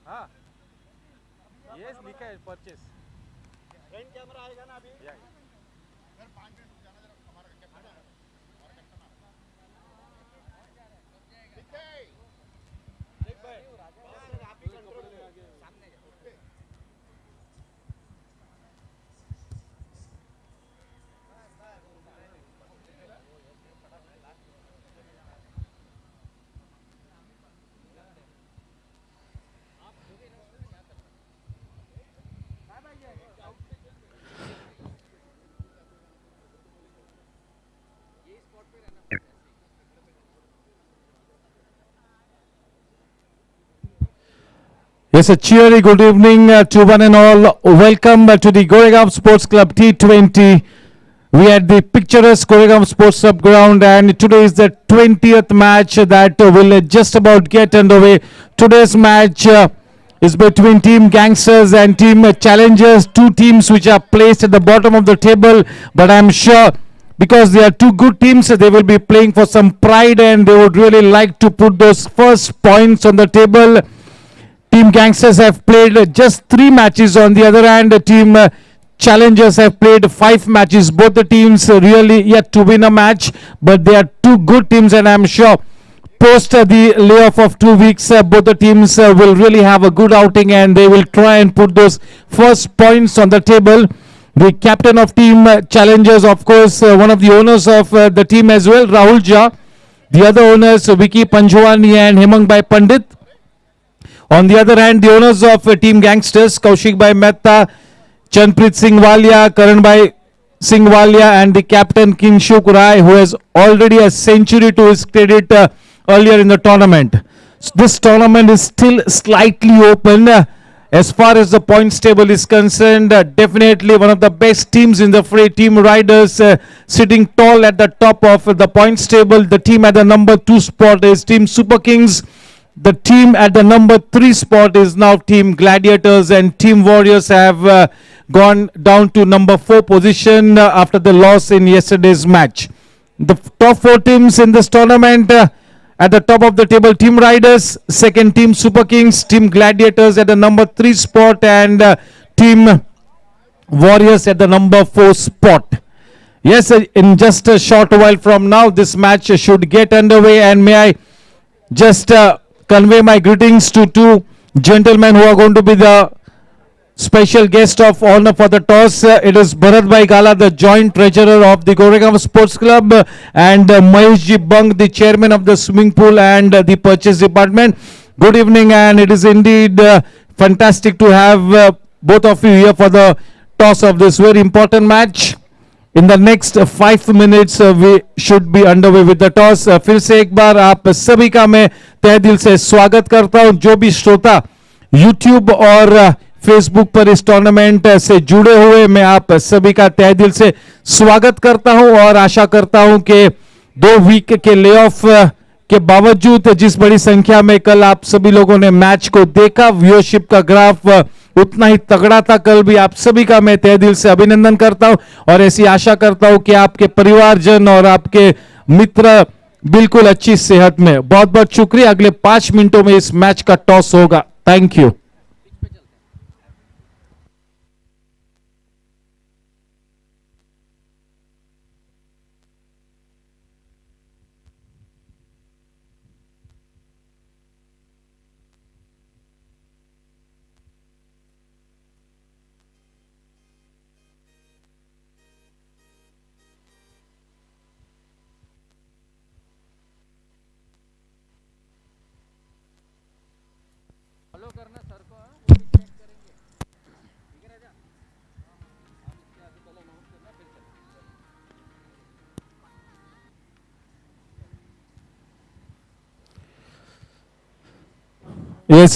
हाँ ये लिखा है परचेस फ्रंट कैमरा आएगा ना अभी Yes, a cheery good evening to one and all. Welcome to the Goregoan Sports Club T20. We are at the picturesque Goregoan Sports Club ground, and today is the 20th match that will just about get underway. Today's match is between Team Gangsters and Team Challengers, two teams which are placed at the bottom of the table, but I'm sure because they are two good teams, they will be playing for some pride and they would really like to put those first points on the table. Team Gangsters have played just 3 matches. On the other hand, Team Challengers have played 5 matches. Both the teams really yet to win a match, but they are two good teams, and I'm sure post the layoff of 2 weeks, both the teams will really have a good outing and they will try and put those first points on the table. The captain of Team Challengers, of course, one of the owners of the team as well, Rahul Jha. The other owners, Vicky Panjwani and Hemang Bhai Pandit. On the other hand, the owners of Team Gangsters, Kaushik Bhai Mehta, Chanpreet Singh Walia, Karan Bhai Singh Walia, and the captain Kinshuk Rai, who has already a century to his credit earlier in the tournament. This tournament is still slightly open. As far as the points table is concerned, definitely one of the best teams in the fray. Team Riders sitting tall at the top of the points table. The team at the number 2 spot is Team Super Kings. The team at the number 3 spot is now Team Gladiators, and Team Warriors have gone down to number 4 position after the loss in yesterday's match. The top 4 teams in this tournament, at the top of the table, Team Riders, second Team Super Kings, Team Gladiators at the number 3 spot, and Team Warriors at the number 4 spot. Yes, in just a short while from now, this match should get underway, and may I just convey my greetings to 2 gentlemen who are going to be the special guest of honor for the toss. It is Bharat Bhai Gala, the joint treasurer of the Goregaon Sports Club, and Mahesh Ji Bang, the chairman of the swimming pool and the purchase department. Good evening, and it is indeed fantastic to have both of you here for the toss of this very important match. In the next 5 minutes we should be underway with the toss. फिर से एक बार आप सभी का मैं तहे दिल से स्वागत करता हूं. जो भी श्रोता YouTube और Facebook पर इस टूर्नामेंट से जुड़े हुए, मैं आप सभी का तहे दिल से स्वागत करता हूं और आशा करता हूं कि 2 वीक के लेऑफ के बावजूद जिस बड़ी संख्या में कल आप सभी लोगों ने मैच को देखा, व्यूअरशिप का ग्राफ उतना ही तगड़ा था कल भी. आप सभी का मैं तहे दिल से अभिनंदन करता हूं और ऐसी आशा करता हूं कि आपके परिवारजन और आपके मित्र बिल्कुल अच्छी सेहत में. बहुत बहुत शुक्रिया. अगले 5 मिनटों में इस मैच का टॉस होगा. Thank you. Yes.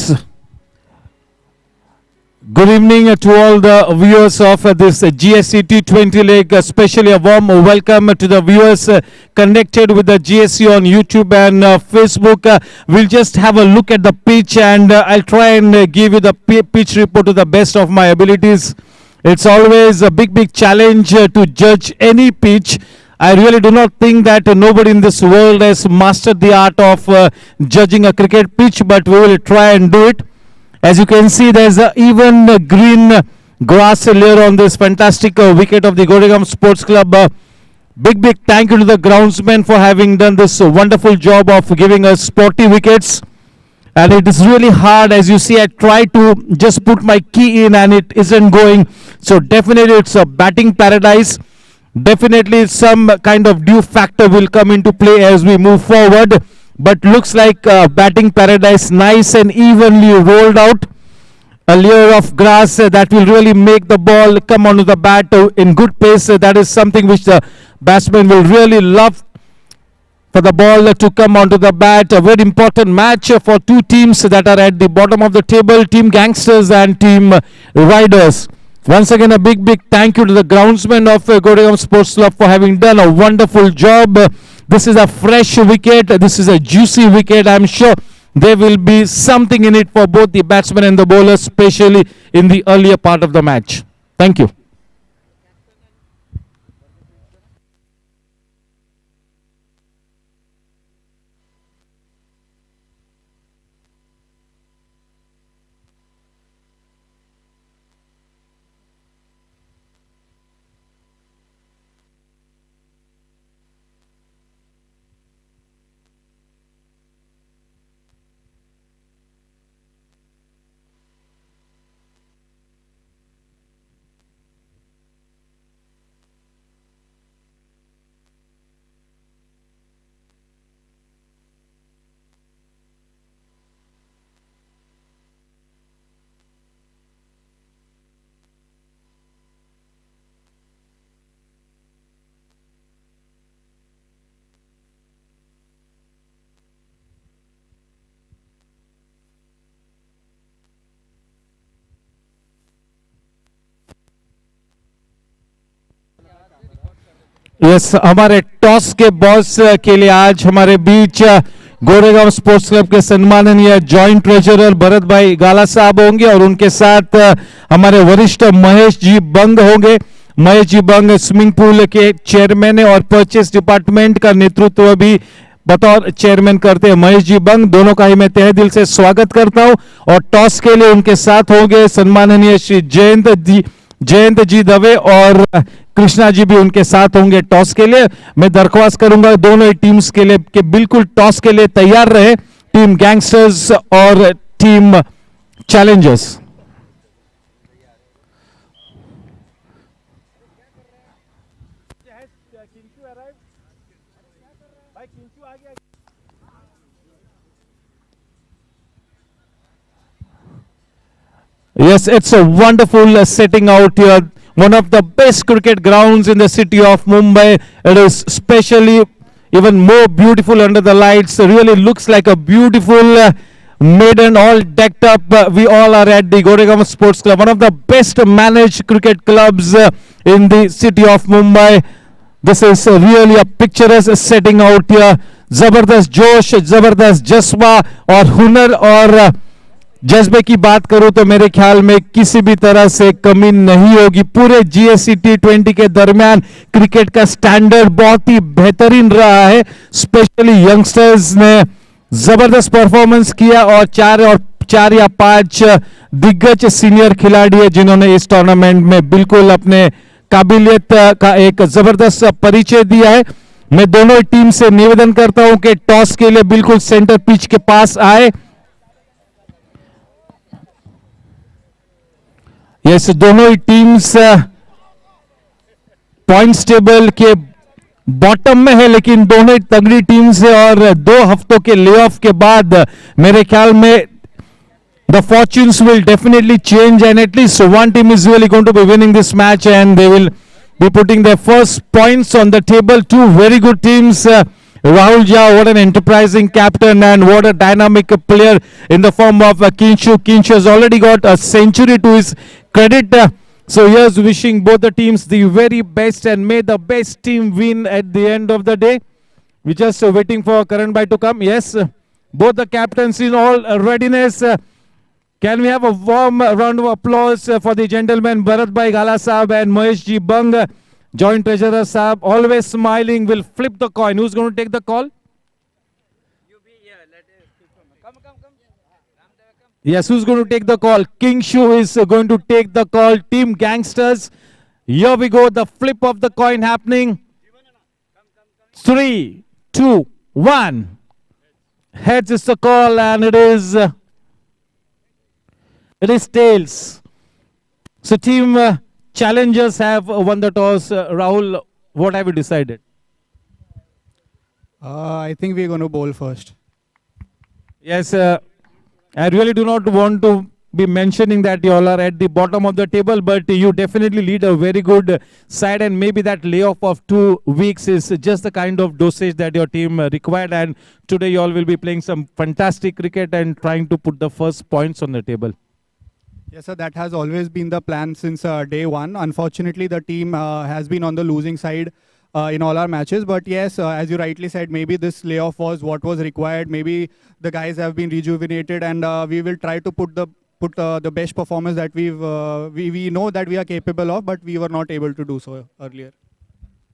Good evening to all the viewers of this GSC T20 League. Especially a warm welcome to the viewers connected with the GSC on YouTube and Facebook. We'll just have a look at the pitch, and I'll try and give you the pitch report to the best of my abilities. It's always a big challenge to judge any pitch. I really do not think that nobody in this world has mastered the art of judging a cricket pitch, but we will try and do it. As you can see, there's a even green grass layer on this fantastic wicket of the Goregoan Sports Club. Big thank you to the groundsmen for having done this wonderful job of giving us sporty wickets. And it is really hard. As you see, I try to just put my key in and it isn't going. So definitely it's a batting paradise. Definitely some kind of due factor will come into play as we move forward. But looks like batting paradise, nice and evenly rolled out. A layer of grass that will really make the ball come onto the bat in good pace. That is something which the batsman will really love, for the ball to come onto the bat. A very important match for two teams that are at the bottom of the table, Team Gangsters and Team Riders. Once again, a big thank you to the groundsmen of Goregoan Sports Club for having done a wonderful job. This is a fresh wicket. This is a juicy wicket. I'm sure there will be something in it for both the batsmen and the bowlers, especially in the earlier part of the match. Thank you. Yes हमारे toss के boss के लिए आज हमारे बीच Goregaon sports club के सम्माननीय joint treasurer Bharat भाई गाला साहब होंगे और उनके साथ हमारे वरिष्ठ महेश जी बंग होंगे। महेश जी बंग स्विमिंग पूल के चेयरमैन है और परचेस डिपार्टमेंट का नेतृत्व भी बतौर चेयरमैन करते हैं महेश जी बंग। दोनों का ही मैं तहे दिल से स्वागत करता हूं और टॉस के लिए उनके साथ होंगे सम्माननीय श्री जयंत जी दवे और कृष्णा जी भी उनके साथ होंगे टॉस के लिए। मैं दरख्वास्त करूंगा दोनों ही टीम्स के लिए कि बिल्कुल टॉस के लिए तैयार रहे, टीम गैंगस्टर्स और team Challengers. Yes, it's a wonderful setting out here. One of the best cricket grounds in the city of Mumbai. It is especially even more beautiful under the lights. It really looks like a beautiful maiden all decked up. We all are at the Goregaon Sports Club, one of the best managed cricket clubs in the city of Mumbai. This is really a picturesque setting out here. Zabardast जोश, जबरदस्त जज्बा और हुनर और जज्बे की बात करूं तो मेरे ख्याल में किसी भी तरह से कमी नहीं होगी। पूरे जीएससी T20 के दरमियान क्रिकेट का स्टैंडर्ड बहुत ही बेहतरीन रहा है। स्पेशली यंगस्टर्स ने जबरदस्त परफॉर्मेंस किया और चार या पांच दिग्गज सीनियर खिलाड़ी है जिन्होंने इस टूर्नामेंट में बिल्कुल अपने काबिलियत का एक जबरदस्त परिचय दिया है। मैं दोनों टीम से निवेदन करता हूं कि टॉस के लिए बिल्कुल सेंटर पिच के पास आए। यस, दोनों ही टीम्स पॉइंट्स टेबल के बॉटम में है लेकिन दोनों ही तगड़ी टीम्स है और 2 हफ्तों के लेऑफ के बाद मेरे ख्याल में the fortunes will definitely change and at least one team is really going to be winning this match and they will be putting their first points on the table. Two very good teams. Rahul Jha, what an enterprising captain and what a dynamic player in the form of Kinshu. Kinshu has already got a century to his credit. So here's wishing both the teams the very best and may the best team win at the end of the day. We're just waiting for Karan Bhai to come. Yes, both the captains in all readiness. Can we have a warm round of applause for the gentlemen Bharat Bhai Gala Sahab and Mahesh Ji Bang? Joint Treasurer Saab, always smiling, will flip the coin. Who's going to take the call? Yes, who's going to take the call? King Shu is going to take the call. Team Gangsters. Here we go. The flip of the coin happening. 3, 2, 1. Heads is the call, and it is tails. So team challengers have won the toss. Rahul, what have you decided? I think we're going to bowl first. Yes, I really do not want to be mentioning that you all are at the bottom of the table, but you definitely lead a very good side, and maybe that layoff of 2 weeks is just the kind of dosage that your team required, and today you all will be playing some fantastic cricket and trying to put the first points on the table. Yes, sir, that has always been the plan since day one. Unfortunately, the team has been on the losing side in all our matches. But yes, as you rightly said, maybe this layoff was what was required. Maybe the guys have been rejuvenated, and we will try to put the best performance that we know that we are capable of, but we were not able to do so earlier.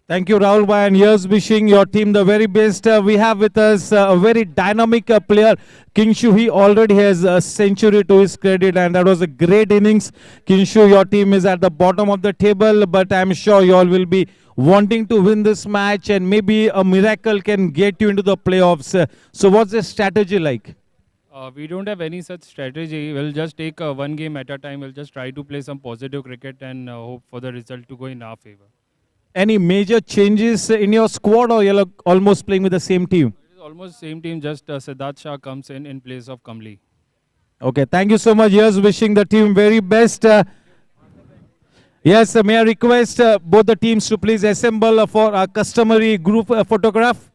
Thank you, Rahul Bhai, and here's wishing your team the very best. We have with us a very dynamic player, King Shu. He already has a century to his credit, and that was a great innings. King Shu, your team is at the bottom of the table, but I'm sure you all will be wanting to win this match, and maybe a miracle can get you into the playoffs. So what's the strategy like? We don't have any such strategy. We'll just take one game at a time. We'll just try to play some positive cricket and hope for the result to go in our favor. Any major changes in your squad, or you're almost playing with the same team? It is almost same team, just Siddharth Shah comes in place of Kamli. Okay, thank you so much. Here's wishing the team very best. Yes, may I request both the teams to please assemble for a customary group photograph.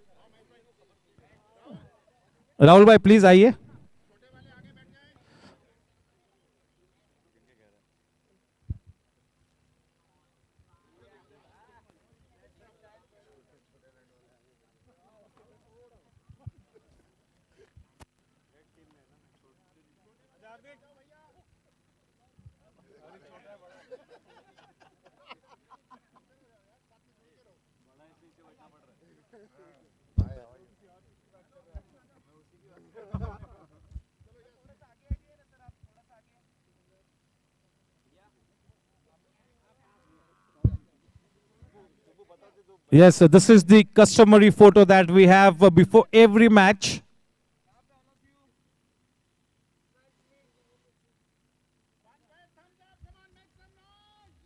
Rahul bhai, please आइए. Yes, this is the customary photo that we have before every match.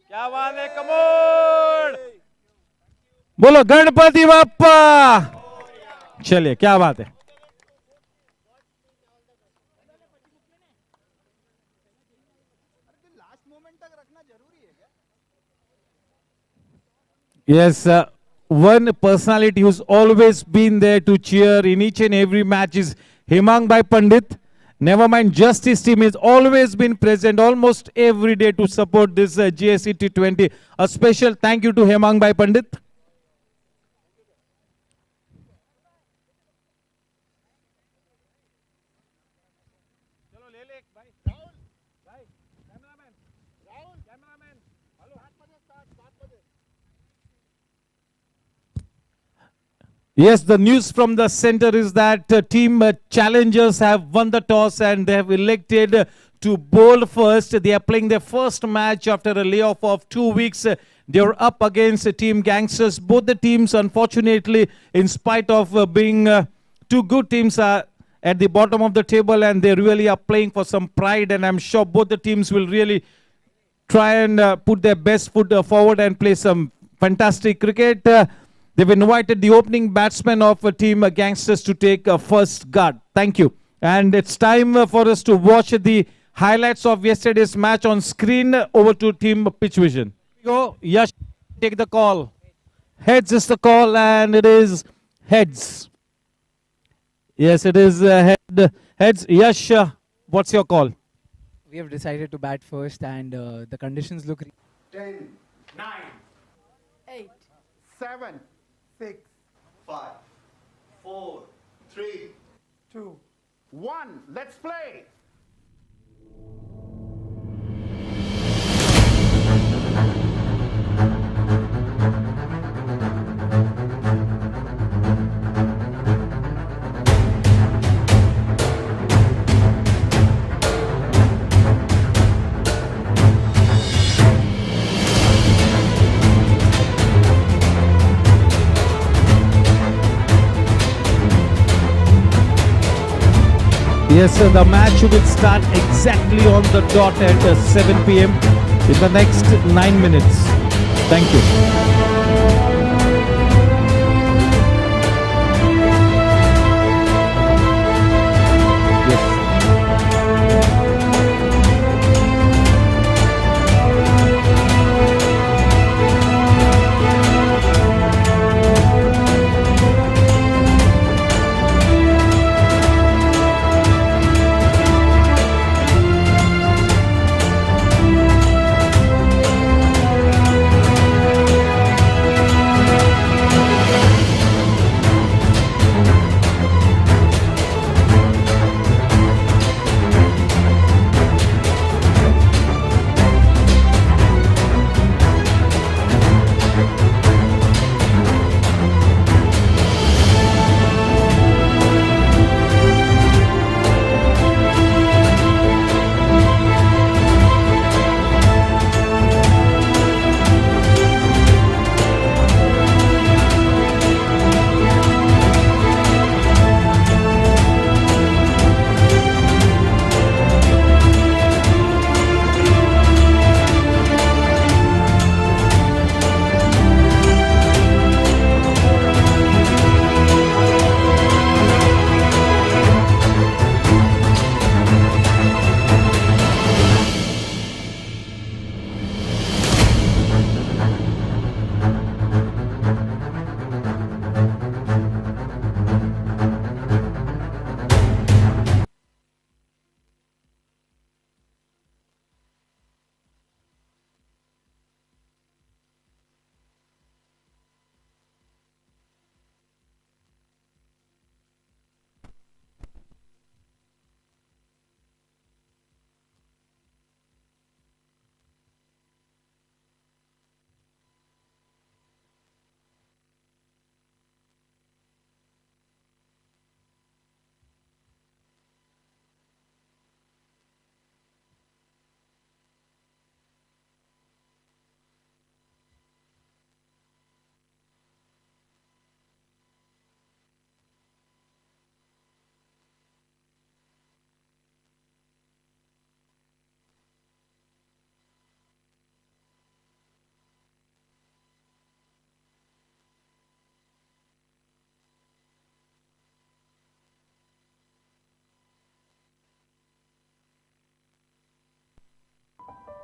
क्या बात है, commode! बोलो गणपति बाप्पा! चलिए, क्या बात है? Yes, one personality who's always been there to cheer in each and every match is Hemang Bhai Pandit. Never mind, Justice team has always been present almost every day to support this GSC T20. A special thank you to Hemang Bhai Pandit. Yes, the news from the center is that team challengers have won the toss and they have elected to bowl first. They are playing their first match after a layoff of 2 weeks. They are up against team Gangsters. Both the teams, unfortunately, in spite of being two good teams, are at the bottom of the table, and they really are playing for some pride. And I'm sure both the teams will really try and put their best foot forward and play some fantastic cricket. They've invited the opening batsman of team Gangsters to take first guard. Thank you. And it's time for us to watch the highlights of yesterday's match on screen. Over to team Pitch Vision. Go, Yash, take the call. Heads is the call, and it is heads. Yes, it is heads. Yash, what's your call? We have decided to bat first, and the conditions look... 10, 9, 8, 7, 6, 5, 4, 3, 2, 1. Let's play. Yes, sir, the match will start exactly on the dot at 7 p.m. in the next 9 minutes. Thank you.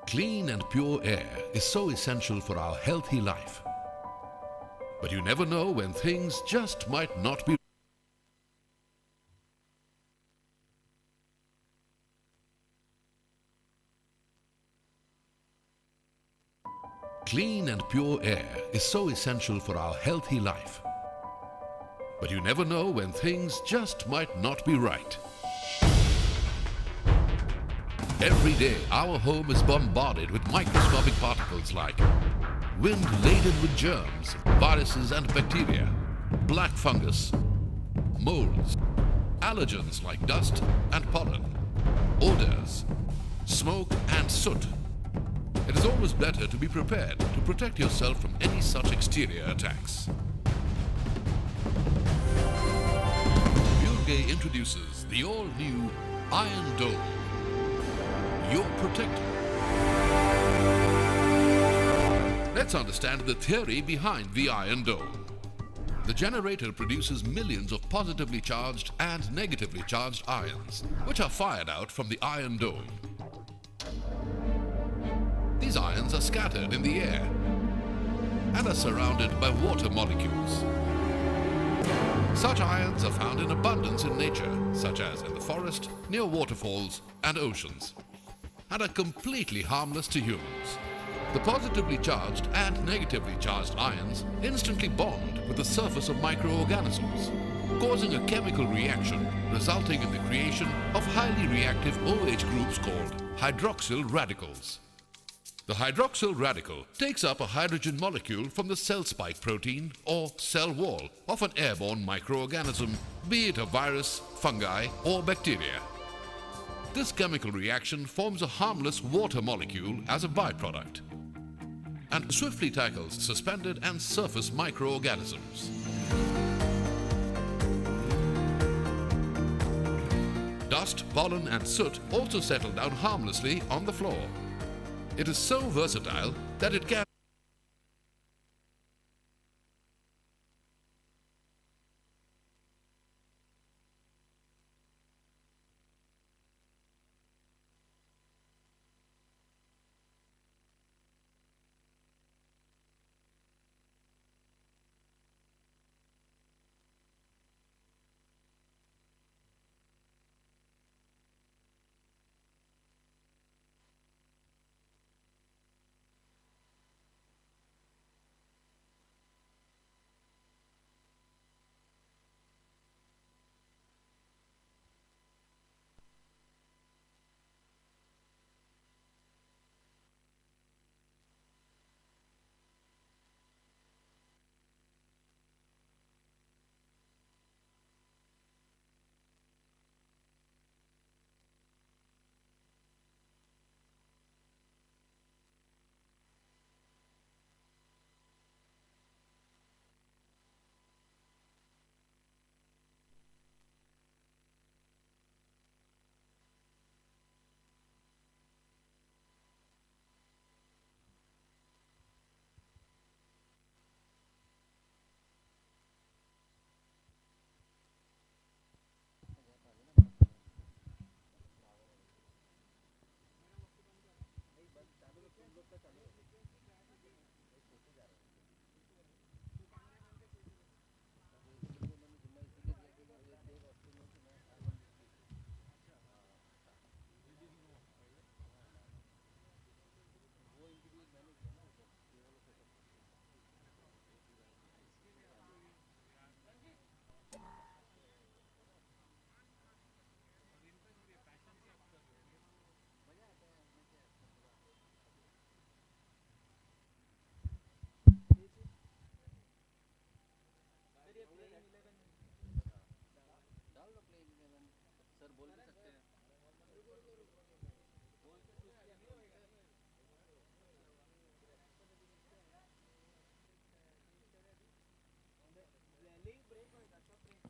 Clean and pure air is so essential for our healthy life. But you never know when things just might not be. Clean and pure air is so essential for our healthy life. But you never know when things just might not be right. Every day, our home is bombarded with microscopic particles like wind laden with germs, viruses and bacteria, black fungus, molds, allergens like dust and pollen, odors, smoke and soot. It is always better to be prepared to protect yourself from any such exterior attacks. Goregoan introduces the all-new Iron Dome. Your protector. Let's understand the theory behind the Iron Dome. The generator produces millions of positively charged and negatively charged ions, which are fired out from the Iron Dome. These ions are scattered in the air and are surrounded by water molecules. Such ions are found in abundance in nature, such as in the forest, near waterfalls and oceans, and are completely harmless to humans. The positively charged and negatively charged ions instantly bond with the surface of microorganisms, causing a chemical reaction resulting in the creation of highly reactive OH groups called hydroxyl radicals. The hydroxyl radical takes up a hydrogen molecule from the cell spike protein or cell wall of an airborne microorganism, be it a virus, fungi or bacteria. This chemical reaction forms a harmless water molecule as a byproduct and swiftly tackles suspended and surface microorganisms. dust, pollen and soot also settle down harmlessly on the floor. It is so versatile that it can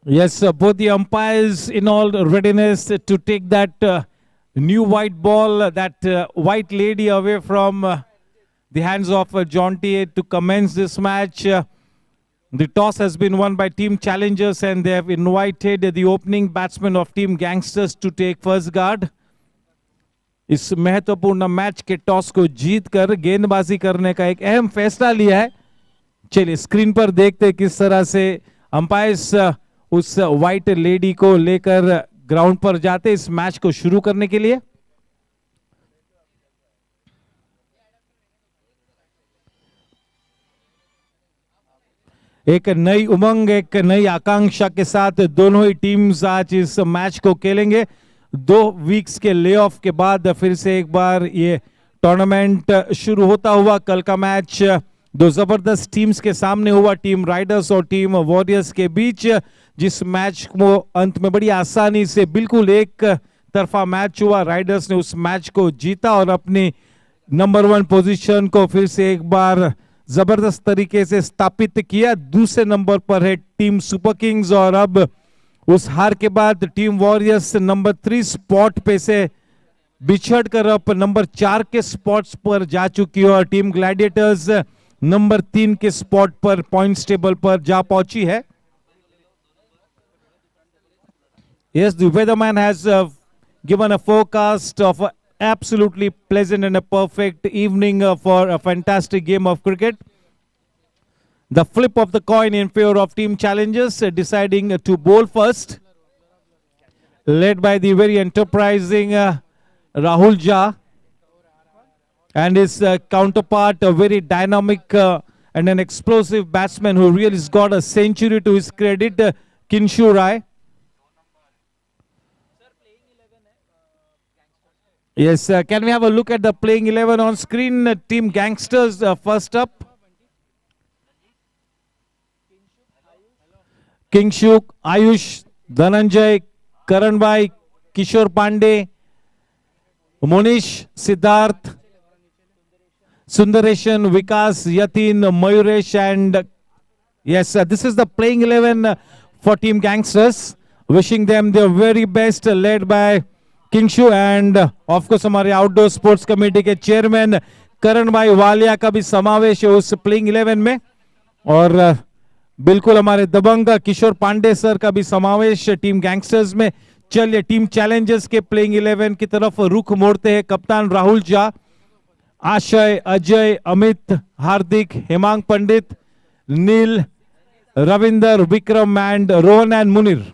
Yes, both the umpires in all readiness to take that new white ball, that white lady away from the hands of John T. to commence this match. The toss has been won by Team Challengers and they have invited the opening batsman of Team Gangsters to take first guard. इस महत्वपूर्ण match के toss को जीतकर गेंदबाजी करने का एक अहम फैसला लिया है. चलिए स्क्रीन पर देखते किस तरह से अंपायर्स उस व्हाइट लेडी को लेकर ग्राउंड पर जाते इस मैच को शुरू करने के लिए. एक नई उमंग, एक नई आकांक्षा के साथ दोनों ही टीम्स आज इस मैच को खेलेंगे. 2 वीक्स के ले ऑफ के बाद फिर से एक बार ये टूर्नामेंट शुरू होता हुआ. कल का मैच 2 जबरदस्त टीम्स के सामने हुआ, टीम राइडर्स और टीम वॉरियर्स के बीच, जिस मैच को अंत में बड़ी आसानी से बिल्कुल एक तरफा मैच हुआ. राइडर्स ने उस मैच को जीता और अपनी नंबर 1 पोजीशन को फिर से एक बार जबरदस्त तरीके से स्थापित किया. दूसरे नंबर पर है टीम सुपर किंग्स और अब उस हार के बाद टीम वॉरियर्स नंबर 3 स्पॉट पे से बिछड़ कर अब नंबर 4 के स्पॉट्स पर जा चुकी है और टीम ग्लैडिएटर्स नंबर 3 के स्पॉट पर पॉइंट्स टेबल पर जा पहुंची है. Yes, the weatherman has given a forecast of a absolutely pleasant and a perfect evening for a fantastic game of cricket. The flip of the coin in favor of Team Challengers, deciding to bowl first, led by the very enterprising Rahul Jha and his counterpart, a very dynamic and an explosive batsman who really has got a century to his credit, Kinshu Rai. Yes, can we have a look at the playing 11 on screen? Team Gangsters first up. Kingshuk, Ayush, Dhananjay, Karanbhai, Kishore Pandey, Monish, Siddharth, Sundareshan, Vikas, Yatin, Mayuresh, and yes, this is the playing 11 for Team Gangsters. wishing them their very best, led by Kingshu and of course हमारे outdoor sports committee के chairman Karan भाई वालिया का भी समावेश है उस playing 11 में, और बिल्कुल हमारे दबंग किशोर पांडे सर का भी समावेश टीम गैंगस्टर्स में। चलिए टीम चैलेंजर्स के प्लेइंग 11 की तरफ रुख मोड़ते हैं। कप्तान Rahul Jha, Ashay, Ajay, Amit, Hardik, Hemang Pandit, Neel, Ravinder, Vikram and Rohan and Munir.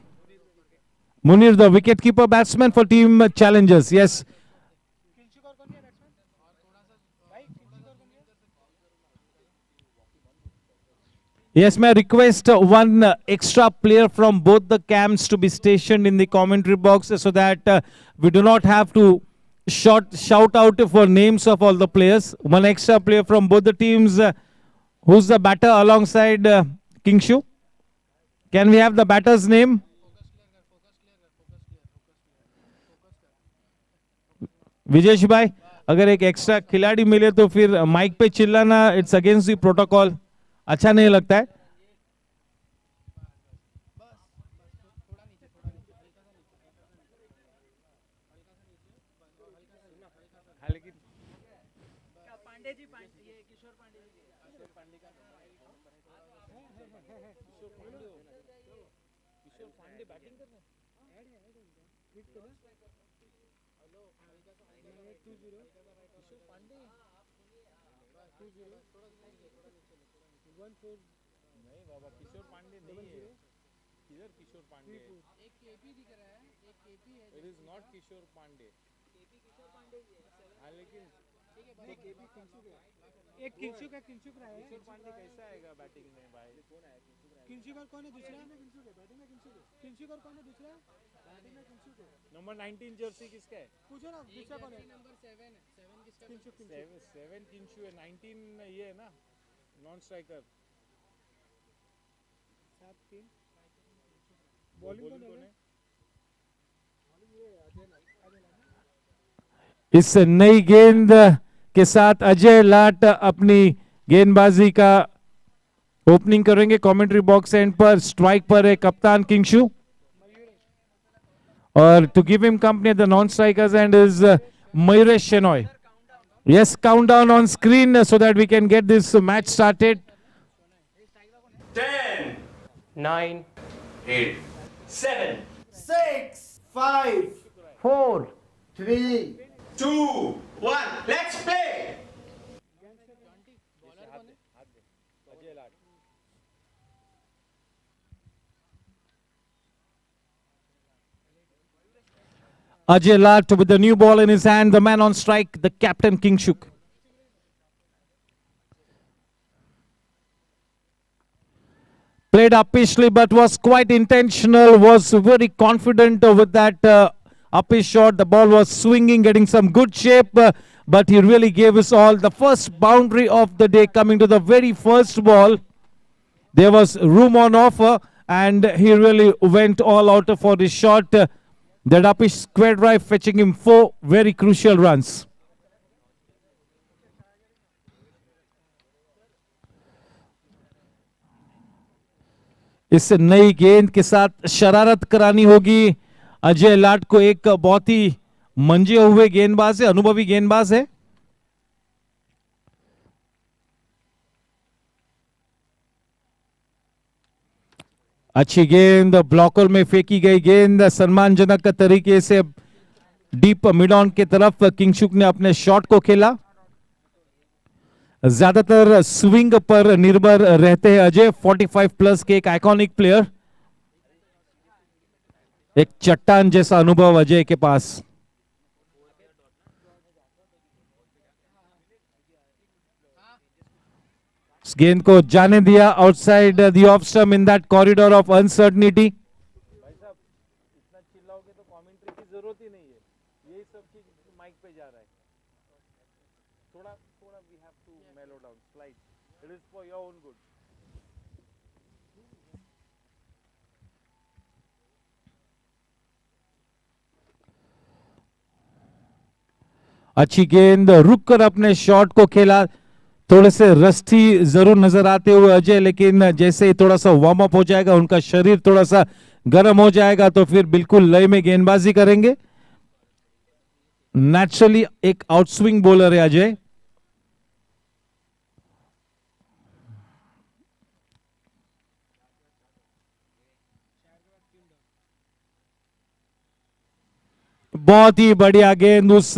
Munir, the wicketkeeper batsman for team challengers. Yes. Yes, may I request one extra player from both the camps to be stationed in the commentary box so that we do not have to shout out for names of all the players. One extra player from both the teams. Who's the batter alongside Kingshu? Can we have the batter's name? Vijesh भाई, अगर एक extra खिलाड़ी मिले तो फिर mic पे चिल्लाना it's against the protocol, अच्छा नहीं लगता है. नहीं बाबा, किशोर पांडे नहीं है. किधर किशोर पांडे? एक केपी दिख रहा है, एक केपी है. It is not Kishore Pandey. KP Kishore Pandey ही है. हां लेकिन ठीक है भाई, केपी किंचुक है. एक किंचुक है, किंचुक रहा है. किशोर पांडे कैसा आएगा बैटिंग में भाई? कौन है किंचुक? किंचुक और कौन है दूसरा? किंचुक है बैटिंग में. किंचुक है. किंचुक और कौन है दूसरा? बैटिंग में किंचुक है. नंबर 19 जर्सी किसका है? पूछो ना दूसरा कौन है? नंबर 7 है. 7 किसका? किंचुक. 7 किंचु है. 19 ये है ना नॉन स्ट्राइकर. इस नई गेंद के साथ अजय लाट अपनी गेंदबाजी का ओपनिंग करेंगे. कमेंट्री बॉक्स एंड पर स्ट्राइक पर है कप्तान किंगशु, और to give him company the non striker's end is Mayuresh Shenoy. Yes, countdown on screen so that we can get this match started. 10, 9, 8, 7, 6, 5, 4, 3, 2, 1. Let's play. Ajay Lat with the new ball in his hand, the man on strike, the captain Kingshuk. Played uppishly but was quite intentional, was very confident with that uppish shot. The ball was swinging, getting some good shape, but he really gave us all. The first boundary of the day coming to the very first ball. There was room on offer and he really went all out for his shot. That uppish square drive fetching him 4 very crucial runs. इस नई गेंद के साथ शरारत करानी होगी अजय लाट को. एक बहुत ही मंजे हुए गेंदबाज है, अनुभवी गेंदबाज है. अच्छी गेंद, ब्लॉकर में फेंकी गई गेंद सम्मानजनक तरीके से डीप मिड ऑन की तरफ किंगशुक ने अपने शॉट को खेला. ज्यादातर स्विंग पर निर्भर रहते हैं अजय. 45 प्लस के एक आइकॉनिक प्लेयर, एक चट्टान जैसा अनुभव अजय के पास. इस गेंद को जाने दिया outside the off stump in that corridor of uncertainty. भाई साहब इतना चिल्लाओगे तो कमेंट्री की जरूरत ही नहीं है. यही सब चीज माइक पे जा रहा है. थोड़ा थोड़ा we have to mellow down slide. It is for your own good. अच्छी गेंद, रुक कर अपने शॉट को खेला. थोड़े से रस्टी जरूर नजर आते हुए अजय, लेकिन जैसे ही थोड़ा सा वार्म अप हो जाएगा उनका शरीर थोड़ा सा गर्म हो जाएगा तो फिर बिल्कुल लय में गेंदबाजी करेंगे। नेचुरली एक आउटस्विंग बॉलर है अजय। बहुत ही बढ़िया गेंद, उस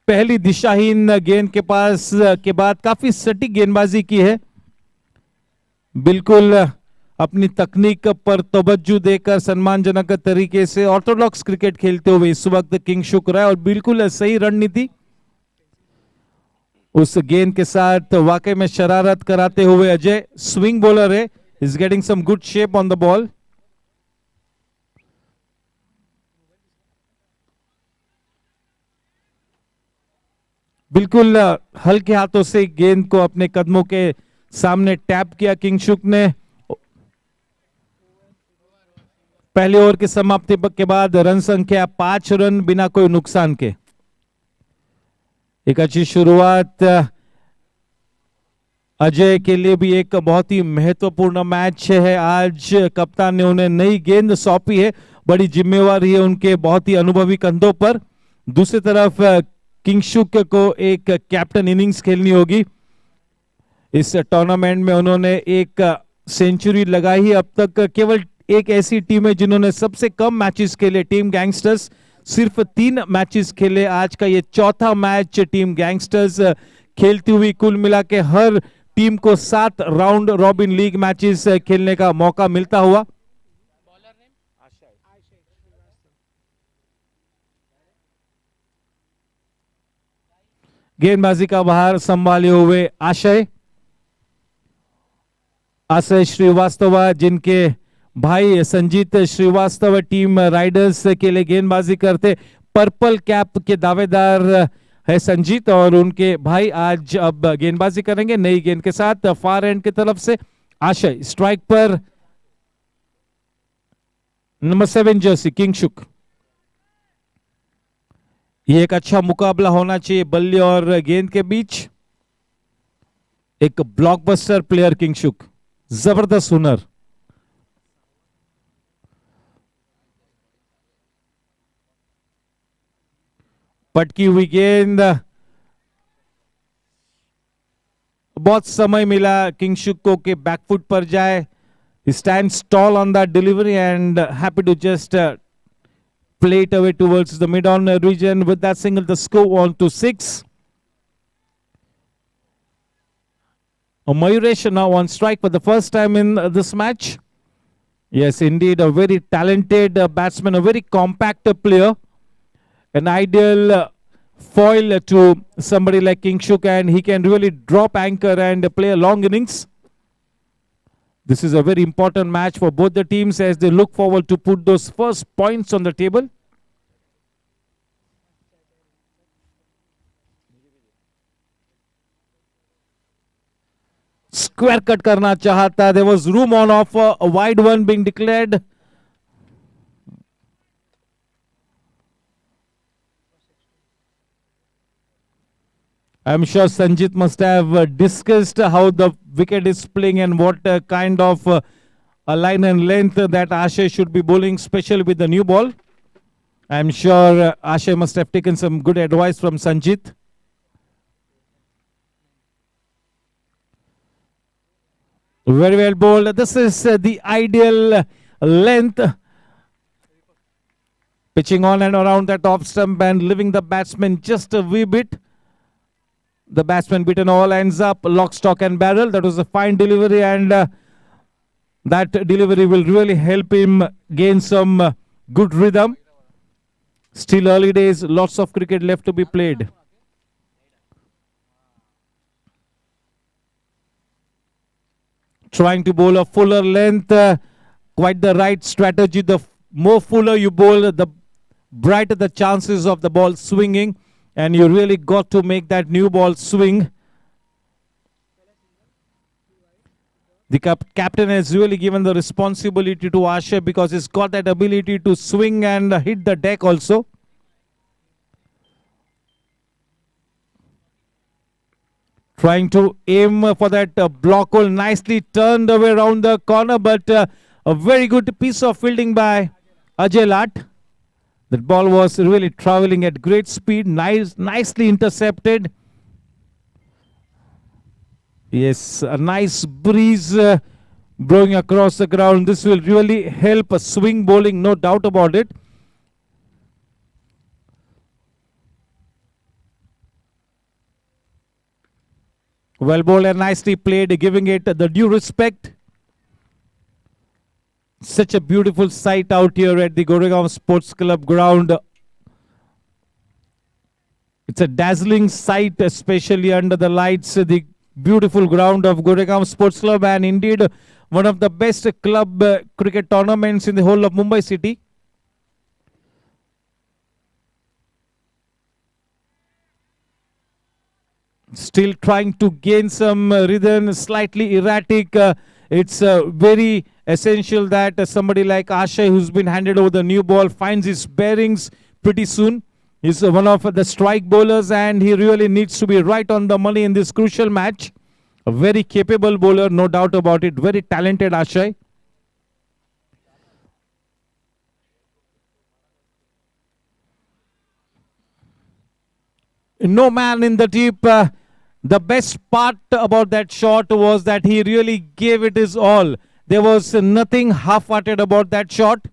पहली दिशाहीन गेंद के पास के बाद काफी सटीक गेंदबाजी की है। बिल्कुल अपनी तकनीक पर तवज्जो देकर सम्मानजनक तरीके से ऑर्थोडॉक्स क्रिकेट खेलते हुए इस वक्त किंगशुक रहा है और बिल्कुल सही रणनीति उस गेंद के साथ वाकई में शरारत कराते हुए अजय। स्विंग बॉलर है, is getting some good shape on the ball. बिल्कुल हल्के हाथों से गेंद को अपने कदमों के सामने टैप किया किंगशुक ने। पहले ओवर की समाप्ति के बाद रन संख्या 5 रन बिना कोई नुकसान के। एक अच्छी शुरुआत अजय के लिए भी एक बहुत ही महत्वपूर्ण मैच है। आज कप्तान ने उन्हें नई गेंद सौंपी है, बड़ी जिम्मेवारी है उनके बहुत ही अनुभवी कंधों पर। दूसरी तरफ किंगशुक को एक कैप्टन इनिंग्स खेलनी होगी। इस टूर्नामेंट में उन्होंने एक सेंचुरी लगाई है। अब तक केवल एक ऐसी टीम है जिन्होंने सबसे कम मैचेस खेले, टीम गैंगस्टर्स सिर्फ 3 मैचेस खेले। आज का ये चौथा मैच टीम गैंगस्टर्स खेलती हुई। कुल मिला के हर टीम को 7 राउंड रॉबिन लीग मैचेस खेलने का मौका मिलता हुआ। गेंदबाजी का बाहर संभाले हुए आशय श्रीवास्तव, जिनके भाई संजीत श्रीवास्तव टीम राइडर्स के लिए गेंदबाजी करते। पर्पल कैप के दावेदार है संजीत और उनके भाई आज अब गेंदबाजी करेंगे नई गेंद के साथ। फार एंड की तरफ से आशय, स्ट्राइक पर नंबर 7 जर्सी किंगशुक। ये एक अच्छा मुकाबला होना चाहिए बल्ले और गेंद के बीच। एक ब्लॉकबस्टर प्लेयर किंगशुक, जबरदस्त हुनर। पटकी हुई गेंद, बहुत समय मिला किंगशुक को कि बैकफुट पर जाए। Stands tall on that delivery and happy to just play it away towards the mid-on region. With that single, the score on to 6. Mayuresh now on strike for the first time in this match. Yes, indeed, a very talented batsman, a very compact player, an ideal foil to somebody like Kingshuk, and he can really drop anchor and play a long innings. This is a very important match for both the teams as they look forward to put those first points on the table. Square cut करना चाहता, there was room on off, a wide one being declared. I'm sure Sanjit must have discussed how the wicket is playing and what kind of a line and length that Ashay should be bowling, especially with the new ball. I'm sure Ashay must have taken some good advice from Sanjit. Very well bowled. This is the ideal length. Pitching on and around that off stump and leaving the batsman just a wee bit. The batsman beaten all ends up, lock, stock and barrel. That was a fine delivery, and that delivery will really help him gain some good rhythm. Still early days, lots of cricket left to be played. Trying to bowl a fuller length, quite the right strategy. The more fuller you bowl, the brighter the chances of the ball swinging. And you really got to make that new ball swing. The captain has really given the responsibility to Ashay because he's got that ability to swing and hit the deck also. Trying to aim for that block hole, nicely turned away around the corner, but A very good piece of fielding by Ajay Lat. That ball was really traveling at great speed, nicely intercepted. Yes, a nice breeze blowing across the ground. This will really help a swing bowling, no doubt about it. Well bowled and nicely played, giving it the due respect. Such a beautiful sight out here at the Goregaon Sports Club ground. It's a dazzling sight, especially under the lights. The beautiful ground of Goregaon Sports Club, and indeed one of the best club cricket tournaments in the whole of Mumbai city. Still trying to gain some rhythm, slightly erratic. It's very essential that somebody like Ashay, who's been handed over the new ball, finds his bearings pretty soon. He's one of the strike bowlers, and he really needs to be right on the money in this crucial match. A very capable bowler, no doubt about it. Very talented Ashay. No man in the deep. The best part about that shot was that he really gave it his all. There was nothing half-hearted about that shot.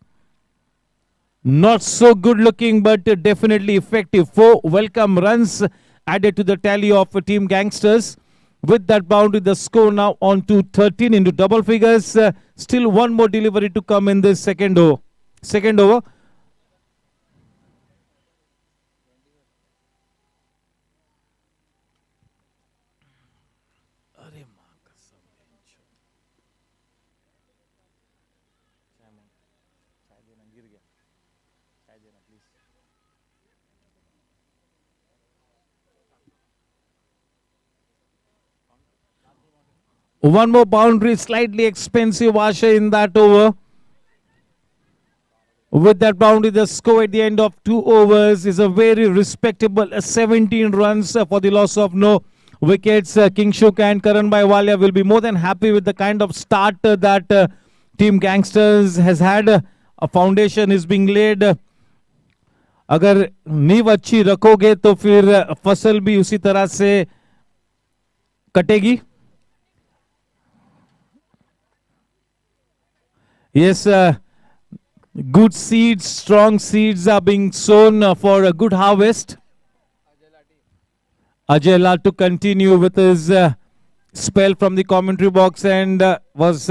Not so good looking, but definitely effective. 4 welcome runs added to the tally of Team Gangsters. With that boundary, the score now on to 13 into double figures. Still one more delivery to come in this second over. One more boundary, slightly expensive Ashay in that over. With that boundary, the score at the end of 2 overs is a very respectable 17 runs for the loss of no wickets. Kingshuk and Karanbhai Walia will be more than happy with the kind of start that Team Gangsters has had. A foundation is being laid. अगर नींव अच्छी रखोगे तो फिर फसल भी उसी तरह से कटेगी. Yes, good seeds, strong seeds are being sown for a good harvest. Ajay Lal to continue with his spell from the commentary box, and was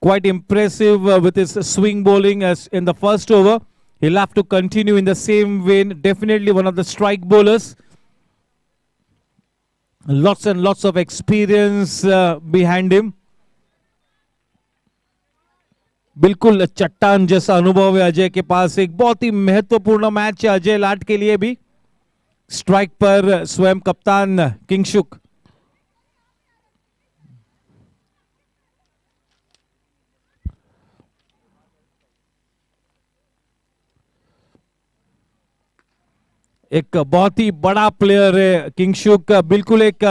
quite impressive with his swing bowling as in the first over. He'll have to continue in the same vein. Definitely one of the strike bowlers. Lots and lots of experience behind him. बिल्कुल चट्टान जैसा अनुभव है अजय के पास. एक बहुत ही महत्वपूर्ण match है अजय लाट के लिए भी. स्ट्राइक पर स्वयं कप्तान किंगशुक. एक बहुत ही बड़ा प्लेयर है किंगशुक. बिल्कुल एक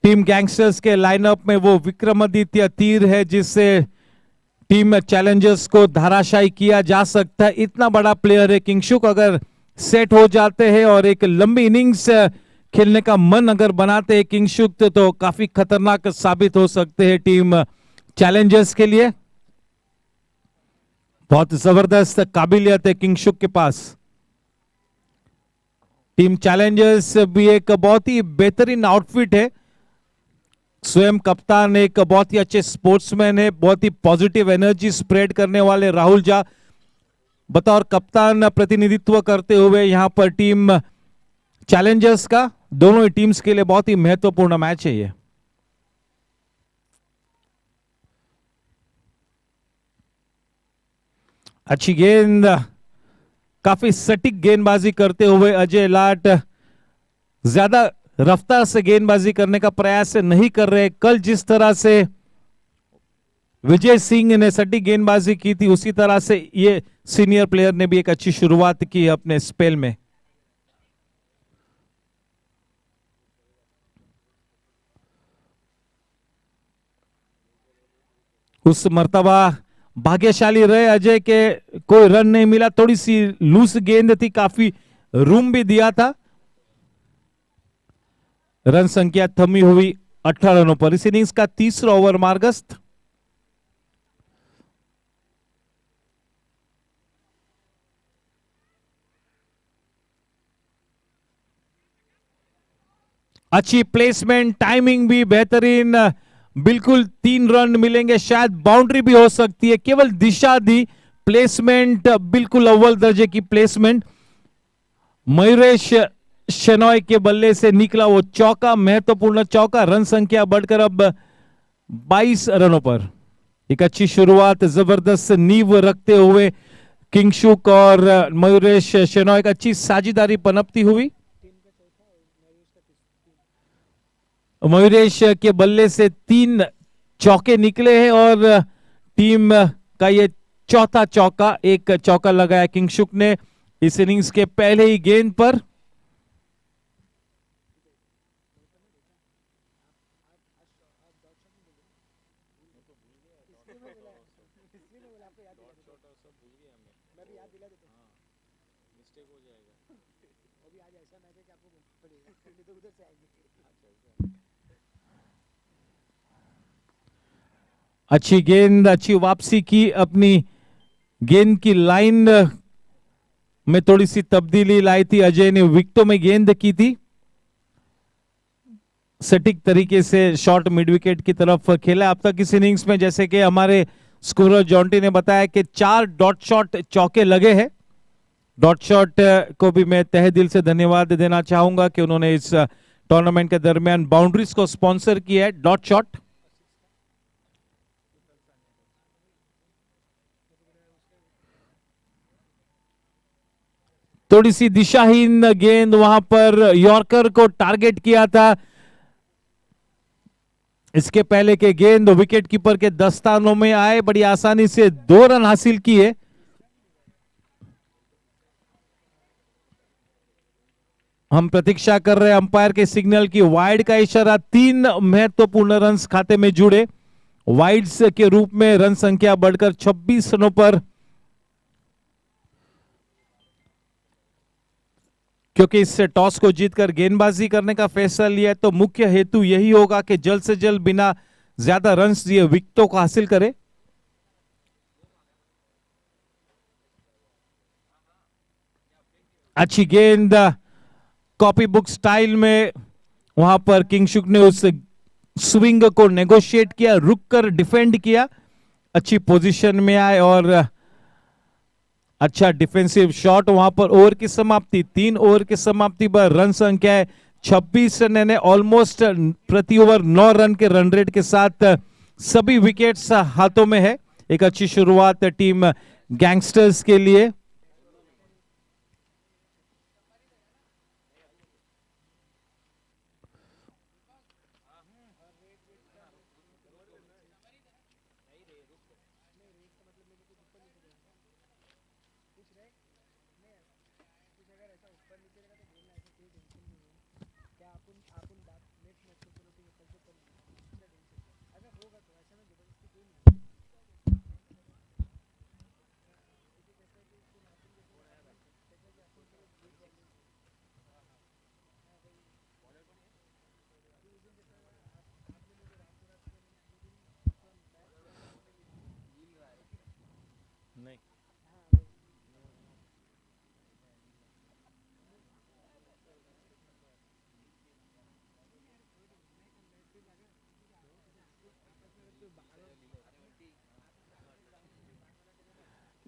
टीम गैंगस्टर्स के लाइनअप में वो विक्रमादित्य तीर है जिससे टीम चैलेंजर्स को धाराशायी किया जा सकता है. इतना बड़ा प्लेयर है किंगशुक. अगर सेट हो जाते हैं और एक लंबी इनिंग्स खेलने का मन अगर बनाते हैं किंगशुक तो काफी खतरनाक साबित हो सकते हैं टीम चैलेंजर्स के लिए. बहुत जबरदस्त काबिलियत है किंगशुक के पास. टीम चैलेंजर्स भी एक बहुत ही बेहतरीन आउटफिट है. स्वयं कप्तान एक बहुत ही अच्छे स्पोर्ट्समैन है. बहुत ही पॉजिटिव एनर्जी स्प्रेड करने वाले राहुल झा बतौर कप्तान प्रतिनिधित्व करते हुए यहां पर टीम चैलेंजर्स का. दोनों ही टीम्स के लिए बहुत ही महत्वपूर्ण मैच है ये. अच्छी गेंद, काफी सटीक गेंदबाजी करते हुए अजय लाट ज्यादा रफ्तार से गेंदबाजी करने का प्रयास नहीं कर रहे. कल जिस तरह से विजय सिंह ने सटीक गेंदबाजी की थी उसी तरह से ये सीनियर प्लेयर ने भी एक अच्छी शुरुआत की अपने स्पेल में. उस मर्तबा भाग्यशाली रहे अजय के कोई रन नहीं मिला, थोड़ी सी लूज गेंद थी, काफी रूम भी दिया था। रन संख्या थमी हुई 18 रनों पर। इस इनिंग्स का तीसरा ओवर मार्गस्थ। अच्छी प्लेसमेंट, टाइमिंग भी बेहतरीन, बिल्कुल 3 रन मिलेंगे, शायद बाउंड्री भी हो सकती है, केवल दिशा दी, प्लेसमेंट बिल्कुल अव्वल दर्जे की प्लेसमेंट। मयूरेश शेनॉय के बल्ले से निकला वो चौका, महत्वपूर्ण चौका। रन संख्या बढ़कर अब 22 रनों पर। एक अच्छी शुरुआत, जबरदस्त नींव रखते हुए किंगशुक और मयूरेश शेनॉय का अच्छी साझेदारी पनपती हुई। मयूरेश के बल्ले से 3 चौके निकले हैं और टीम का ये चौथा चौका। एक चौका लगाया किंगशुक ने इस इनिंग्स के पहले ही गेंद पर। अच्छी गेंद, अच्छी वापसी की, अपनी गेंद की लाइन में थोड़ी सी तब्दीली लाई थी अजय ने, विकेटों में गेंद की थी, सटीक तरीके से शॉट मिड विकेट की तरफ खेला अब तक इस इनिंग्स में। जैसे कि हमारे स्कोरर जॉन्टी ने बताया कि 4 डॉट शॉट चौके लगे हैं। डॉट शॉट को भी मैं तहे दिल से धन्यवाद देना चाहूंगा कि उन्होंने इस टूर्नामेंट के दरमियान बाउंड्रीज को स्पॉन्सर किया है। डॉट शॉट थोड़ी सी दिशाहीन गेंद, वहां पर यॉर्कर को टारगेट किया था। इसके पहले के गेंद विकेट कीपर के दस्तानों में आए, बड़ी आसानी से 2 रन हासिल किए। हम प्रतीक्षा कर रहे हैं अंपायर के सिग्नल की। वाइड का इशारा, 3 महत्वपूर्ण रन खाते में जुड़े। वाइड्स के रूप में रन संख्या बढ़कर 26 रनों पर। क्योंकि इस टॉस को जीतकर गेंदबाजी करने का फैसला लिया है तो मुख्य हेतु यही होगा कि जल्द से जल्द बिना ज्यादा रन्स दिए विकेटों को हासिल करे। अच्छी गेंद, कॉपी बुक स्टाइल में वहां पर किंगशुक ने उस स्विंग को नेगोशिएट किया, रुककर डिफेंड किया, अच्छी पोजीशन में आए और अच्छा डिफेंसिव शॉट। वहां पर ओवर की समाप्ति, 3 ओवर की समाप्ति पर रन संख्या है 26 रन, ऑलमोस्ट प्रति ओवर 9 रन के रन रेट के साथ सभी विकेट्स हाथों में है। एक अच्छी शुरुआत टीम गैंगस्टर्स के लिए।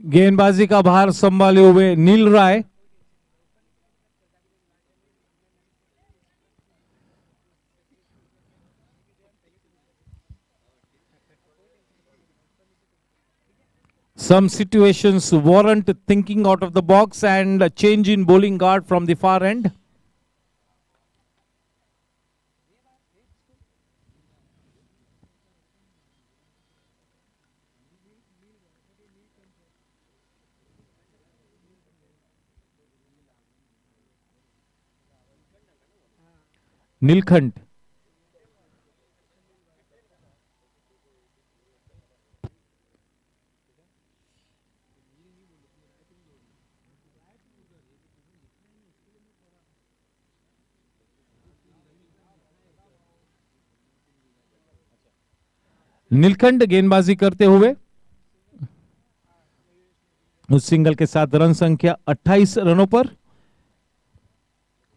गेंदबाजी का भार संभाले हुए नील राय। Some situations warrant thinking out of the box and a change in bowling guard from the far end. Neelkhand Neelkanth गेंदबाजी करते हुए उस सिंगल के साथ रन संख्या 28 रनों पर।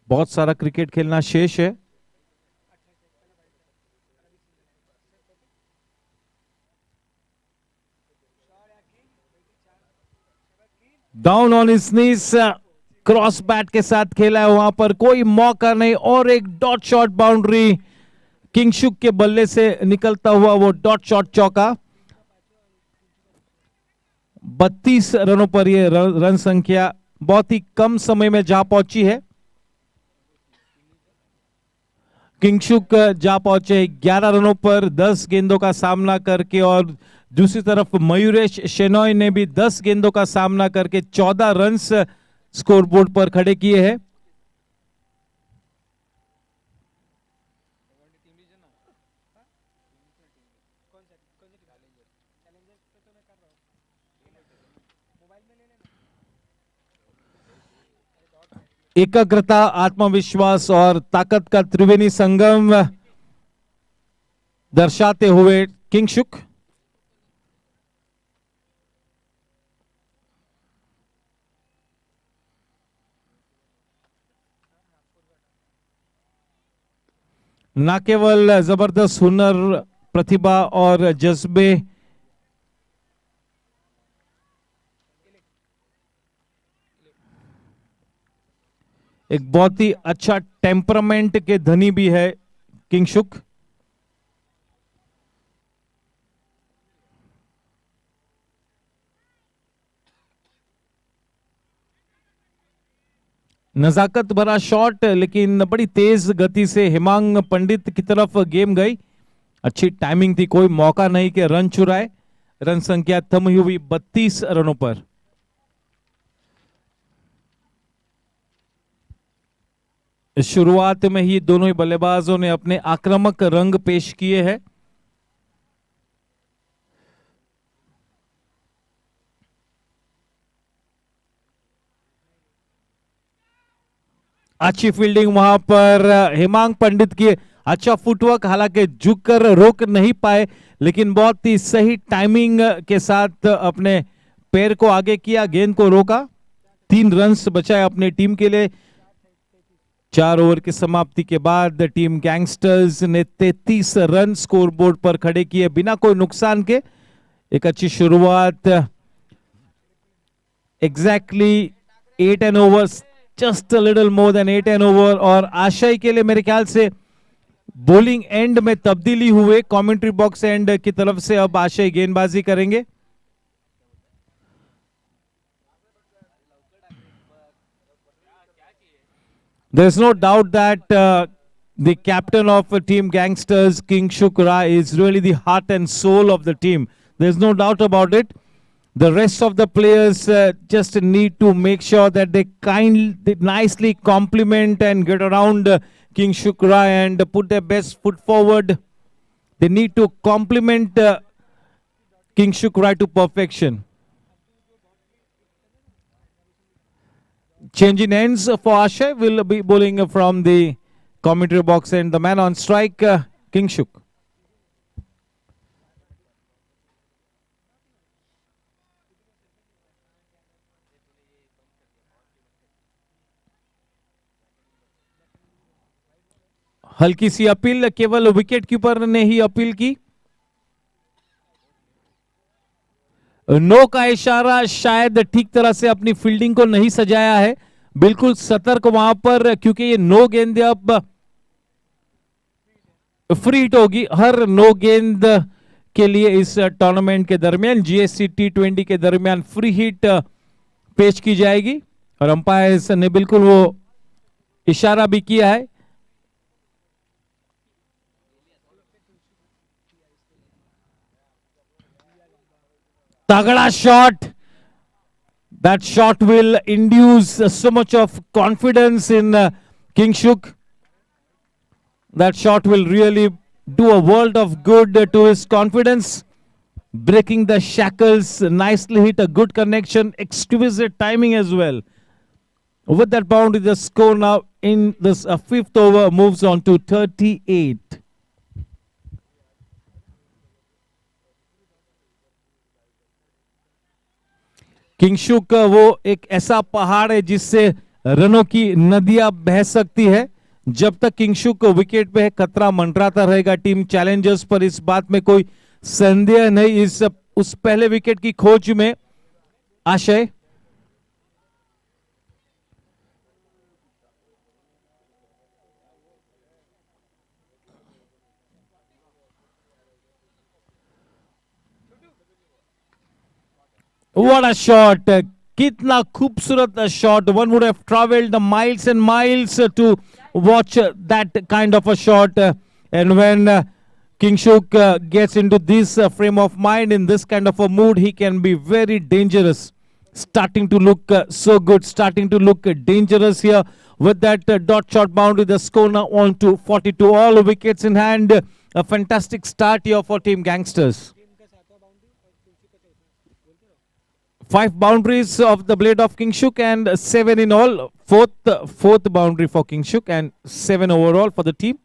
बहुत सारा क्रिकेट खेलना शेष है। Down on his knees, cross bat के साथ खेला है, वहां पर कोई मौका नहीं और एक डॉट शॉट बाउंड्री। किंगशुक के बल्ले से निकलता हुआ वो डॉट शॉट चौका। 32 रनों पर ये रन संख्या बहुत ही कम समय में जा पहुंची है। किंगशुक जा पहुंचे 11 रनों पर 10 गेंदों का सामना करके, और दूसरी तरफ मयूरेश शेनॉय ने भी 10 गेंदों का सामना करके 14 रन्स स्कोरबोर्ड पर खड़े किए हैं। एकाग्रता, आत्मविश्वास और ताकत का त्रिवेणी संगम दर्शाते हुए किंगशुक न केवल जबरदस्त हुनर, प्रतिभा और जज्बे, एक बहुत ही अच्छा टेम्परामेंट के धनी भी है किंगशुक। नजाकत भरा शॉट, लेकिन बड़ी तेज गति से हिमांग पंडित की तरफ गेम गई। अच्छी टाइमिंग थी, कोई मौका नहीं कि रन चुराए। रन संख्या थमी हुई 32 रनों पर। शुरुआत में ही दोनों ही बल्लेबाजों ने अपने आक्रामक रंग पेश किए हैं। अच्छी फील्डिंग वहां पर हिमांग पंडित की, अच्छा फुटवर्क, हालांकि झुककर रोक नहीं पाए, लेकिन बहुत ही सही टाइमिंग के साथ अपने पैर को आगे किया, गेंद को रोका, 3 रन्स बचाए अपने टीम के लिए। 4 ओवर की समाप्ति के बाद टीम गैंगस्टर्स ने 33 रन स्कोरबोर्ड पर खड़े किए बिना कोई नुकसान के। एक अच्छी शुरुआत, exactly 8 an overs, just a little more than 8 an over, और आशय के लिए मेरे ख्याल से बॉलिंग एंड में तब्दीली हुए। कमेंट्री बॉक्स एंड की तरफ से अब आशय गेंदबाजी करेंगे। There's no doubt that the captain of team Gangsters, Kingshuk Rai, is really the heart and soul of the team. There's no doubt about it. The rest of the players just need to make sure that they nicely compliment and get around Kingshuk Rai and put their best foot forward. They need to compliment Kingshuk Rai to perfection. Change in ends for Ashay, will be bowling from the commentary box, and the man on strike, Kingshuk. हल्की सी appeal, केवल wicket keeper ने ही appeal की। No का इशारा, शायद ठीक तरह से अपनी फील्डिंग को नहीं सजाया है, बिल्कुल सतर्क वहां पर, क्योंकि ये नो गेंद अब फ्री हिट होगी। हर नो गेंद के लिए इस टूर्नामेंट के दरमियान, जीएससी T20 के दरमियान फ्री हिट पेश की जाएगी, और अंपायर्स ने बिल्कुल वो इशारा भी किया है। Tagda shot. That shot will induce so much of confidence in Kingshuk. That shot will really do a world of good to his confidence. Breaking the shackles, nicely hit, a good connection, exquisite timing as well. With that boundary, the score now in this 5th over moves on to 38. Kingshuk वो एक ऐसा पहाड़ है जिससे रनों की नदियां बह सकती है। जब तक किंगशुक विकेट पे है खतरा मंडराता रहेगा टीम चैलेंजर्स पर, इस बात में कोई संदेह नहीं। इस उस पहले विकेट की खोज में आशय। What a shot! कितना खूबसूरत shot! One would have traveled miles and miles to watch that kind of a shot. And when Kingshuk gets into this frame of mind, in this kind of a mood, he can be very dangerous. Starting to look so good, starting to look dangerous here with that dot shot boundary. The score now on to 42. All wickets in hand. A fantastic start here for Team Gangsters. 5 boundaries of the blade of Kingshuk and 7 in all. Fourth boundary for Kingshuk and 7 overall for the team.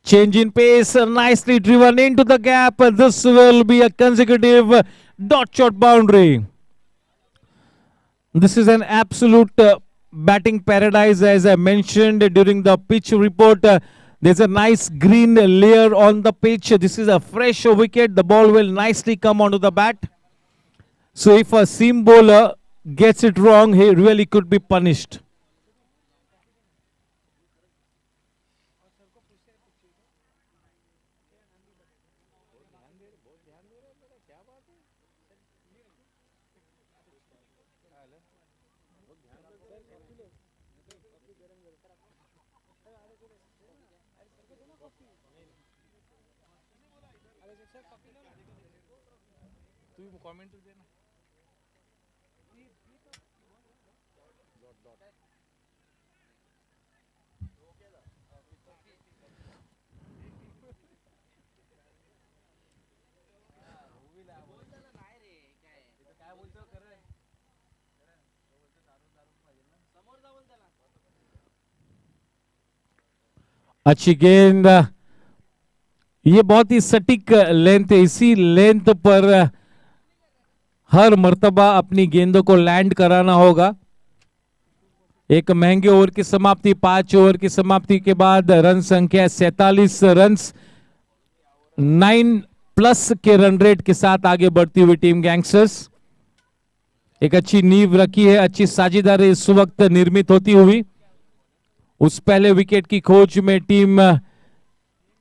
Change in pace, nicely driven into the gap. This will be a consecutive dot shot boundary. This is an absolute batting paradise, as I mentioned during the pitch report. There's a nice green layer on the pitch. This is a fresh wicket. The ball will nicely come onto the bat. So if a seam bowler gets it wrong, he really could be punished. अच्छी गेंद, ये बहुत ही सटीक length है। इसी length पर हर मर्तबा अपनी गेंदों को लैंड कराना होगा। एक महंगे ओवर की समाप्ति, 5 ओवर की समाप्ति के बाद रन संख्या 47 रन, 9+ के रन रेट के साथ आगे बढ़ती हुई टीम गैंगस्टर्स। एक अच्छी नींव रखी है, अच्छी साझेदारी इस वक्त निर्मित होती हुई। उस पहले विकेट की खोज में टीम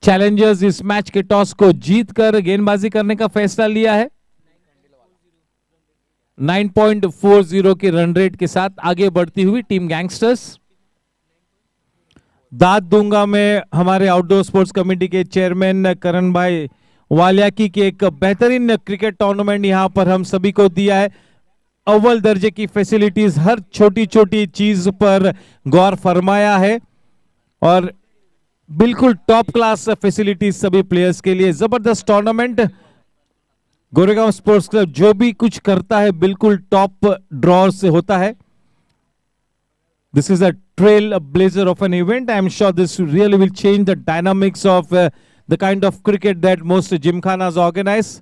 चैलेंजर्स इस मैच के टॉस को जीतकर गेंदबाजी करने का फैसला लिया है। 9.40 के रन रेट के साथ आगे बढ़ती हुई टीम गैंगस्टर्स। दाद दूंगा मैं हमारे आउटडोर स्पोर्ट्स कमेटी के चेयरमैन करण भाई वालिया की एक बेहतरीन क्रिकेट टूर्नामेंट यहां पर हम सभी को दिया है। अव्वल दर्जे की फैसिलिटीज, हर छोटी छोटी चीज पर गौर फरमाया है और बिल्कुल टॉप क्लास फैसिलिटीज सभी प्लेयर्स के लिए। जबरदस्त टूर्नामेंट। गोरेगांव स्पोर्ट्स क्लब जो भी कुछ करता है बिल्कुल टॉप ड्रॉ से होता है। This is a trail blazer of an event. I am sure this really will change the dynamics of the kind of cricket that most gymkhanas organise.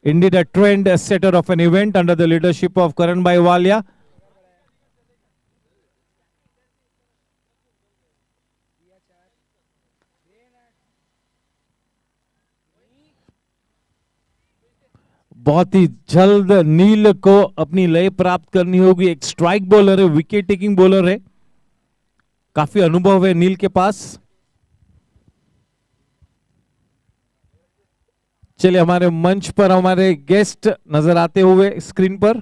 Indeed, a trend setter of an event under the leadership of Karan Bhai Walia. बहुत ही जल्द नील को अपनी लय प्राप्त करनी होगी। एक strike bowler है, विकेट टेकिंग बॉलर है, काफी अनुभव है नील के पास। चलिए हमारे मंच पर हमारे गेस्ट नजर आते हुए स्क्रीन पर।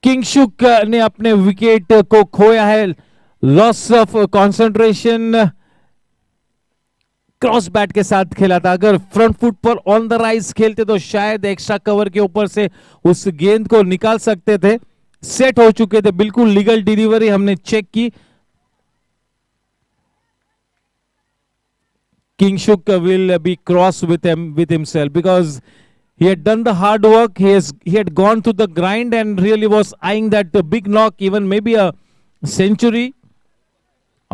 किंगशुक ने अपने विकेट को खोया है, loss of concentration. Cross bat के साथ खेला था, अगर फ्रंट फुट पर ऑन द राइज खेलते तो शायद एक्स्ट्रा कवर के ऊपर से उस गेंद को निकाल सकते थे। सेट हो चुके थे, बिल्कुल लीगल डिलीवरी हमने चेक की। Kingshuk will be cross with himself because he had done the hard work. He had gone to the grind and really was eyeing that big knock, even maybe a century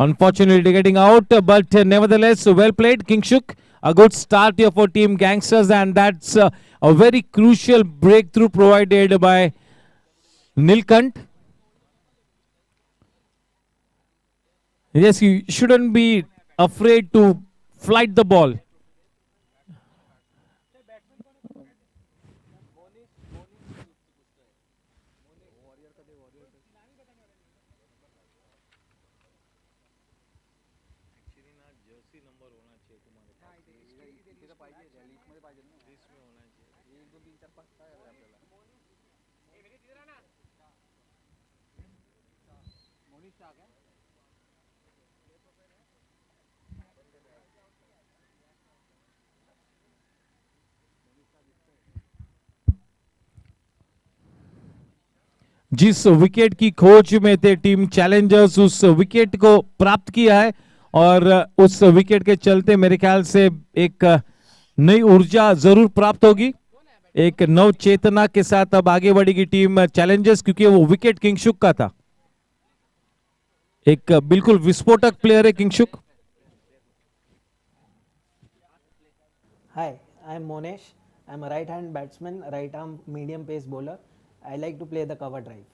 Unfortunately getting out, but nevertheless, well played, Kingshuk. A good start here for Team Gangsters, and that's a very crucial breakthrough provided by Nilkant. Yes, you shouldn't be afraid to flight the ball. जिस wicket की खोज में थे team Challengers, उस wicket को प्राप्त किया है और उस विकेट के चलते मेरे ख्याल से एक नई ऊर्जा जरूर प्राप्त होगी, एक नव चेतना के साथ अब आगे बढ़ेगी टीम चैलेंजर्स, क्योंकि वो विकेट किंगशुक का था। एक बिल्कुल विस्फोटक प्लेयर है Kingshuk. Hi, I am Monesh. I am a right-hand batsman, right-arm medium pace bowler. I like to play the cover drive.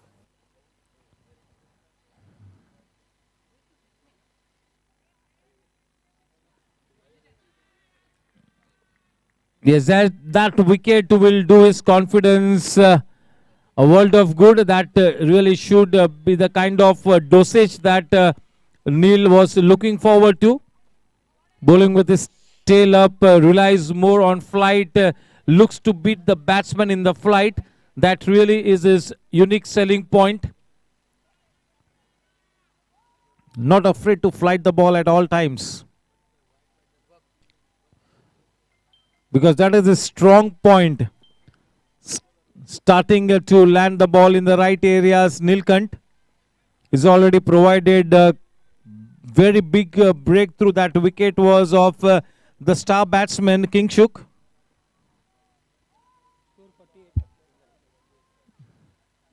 Yes, that wicket will do his confidence a world of good. That really should be the kind of dosage that Neil was looking forward to. Bowling with his tail up, relies more on flight, looks to beat the batsman in the flight. That really is his unique selling point. Not afraid to flight the ball at all times, because that is a strong point. Starting to land the ball in the right areas, Nilkant is already provided a very big breakthrough. That wicket was of the star batsman Kingshuk.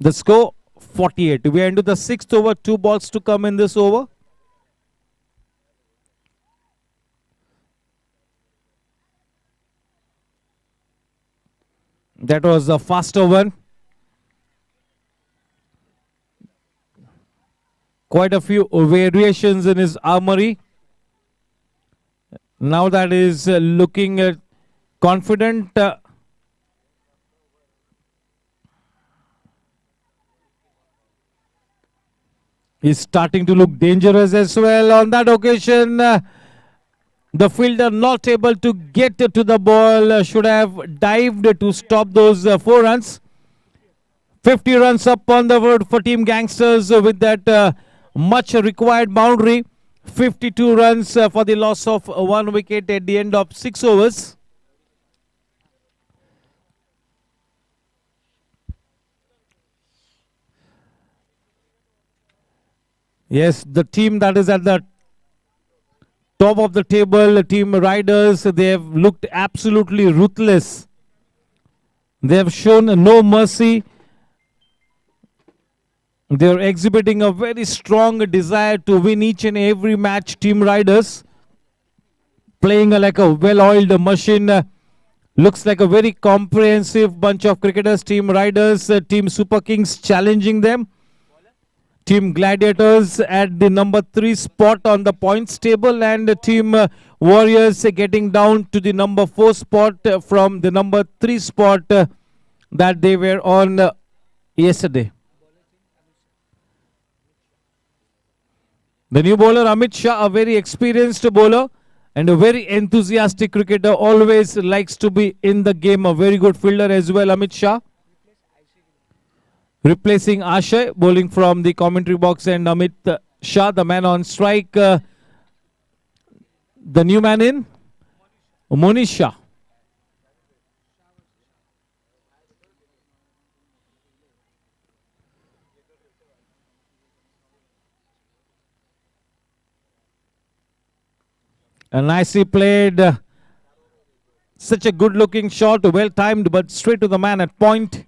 The score 48. We are into the 6th over, 2 balls to come in this over. That was a faster one. Quite a few variations in his armory. Now that is looking confident. He's starting to look dangerous as well. On that occasion, the fielder not able to get to the ball, should have dived to stop those 4 runs. 50 runs up on the board for Team Gangsters with that much required boundary. 52 runs for the loss of 1 wicket at the end of 6 overs. Yes, the team that is at the top of the table, Team Riders, they have looked absolutely ruthless. They have shown no mercy. They are exhibiting a very strong desire to win each and every match. Team Riders playing like a well-oiled machine. Looks like a very comprehensive bunch of cricketers. Team Riders, Team Super Kings challenging them. Team Gladiators at the number 3 spot on the points table, and Team Warriors getting down to the number 4 spot from the number 3 spot that they were on yesterday. The new bowler Amit Shah, a very experienced bowler and a very enthusiastic cricketer, always likes to be in the game. A very good fielder as well, Amit Shah. Replacing Ashay, bowling from the commentary box, and Amit Shah, the man on strike. The new man in, Monish Shah. A nicely played, such a good looking shot, well timed, but straight to the man at point.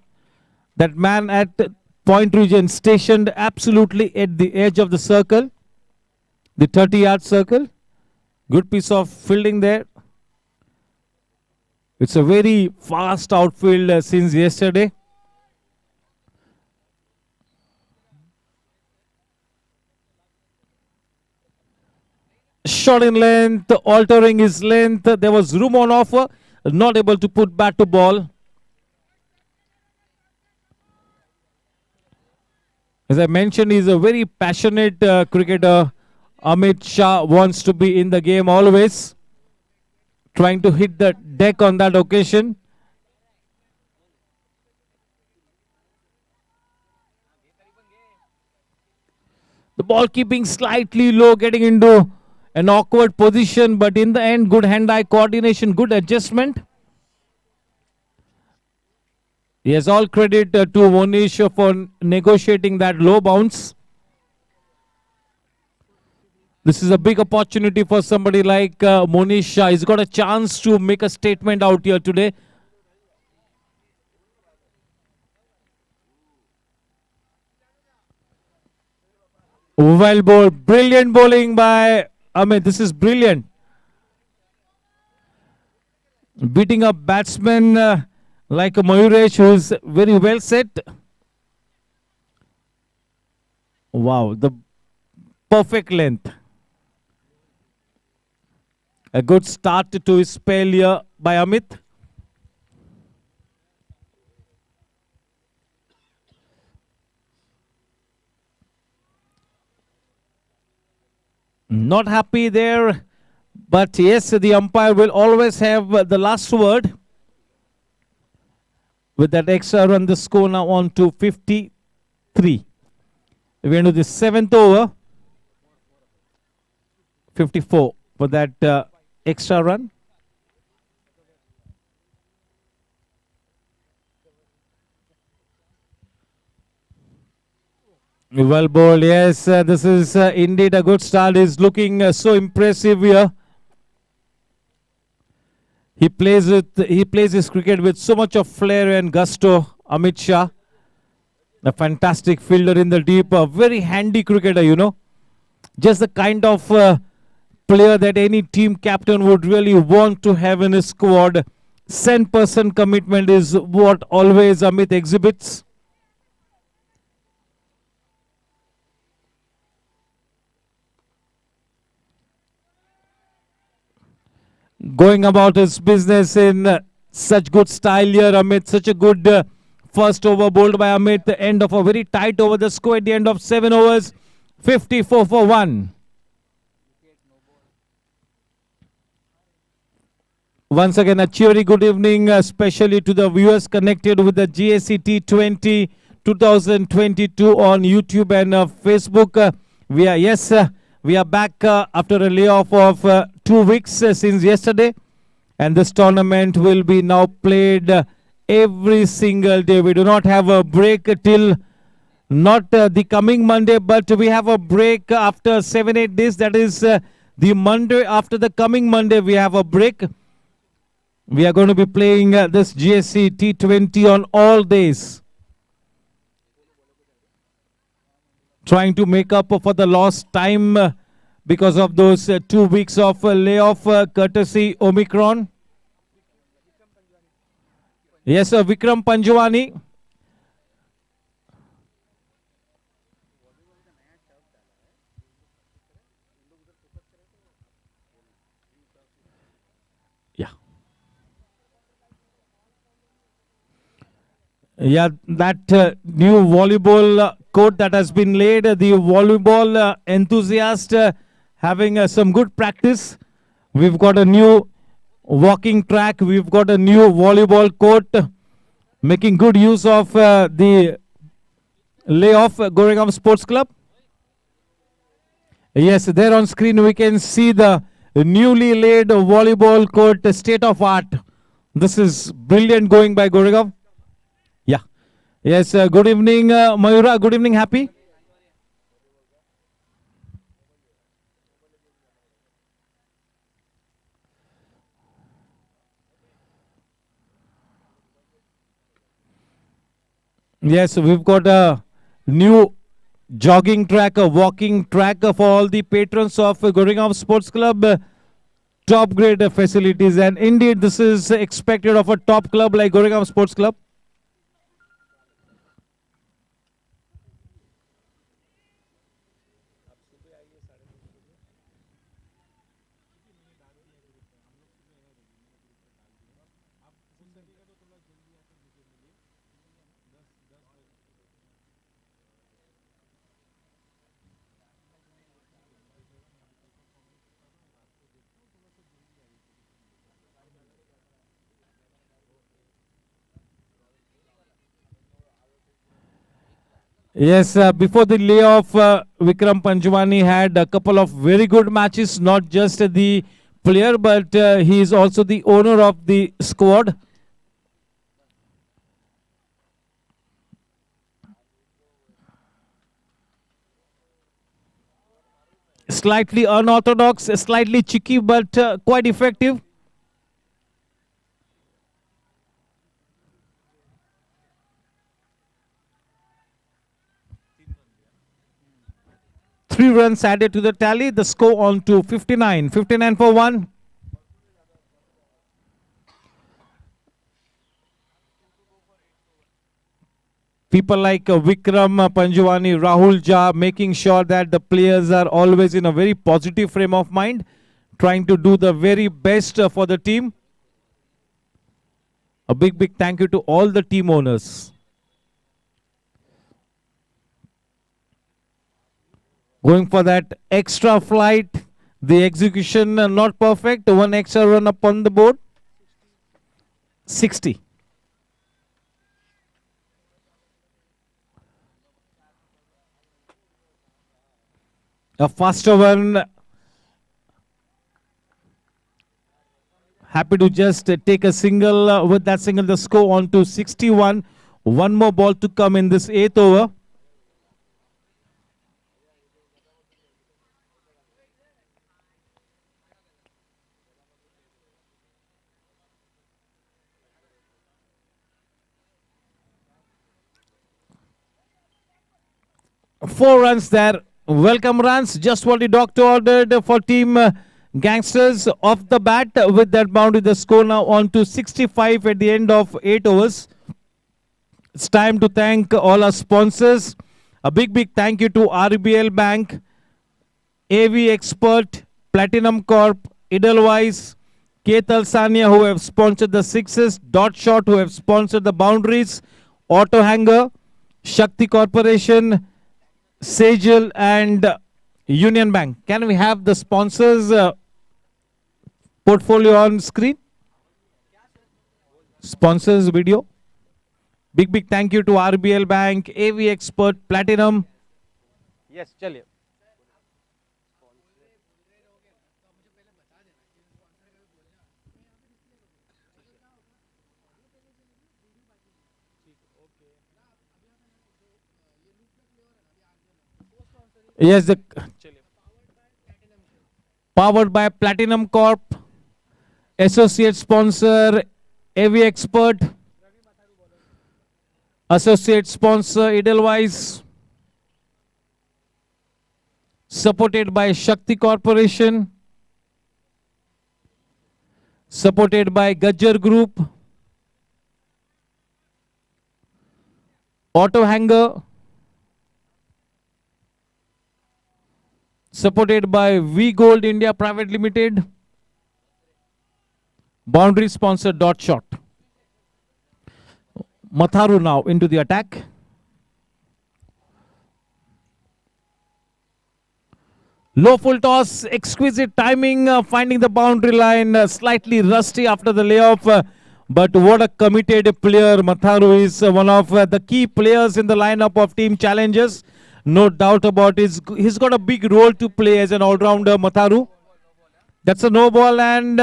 That man at point region stationed absolutely at the edge of the circle. the 30-yard circle. Good piece of fielding there. It's a very fast outfield since yesterday. Shot in length, altering his length. There was room on offer. Not able to put bat to ball. As I mentioned, he's a very passionate cricketer. Amit Shah wants to be in the game always. Trying to hit the deck on that occasion. The ball keeping slightly low, getting into an awkward position, but in the end, good hand-eye coordination, good adjustment. Yes, all credit to Monish for negotiating that low bounce. This is a big opportunity for somebody like Monish Shah. He's got a chance to make a statement out here today. Well bowled, brilliant bowling by Amit. This is brilliant. Beating up batsmen like Mayuresh, who is very well set. Wow, the perfect length. A good start to his spell here by Amit. Not happy there, but yes, the umpire will always have the last word. With that extra run, the score now on to 53. We're into the 7th over. 54 for that extra run. Well bowled, yes. This is indeed a good start. He's looking so impressive here. He plays his cricket with so much of flair and gusto. Amit Shah, a fantastic fielder in the deep, a very handy cricketer, you know. Just the kind of player that any team captain would really want to have in his squad. 100% commitment is what always Amit exhibits. Going about his business in such good style here, Amit. Such a good first over bowled by Amit. The end of a very tight over. The score at the end of 7 overs. 54 for 1. Once again, a cheery good evening, especially to the viewers connected with the GAC T20 2022 on YouTube and Facebook. We are back after a layoff of 2 weeks since yesterday, and this tournament will be now played every single day. We do not have a break till not the coming Monday, but we have a break after 7-8 days. That is the Monday after the coming Monday. We have a break. We are going to be playing this GSC T20 on all days, trying to make up for the lost time because of those 2 weeks of layoff courtesy Omicron. Yes, sir, Vikram Panjwani. Yeah, that new volleyball court that has been laid, the volleyball enthusiast having some good practice. We've got a new walking track. We've got a new volleyball court, making good use of the layoff Goregoan Sports Club. Yes, there on screen we can see the newly laid volleyball court, state of art. This is brilliant going by Goregoan. Yeah. Yes, good evening, Mayura. Good evening, Happy. Yes, we've got a new jogging track, a walking track for all the patrons of Goregaon Sports Club. Top grade facilities, and indeed this is expected of a top club like Goregaon Sports Club. Yes, before the layoff, Vikram Panjwani had a couple of very good matches, not just the player, but he is also the owner of the squad. Slightly unorthodox, slightly cheeky, but quite effective. Three runs added to the tally. The score on to 59. 59 for 1. People like Vikram Panjwani, Rahul Jha, making sure that the players are always in a very positive frame of mind, trying to do the very best for the team. A big thank you to all the team owners. Going for that extra flight. The execution not perfect. One extra run up on the board. 60. A faster one. Happy to just take a single. With that single, the score on to 61. One more ball to come in this 8th over. Four runs there. Welcome runs. Just what the doctor ordered for team Gangsters off the bat. With that boundary, the score now on to 65 at the end of 8 overs. It's time to thank all our sponsors. A big thank you to RBL Bank, AV Expert, Platinum Corp, Edelweiss, Ketal Sania who have sponsored the sixes, Dot Shot who have sponsored the boundaries, Auto Hanger, Shakti Corporation, Sejal and Union Bank. Can we have the sponsors portfolio on screen? Sponsors video. Big thank you to RBL Bank, AV Expert, Platinum. Yes, chaliye. Yes, the powered by Platinum Corp, associate sponsor AV Expert, associate sponsor Edelweiss, supported by Shakti Corporation, supported by Gajjar Group, Auto Hanger, supported by V Gold India Private Limited, boundary sponsor Dot Shot. Matharu now into the attack. Low full toss, exquisite timing, finding the boundary line, slightly rusty after the layoff. But what a committed player. Matharu is one of the key players in the lineup of Team Challengers. No doubt about it. He's got a big role to play as an all-rounder, Matharu. That's a no ball and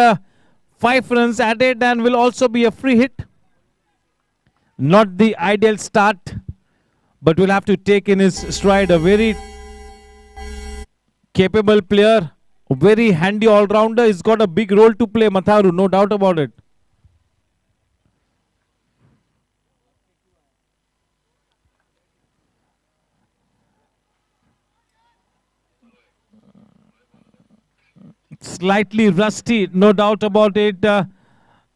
5 runs added and will also be a free hit. Not the ideal start, but we'll have to take in his stride. A very capable player, a very handy all-rounder. He's got a big role to play, Matharu, no doubt about it. slightly rusty, no doubt about it.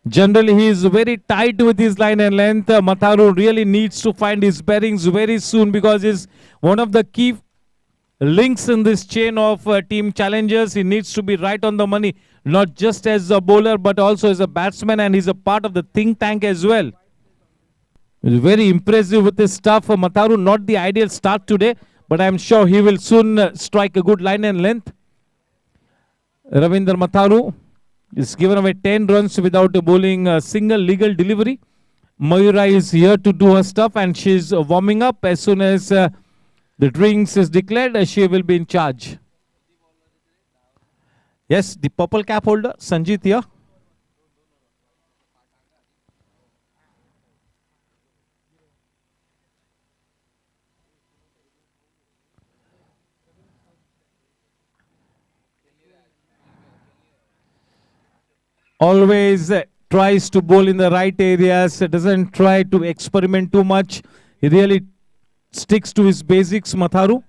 Generally, he is very tight with his line and length. Matharu really needs to find his bearings very soon because he's one of the key links in this chain of team challengers. He needs to be right on the money, not just as a bowler, but also as a batsman, and he's a part of the think tank as well. He's very impressive with his stuff. Matharu, not the ideal start today, but I'm sure he will soon strike a good line and length. Ravinder Matharu is given away 10 runs without bowling a single legal delivery. Mayura is here to do her stuff, and she's warming up. As soon as the drinks is declared, she will be in charge. Yes, the purple cap holder, Sanjit here. Always tries to bowl in the right areas, doesn't try to experiment too much. He really sticks to his basics, Matharu.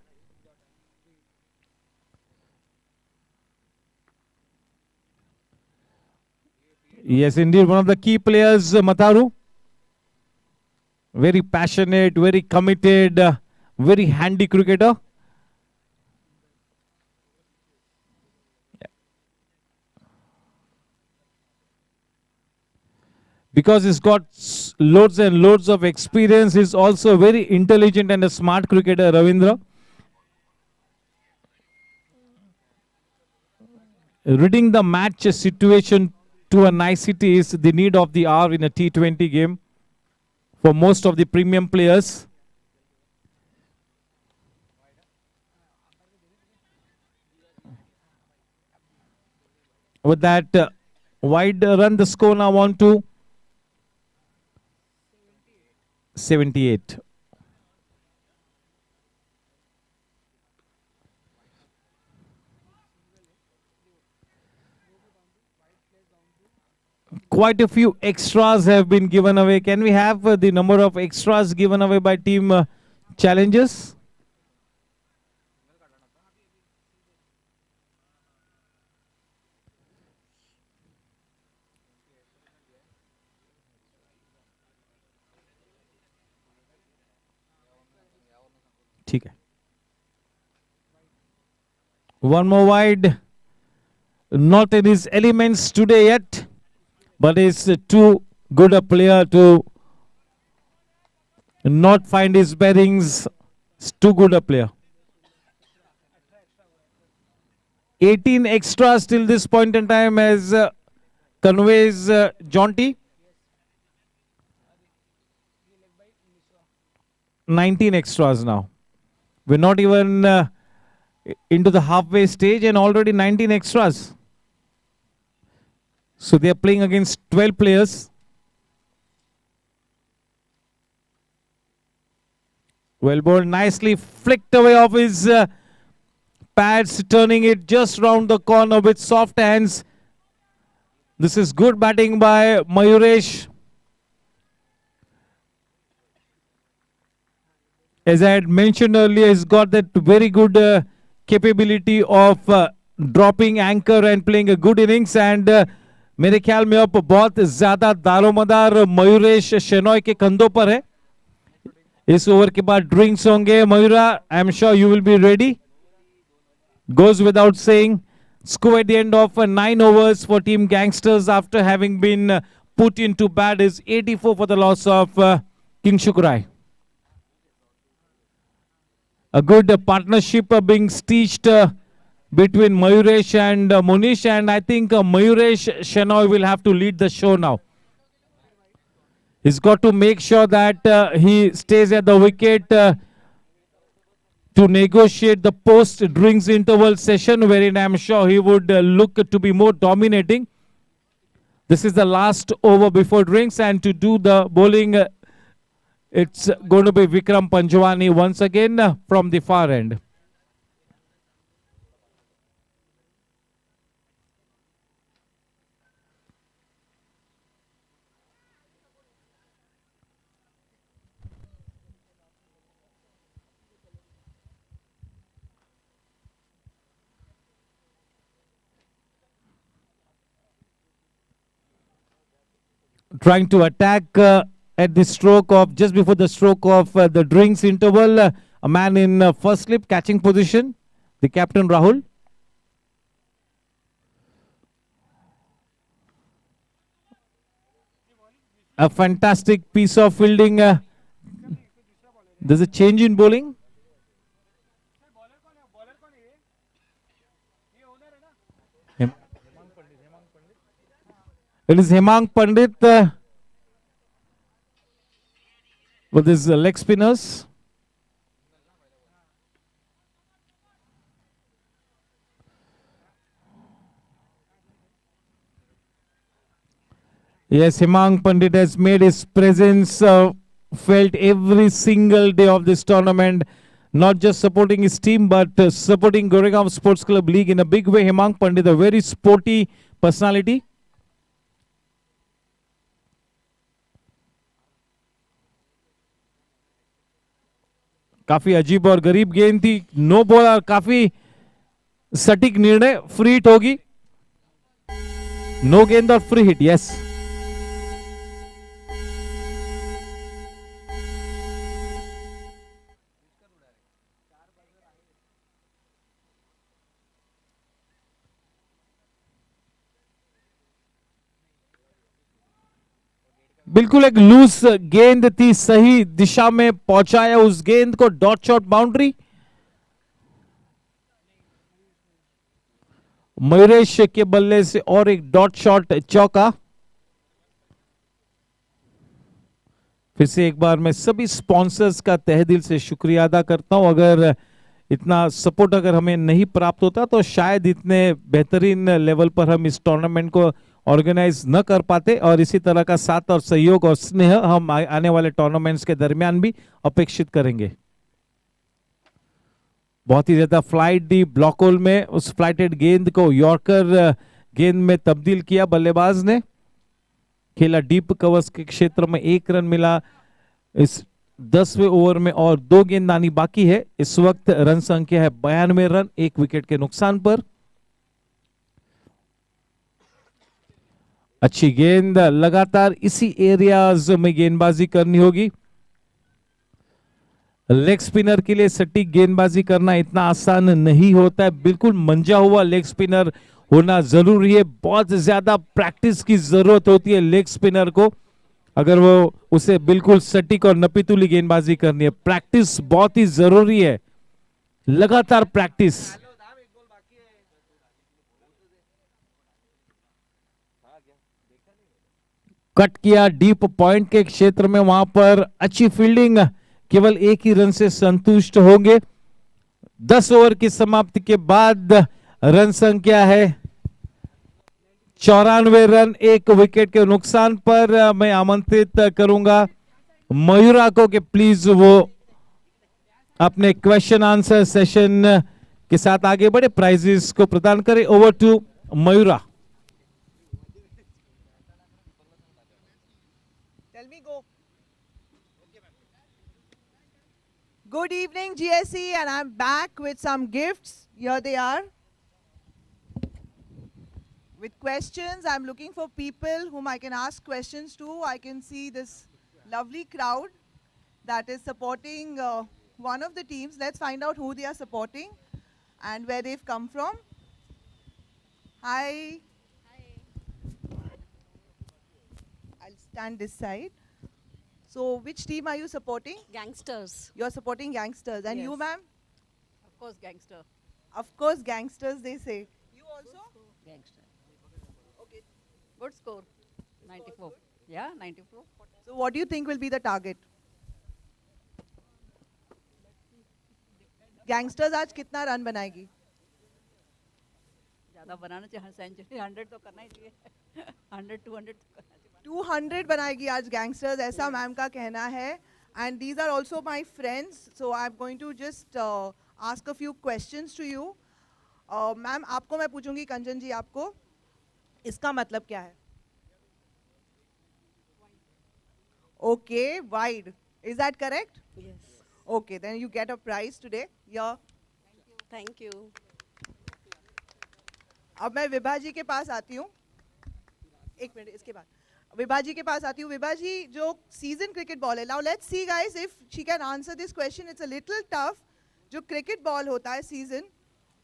Yes, indeed, one of the key players, Matharu. Very passionate, very committed, very handy cricketer. Because he's got loads and loads of experience, he's also very intelligent and a smart cricketer, Ravindra. Reading the match situation to a nicety is the need of the hour in a T20 game for most of the premium players. With that wide run, the score now on to 78. Quite a few extras have been given away. Can we have the number of extras given away by team challengers? One more wide. Not in his elements today yet, but is too good a player to not find his bearings. It's too good a player. 18 extras till this point in time as conveys Jaunty. 19 extras now. We're not even into the halfway stage and already 19 extras. So they are playing against 12 players. Well bowled, nicely flicked away off his pads, turning it just round the corner with soft hands. This is good batting by Mayuresh. As I had mentioned earlier, he's got that very good capability of dropping anchor and playing a good innings. And मेरे ख्याल में अब बहुत ज्यादा दारोमदार मयूरेश शेनॉय के कंधों पर है. इस ओवर के बाद ड्रिंक्स होंगे. मयूरा, आई am sure you will be ready. Goes without saying. Score at the end of 9 overs for Team Gangsters after having been put into bat is 84 for the loss of King Shukurai. A good partnership being stitched between Mayuresh and Munish, and I think Mayuresh Shenoy will have to lead the show now. He's got to make sure that he stays at the wicket to negotiate the post-drinks interval session, wherein I'm sure he would look to be more dominating. This is the last over before drinks, and to do the bowling, it's going to be Vikram Panjwani once again from the far end. trying to attack at the stroke of, just before the stroke of the drinks interval. A man in first slip, catching position, the captain Rahul. A fantastic piece of fielding. There's a change in bowling. It is Hemang Pandit with his leg spinners. Yes, Hemang Pandit has made his presence felt every single day of this tournament. Not just supporting his team, but supporting Goregaon Sports Club League in a big way. Hemang Pandit, a very sporty personality. काफी अजीब और गरीब गेंद थी, no ball और काफी सटीक निर्णय. फ्री हिट होगी, नो गेंद और फ्री हिट. यस, बिल्कुल एक लूज गेंद थी, सही दिशा में पहुंचाया उस गेंद को. Dot shot boundary. मयूरेश के बल्ले से और एक डॉट शॉट चौका. फिर से एक बार मैं सभी स्पॉन्सर्स का तहे दिल से शुक्रिया अदा करता हूं. अगर इतना सपोर्ट अगर हमें नहीं प्राप्त होता तो शायद इतने बेहतरीन लेवल पर हम इस टूर्नामेंट को ऑर्गेनाइज न कर पाते. और इसी तरह का साथ और सहयोग और स्नेह हम आने वाले टूर्नामेंट्स के दरमियान भी अपेक्षित करेंगे. बहुत ही ज्यादा फ्लाइट दी ब्लॉक होल में. उस फ्लाइटेड गेंद को यॉर्कर गेंद में तब्दील किया बल्लेबाज ने. खेला डीप कवर्स के क्षेत्र में. 1 रन मिला इस 10वें ओवर में और 2 गेंदबाजी बाकी है. इस वक्त रन संख्या है 92 रन, 1 विकेट के नुकसान पर. अच्छी गेंद, लगातार इसी एरियाज में गेंदबाजी करनी होगी. लेग स्पिनर के लिए सटीक गेंदबाजी करना इतना आसान नहीं होता है. बिल्कुल मंजा हुआ लेग स्पिनर होना जरूरी है. बहुत ज्यादा प्रैक्टिस की जरूरत होती है लेग स्पिनर को, अगर वो उसे बिल्कुल सटीक और नपीतुली गेंदबाजी करनी है. प्रैक्टिस बहुत ही जरूरी है, लगातार प्रैक्टिस. कट किया डीप पॉइंट के क्षेत्र में, वहां पर अच्छी फील्डिंग. केवल 1 ही रन से संतुष्ट होंगे. 10 ओवर की समाप्ति के बाद रन संख्या है 94 रन, 1 विकेट के नुकसान पर. मैं आमंत्रित करूंगा मयूरा को कि प्लीज वो अपने क्वेश्चन आंसर सेशन के साथ आगे बढ़े, प्राइजेस को प्रदान करें. Over to Mayura. Good evening, GSE, and I'm back with some gifts. Here they are. With questions, I'm looking for people whom I can ask questions to. I can see this lovely crowd that is supporting one of the teams. Let's find out who they are supporting and where they've come from. Hi. Hi. I'll stand this side. So, which team are you supporting? Gangsters. You're supporting Gangsters. And you, Yes. ma'am? Of course, gangster. Of course, Gangsters, they say. You also? Gangster. Okay. Good score. 94. Yeah, 94. So, what do you think will be the target? Gangsters आज कितना run बनाएगी? ज़्यादा बनाना चाहिए, century 100 तो करना ही चाहिए. 100 200 तो करना चाहिए. 200 बनाएगी आज Gangsters, ऐसा मैम का कहना है. And these are also my friends. So I'm going to just ask a few questions to you. Ma'am आपको मैं पूछूंगी, कंचन जी आपको, इसका मतलब क्या है? Okay, wide. Is that correct? Yes. Okay, then you get a prize today. Yeah. Thank you. अब मैं विभा जी के पास आती हूँ. 1 मिनट इसके बाद. विभा जी के पास आती हूँ. विभा जी, जो सीजन क्रिकेट बॉल है, now let's see guys if she can answer this question. It's a little tough. जो क्रिकेट बॉल होता है सीजन,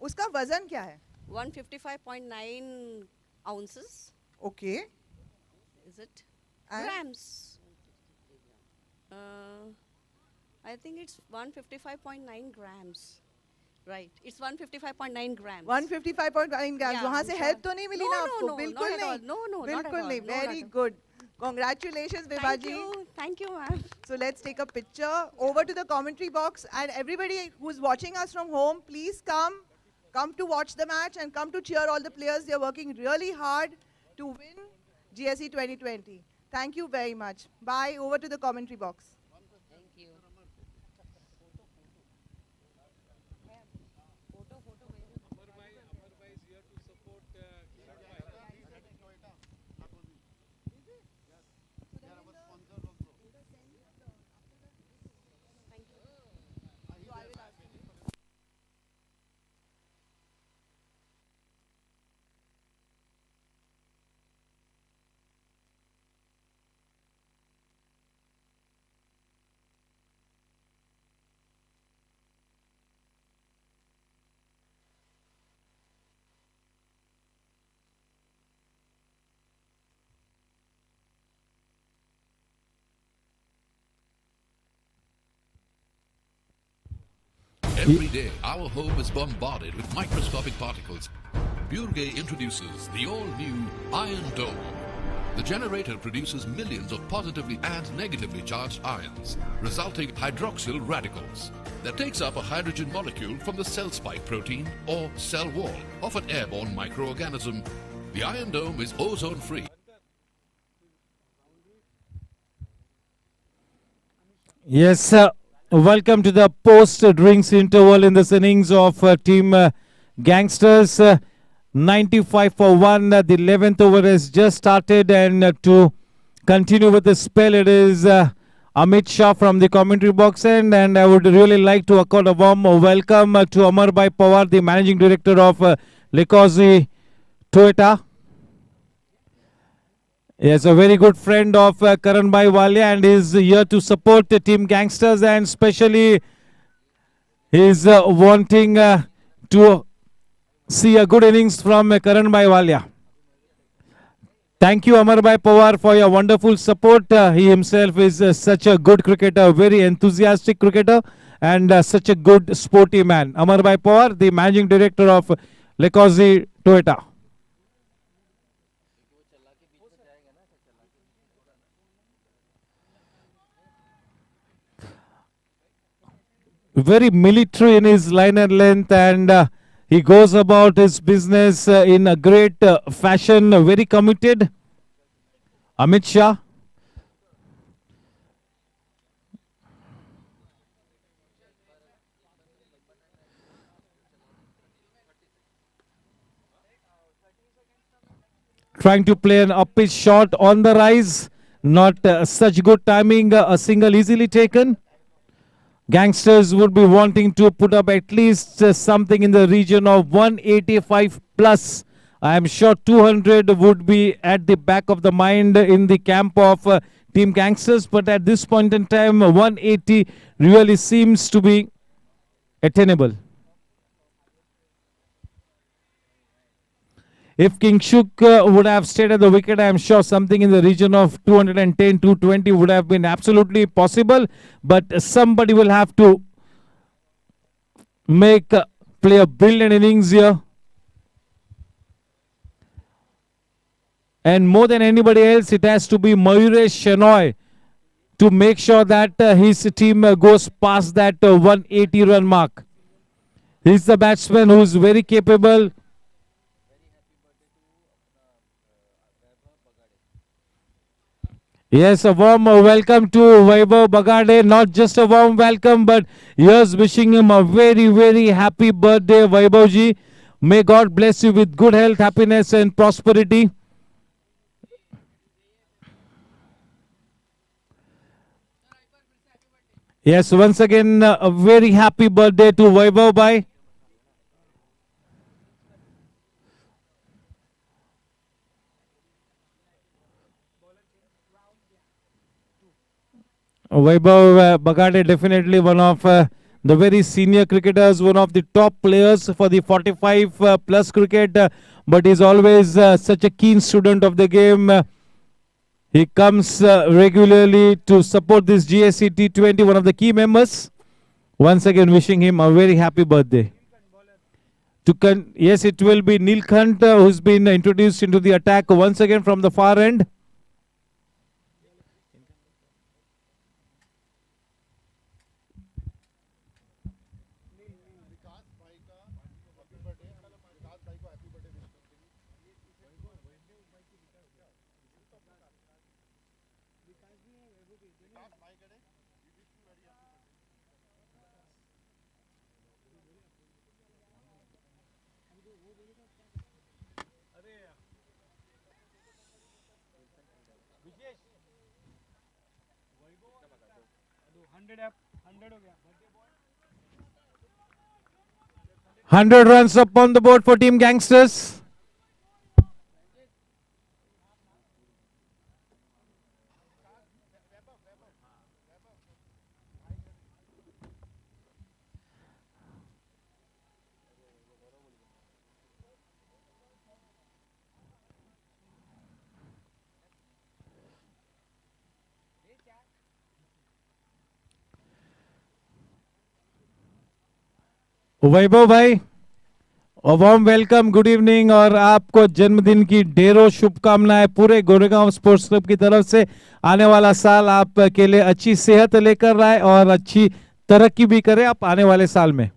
उसका वजन क्या है? 155.9 ounces. Okay. Is it? And? Grams. I think it's 155.9 grams. Right. It's 155.9 grams. 155.9 grams. Yeah, वहाँ से I'm help sure. तो नहीं मिली No, ना no, आपको? no, बिल्कुल not at all. नहीं. No, no, not at बिल्कुल all. नहीं. No, not Very at all. good. Congratulations, Vibha Thank ji. you. Thank you, ma'am. So let's take a picture. Over to the commentary box, and everybody who's watching us from home, please come to watch the match and come to cheer all the players. They're working really hard to win GSE 2020. Thank you very much. Bye. Over to the commentary box. Thank you. Every day, our home is bombarded with microscopic particles. Purgay introduces the all-new Iron Dome. The generator produces millions of positively and negatively charged ions, resulting hydroxyl radicals. That takes up a hydrogen molecule from the cell spike protein or cell wall of an airborne microorganism. The Iron Dome is ozone-free. Yes, welcome to the post-drinks interval in this innings of Team Gangsters. 95 for 1. The 11th over has just started, and to continue with the spell, it is Amit Shah from the commentary box end, and I would really like to accord a warm welcome to Amar Bhai Pawar, the managing director of Lekosi Toyota. Yes, a very good friend of Karan Bhai Walia, and is here to support the Team Gangsters, and especially is wanting to see a good innings from Karan Bhai Walia. Thank you, Amar Bhai Pawar, for your wonderful support. He himself is such a good cricketer, very enthusiastic cricketer, and such a good sporty man. Amar Bhai Pawar, the managing director of Lekosi Toyota. Very military in his line and length, and he goes about his business in a great fashion, very committed. Amit Shah. Trying to play an up-pitch shot on the rise. Not such good timing, a single easily taken. Gangsters would be wanting to put up at least something in the region of 185 plus. I am sure 200 would be at the back of the mind in the camp of Team Gangsters, but at this point in time, 180 really seems to be attainable. If King Shuk would have stayed at the wicket, I am sure something in the region of 210, 220 would have been absolutely possible. But somebody will have to play a brilliant innings here. And more than anybody else, it has to be Mayuresh Shenoy to make sure that his team goes past that 180 run mark. He's the batsman who is very capable. Yes, a warm welcome to Vaibhav Bagade. Not just a warm welcome, but here's wishing him a very, very happy birthday, Vaibhavji. May God bless you with good health, happiness, and prosperity. Yes, once again, a very happy birthday to Vaibhav Bhai. Vaibhav Bagade, definitely one of the very senior cricketers, one of the top players for the 45 plus cricket, but is always such a keen student of the game. He comes regularly to support this GSC T20, one of the key members. Once again, wishing him a very happy birthday. Yes, it will be Nilkant who's been introduced into the attack once again from the far end. Hundred runs up on the board for Team Gangsters. वैभव भाई, warm welcome, good evening, और आपको जन्मदिन की ढेरों शुभकामनाएं पूरे Goregaon sports club की तरफ से। आने वाला साल आपके लिए अच्छी सेहत लेकर आए और अच्छी तरक्की भी करे आप आने वाले साल में।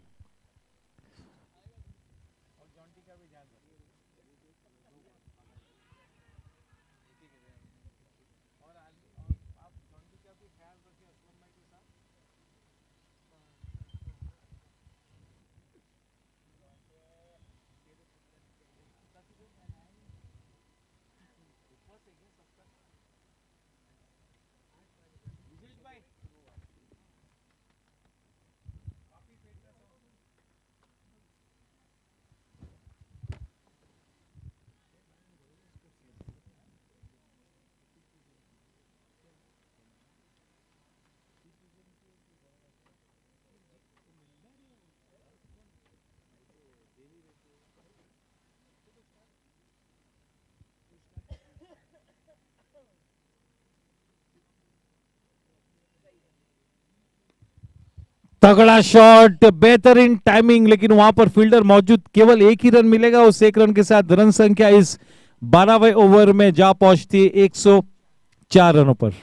तगड़ा शॉट, बेहतरीन टाइमिंग, लेकिन वहां पर फील्डर मौजूद, केवल एक ही रन मिलेगा। उस एक रन के साथ रन संख्या इस 12वें ओवर में जा पहुंचती है 104 रनों पर।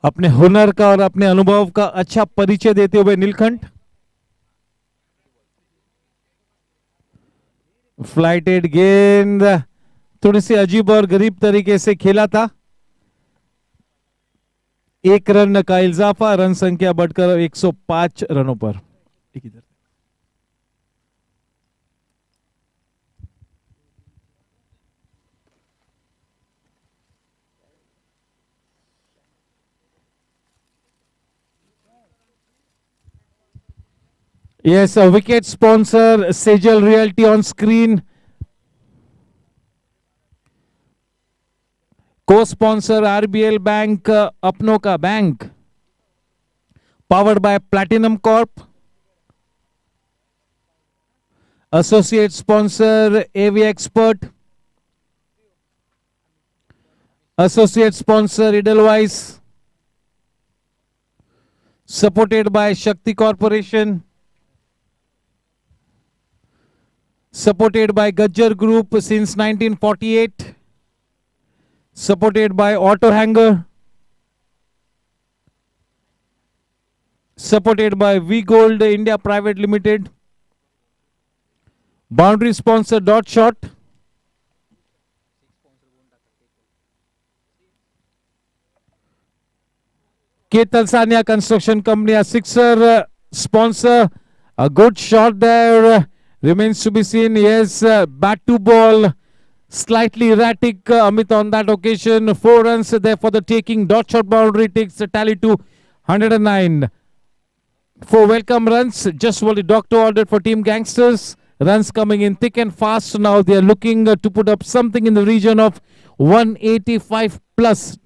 अपने हुनर का और अपने अनुभव का अच्छा परिचय देते हुए नीलकंठ। फ्लाइटेड गेंद थोड़ी सी अजीब और गरीब तरीके से खेला था। एक रन का इजाफा, रन संख्या बढ़कर 105 रनों पर। Yes, a wicket sponsor Sejal Realty on screen. Co-sponsor RBL Bank, अपनों का bank. Powered by Platinum Corp. Associate sponsor AV Expert. Associate sponsor Edelweiss. Supported by Shakti Corporation. Supported by Gajjar Group since 1948. Supported by Auto Hanger. Supported by V Gold India Private Limited. Boundary sponsor Dot Shot. K. Talsania Construction Company, a sixer sponsor. A good shot there. Remains to be seen. Yes, bat to ball. Slightly erratic, Amit, on that occasion. 4 runs there for the taking. Dot shot boundary takes the tally to 109. 4 welcome runs. Just what the doctor ordered for Team Gangsters. Runs coming in thick and fast now. They are looking to put up something in the region of 185 plus.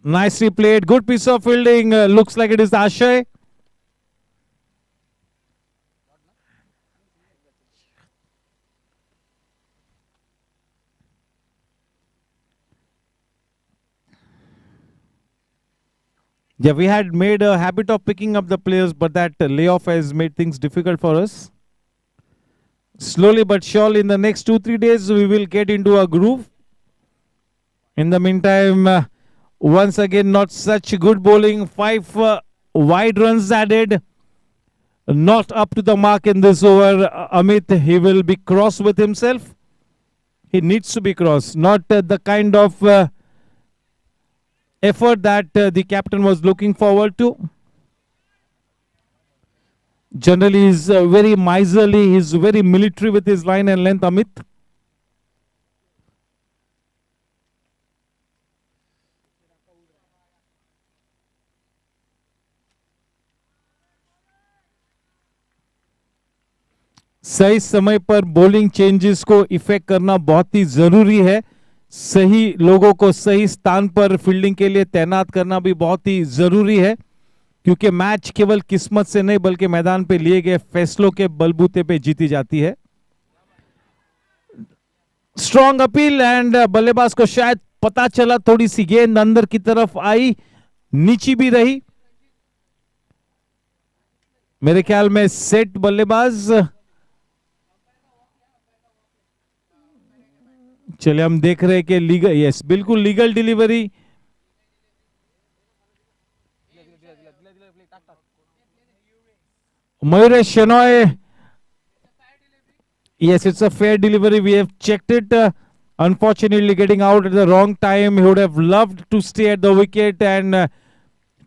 Nicely played. Good piece of fielding. Looks like it is Ashay. Yeah, we had made a habit of picking up the players, but that layoff has made things difficult for us. Slowly but surely, in the next 2-3 days, we will get into a groove. In the meantime, once again, not such good bowling. 5 wide runs added. Not up to the mark in this over. Amit, he will be cross with himself. He needs to be cross. Not the kind of effort that the captain was looking forward to. Generally, he's very miserly. He's very military with his line and length, Amit. सही समय पर bowling changes को effect करना बहुत ही जरूरी है. सही लोगों को सही स्थान पर फील्डिंग के लिए तैनात करना भी बहुत ही जरूरी है, क्योंकि मैच केवल किस्मत से नहीं बल्कि मैदान पे लिए गए फैसलों के बलबूते पे जीती जाती है. स्ट्रॉन्ग अपील एंड बल्लेबाज को शायद पता चला, थोड़ी सी गेंद अंदर की तरफ आई, नीची भी रही. मेरे ख्याल में सेट बल्लेबाज. चलिए हम देख रहे हैं कि लीगल, यस बिल्कुल legal delivery. Mayuresh Shenoy, yes, it's a fair delivery. We have checked it. Unfortunately, getting out at the wrong time. He would have loved to stay at the wicket and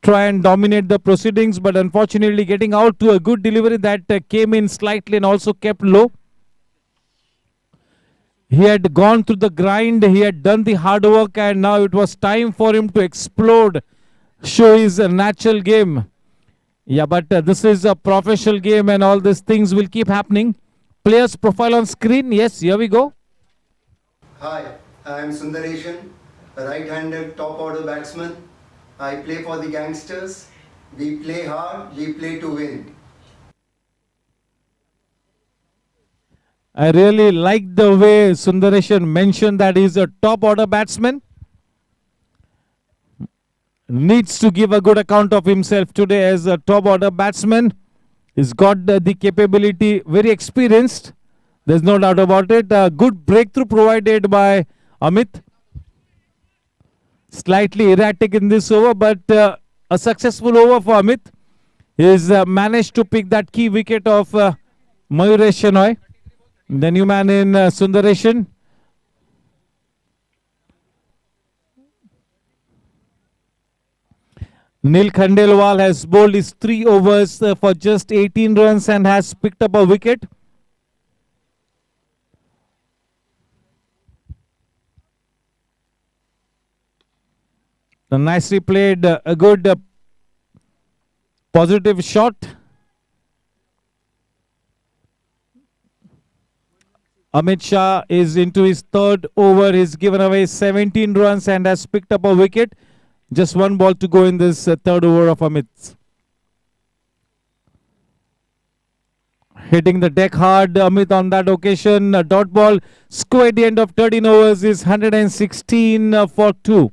try and dominate the proceedings, but unfortunately, getting out to a good delivery that came in slightly and also kept low. He had gone through the grind. He had done the hard work, and now it was time for him to explode, show his natural game. Yeah, but this is a professional game and all these things will keep happening. Players profile on screen. Yes, here we go. Hi, I am Sundareshan, a right-handed top-order batsman. I play for the Gangsters. We play hard, we play to win. I really like the way Sundareshan mentioned that he's a top-order batsman. Needs to give a good account of himself today as a top-order batsman. He's got the capability, very experienced. There's no doubt about it. A good breakthrough provided by Amit. Slightly erratic in this over, but a successful over for Amit. He's managed to pick that key wicket of Mayuresh Shenoy, the new man in Sundareshan. Neil Khandelwal has bowled his 3 overs for just 18 runs and has picked up a wicket. Nicely played, a good positive shot. Amit Shah is into his 3rd over. He's given away 17 runs and has picked up a wicket. Just 1 ball to go in this 3rd over of Amit. Hitting the deck hard, Amit on that occasion. A dot ball. Score at the end of 13 overs is 116 for 2.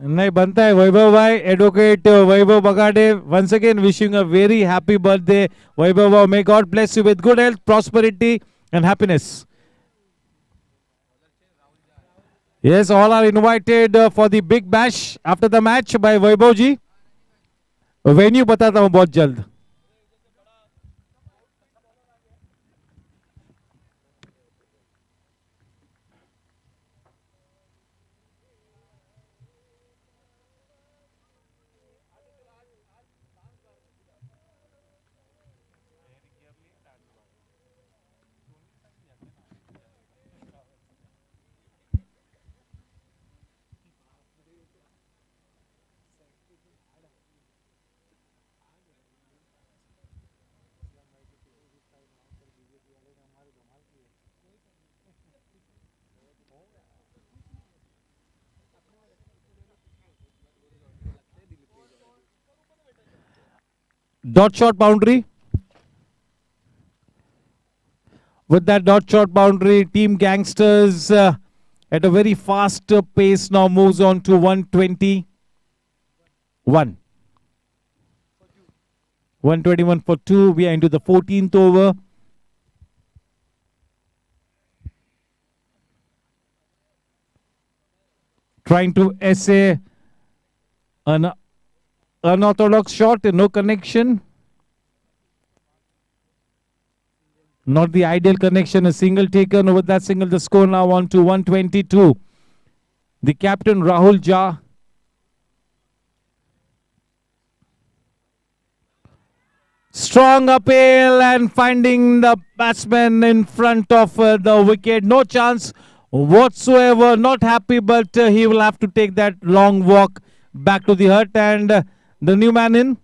नहीं बनता है वैभव भाई advocate Vaibhav बगाड़े once again wishing a very happy birthday Vaibhav may God bless you with good health prosperity and happiness. Yes, all are invited for the big bash after the match by Vaibhav ji. Venue बताता हूँ बहुत जल्द. Dot shot boundary. With that dot shot boundary, Team Gangsters at a very fast pace now moves on to 121. 121 for 2. We are into the 14th over. Trying to essay an unorthodox shot, no connection. Not the ideal connection, a single taken. With that single, the score now on to 122. The captain, Rahul Jha. Strong appeal and finding the batsman in front of the wicket. No chance whatsoever. Not happy, but he will have to take that long walk back to the hut. And the new man in.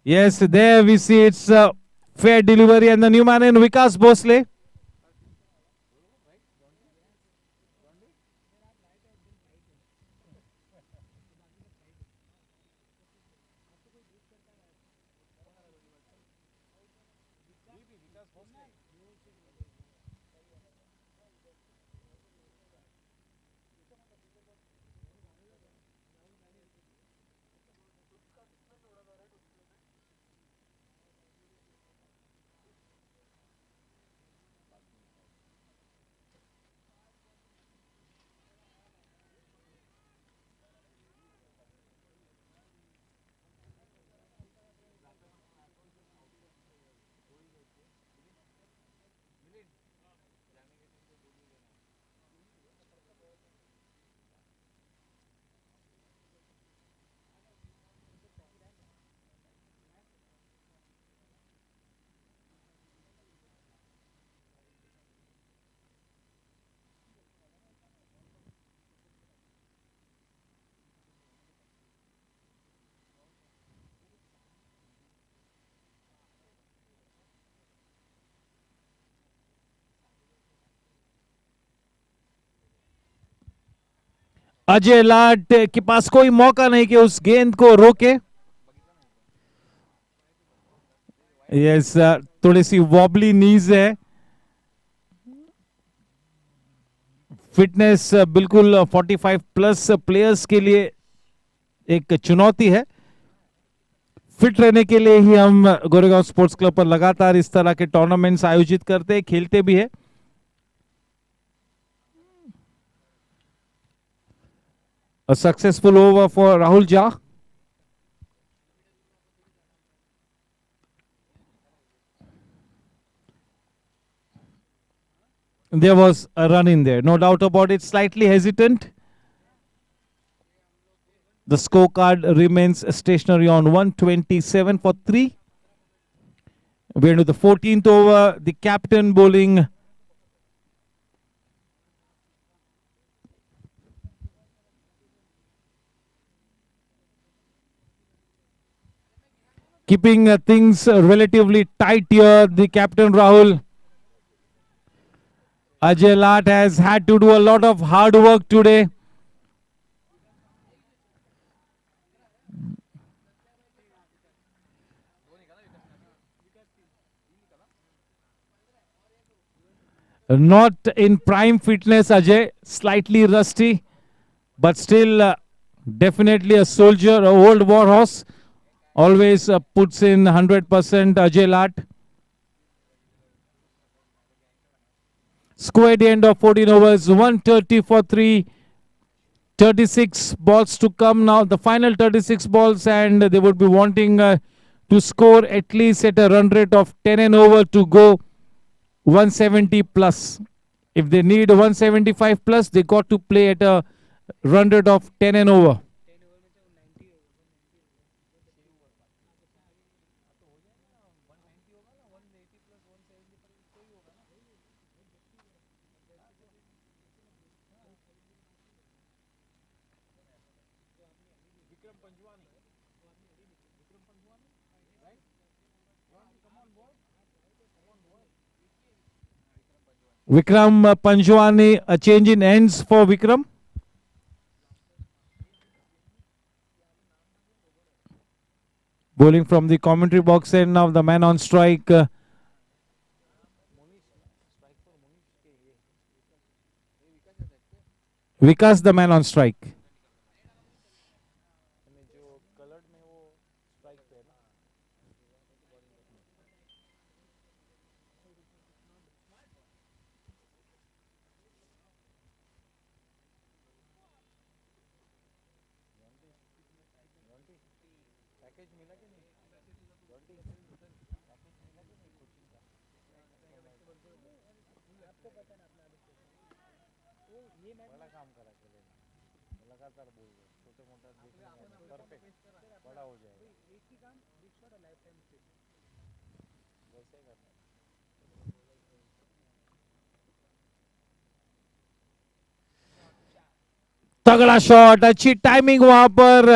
Yes, there we see it's a fair delivery and the new man in Vikas Bhosle. Ajay लाट के पास कोई मौका नहीं कि उस गेंद को रोके. Yes थोड़ी सी वॉबली नीज है. फिटनेस बिल्कुल 45 प्लस प्लेयर्स के लिए एक चुनौती है. फिट रहने के लिए ही हम गोरेगांव स्पोर्ट्स क्लब पर लगातार इस तरह के टूर्नामेंट्स आयोजित करते हैं, खेलते भी है. A successful over for Rahul Jha. There was a run in there, no doubt about it. Slightly hesitant. The scorecard remains stationary on 127 for 3. We're into the 14th over. The captain bowling. Keeping things relatively tight here, the captain Rahul. Ajay Lat has had to do a lot of hard work today. Not in prime fitness, Ajay. Slightly rusty, but still definitely a soldier, a old war horse. Always puts in 100%. Ajay Lat. Score at the end of 14 overs, 130 for 3. 36 balls to come now. The final 36 balls, and they would be wanting to score at least at a run rate of 10 and over to go 170 plus. If they need 175 plus, they got to play at a run rate of 10 and over. Vikram Panjwani, a change in ends for Vikram. Bowling from the commentary box, and now the man on strike. Vikas, the man on strike. तगड़ा shot, अच्छी timing वहां पर।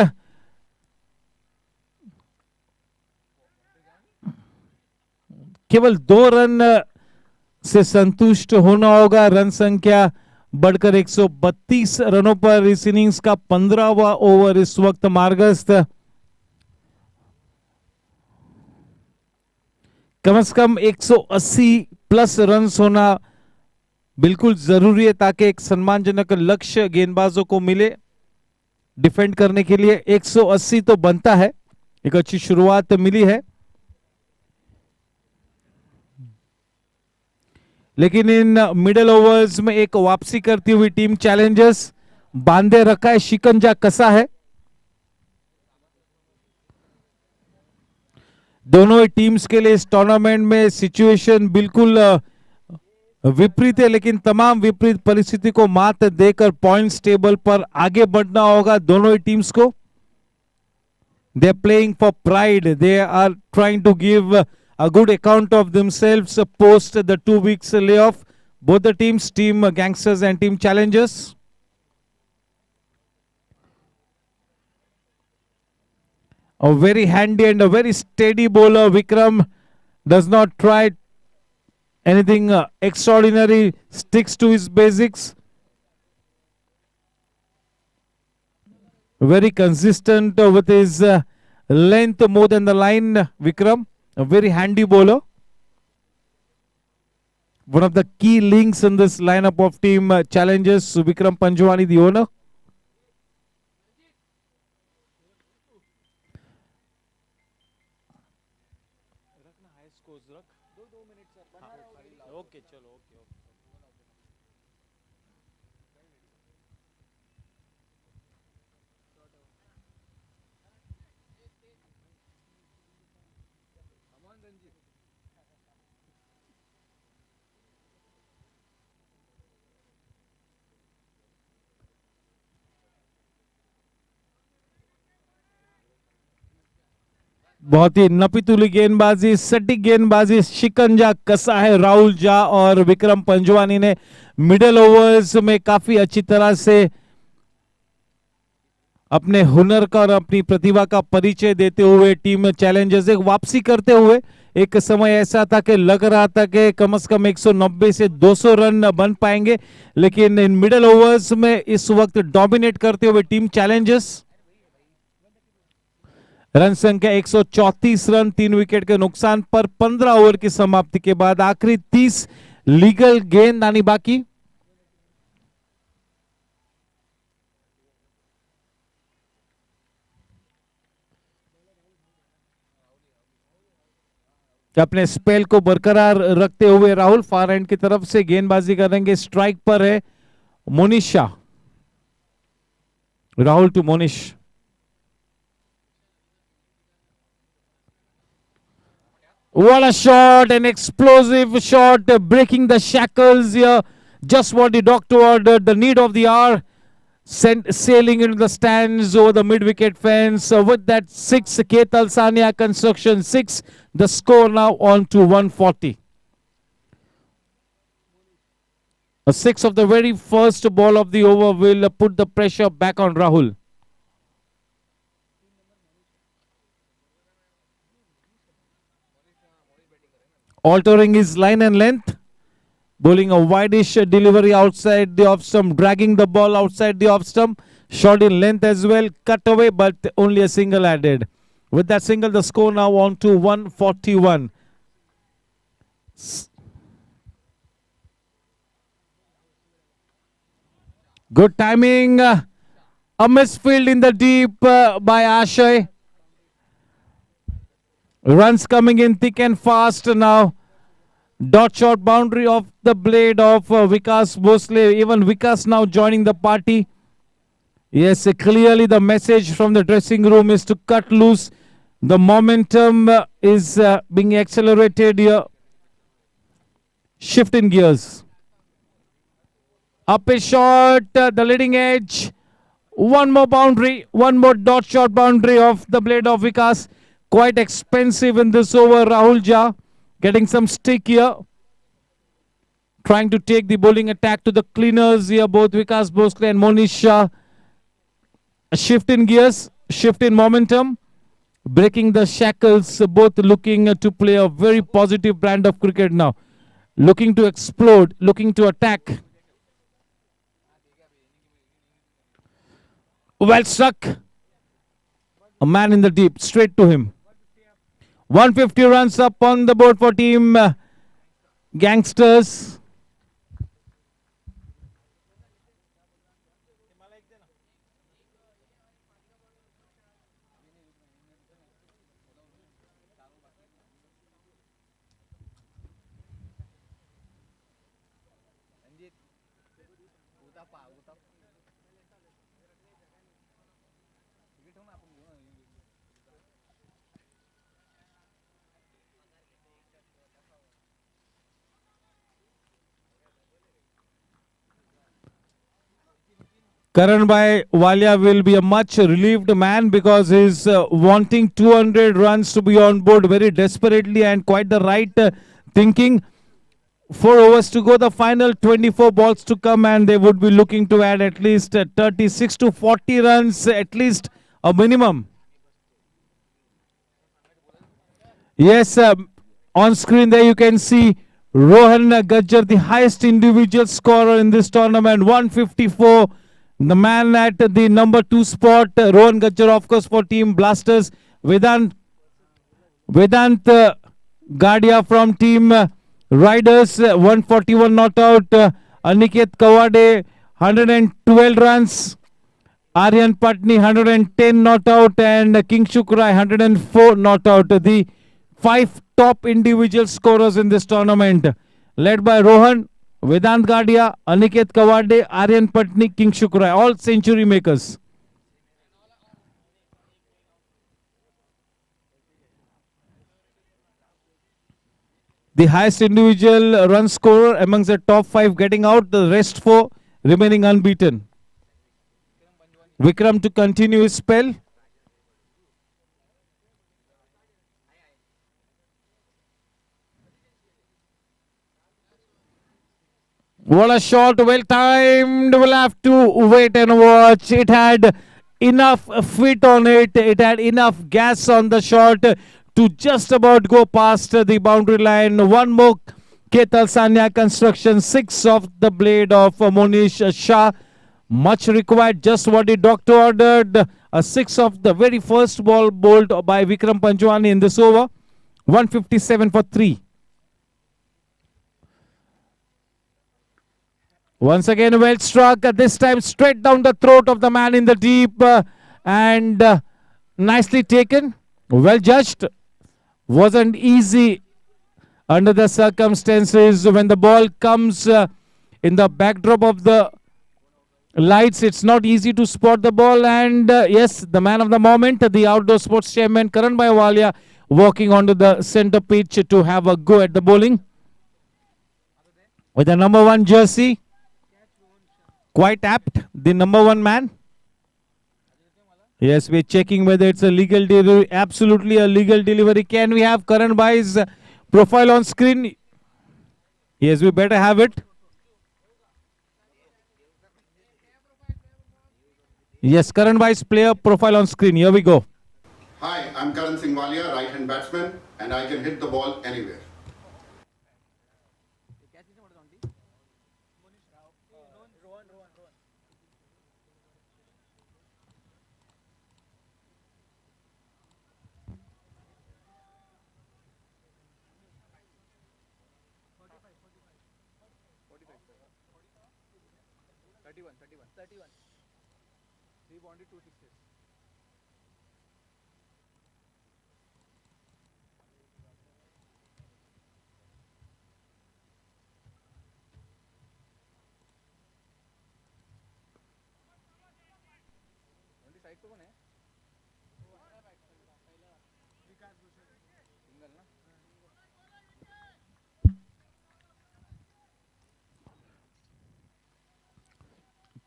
केवल 2 run से संतुष्ट होना होगा। Run संख्या बढ़कर 132 रनों पर इस इनिंग्स का 15वां ओवर इस वक्त मार्गस्थ। कम से कम 180 प्लस रन होना बिल्कुल जरूरी है ताकि एक सम्मानजनक लक्ष्य गेंदबाजों को मिले डिफेंड करने के लिए। 180 तो बनता है, एक अच्छी शुरुआत मिली है, लेकिन इन मिडिल ओवर्स में एक वापसी करती हुई टीम चैलेंजर्स बांधे रखा है, शिकंजा कसा है। दोनों ही टीम्स के लिए इस टूर्नामेंट में सिचुएशन बिल्कुल विपरीत है, लेकिन तमाम विपरीत परिस्थिति को मात देकर पॉइंट्स टेबल पर आगे बढ़ना होगा दोनों ही टीम्स को। They are playing for pride, they are trying to give a good account of themselves post the 2 weeks layoff. Both the teams, team Gangsters and team Challengers. A very handy and a very steady bowler. Vikram does not try anything extraordinary, sticks to his basics. Very consistent with his length more than the line, Vikram. A very handy bowler. One of the key links in this lineup of team Challengers, Vikram Panjwani, the owner. बहुत ही नपीतुली गेंदबाजी, सटीक गेंदबाजी, शिकंजा कसा है राहुल झा और विक्रम पंजवानी ने। Middle overs में काफी अच्छी तरह से अपने हुनर का और अपनी प्रतिभा का परिचय देते हुए टीम चैलेंजर्स एक वापसी करते हुए, एक समय ऐसा था कि लग रहा था कि कम से कम 190 से 200 रन बन पाएंगे, लेकिन इन मिडिल ओवर्स में इस वक्त डोमिनेट करते हुए टीम चैलेंजर्स। रन संख्या 134 रन, 3 विकेट के नुकसान पर 15 ओवर की समाप्ति के बाद आखिरी 30 Legal गेंद आनी बाकी. अपने स्पेल को बरकरार रखते हुए राहुल फार एंड की तरफ से गेंदबाजी करेंगे. स्ट्राइक पर है Monisha. Rahul to Monish. What a shot, an explosive shot, breaking the shackles here. Just what the doctor ordered, the need of the hour. Sailing into the stands over the mid-wicket fence. With that 6, Ketal Sania Construction 6. The score now on to 140. A 6 of the very first ball of the over will put the pressure back on Rahul. Altering his line and length. Bowling a wideish delivery outside the off stump. Dragging the ball outside the off stump. Short in length as well. Cut away, but only a single added. With that single, the score now on to 141. Good timing. A misfield in the deep by Ashay. Runs coming in thick and fast now. Dot shot boundary of the blade of Vikas Bhosle. Even Vikas now joining the party. Yes, clearly the message from the dressing room is to cut loose. The momentum is being accelerated here. Shift in gears. Up a shot, the leading edge. One more boundary, one more dot shot boundary of the blade of Vikas. Quite expensive in this over. Rahul Jha getting some stick here. Trying to take the bowling attack to the cleaners here. Both Vikas Bhosle and Monish Shah. A shift in gears, shift in momentum. Breaking the shackles. Both looking to play a very positive brand of cricket now. Looking to explode, looking to attack. Well struck. A man in the deep, straight to him. 150 runs up on the board for team Gangsters. Karan Bhai Walia will be a much relieved man because he's wanting 200 runs to be on board very desperately, and quite the right thinking. 4 overs to go, the final 24 balls to come, and they would be looking to add at least 36 to 40 runs, at least a minimum. Yes, on screen there you can see Rohan Gajjar, the highest individual scorer in this tournament, 154. The man at the number 2 spot, Rohan Gajjar, of course, for Team Blasters. Vedant Gadia from Team Riders, 141 not out. Aniket Kawade, 112 runs. Aryan Patni, 110 not out. And King Shukrai, 104 not out. The 5 top individual scorers in this tournament, led by Rohan, Vedant Gadia, Aniket Kawade, Aryan Patni, King Shukrai, all century makers. The highest individual run scorer amongst the top 5 getting out, the rest 4 remaining unbeaten. Vikram to continue his spell. What a shot, well timed. We'll have to wait and watch. It had enough fit on it. It had enough gas on the shot to just about go past the boundary line. One more Ketal Sania Construction, 6 of the blade of Monish Shah. Much required, just what the doctor ordered. A 6 of the very first ball bowled by Vikram Panjwani in this over. 157 for 3. Once again, well struck. This time straight down the throat of the man in the deep. And nicely taken. Well judged. Wasn't easy under the circumstances. When the ball comes in the backdrop of the lights, it's not easy to spot the ball. And yes, the man of the moment, the outdoor sports chairman Karan Walia, walking onto the center pitch to have a go at the bowling with the number 1 jersey. Quite apt, the number 1 man. Yes, we're checking whether it's a legal delivery. Absolutely a legal delivery. Can we have Karan Bhai's profile on screen? Yes, we better have it. Yes, Karan Bhai's player profile on screen. Here we go. Hi, I'm Karan Singh Walia, right-hand batsman, and I can hit the ball anywhere.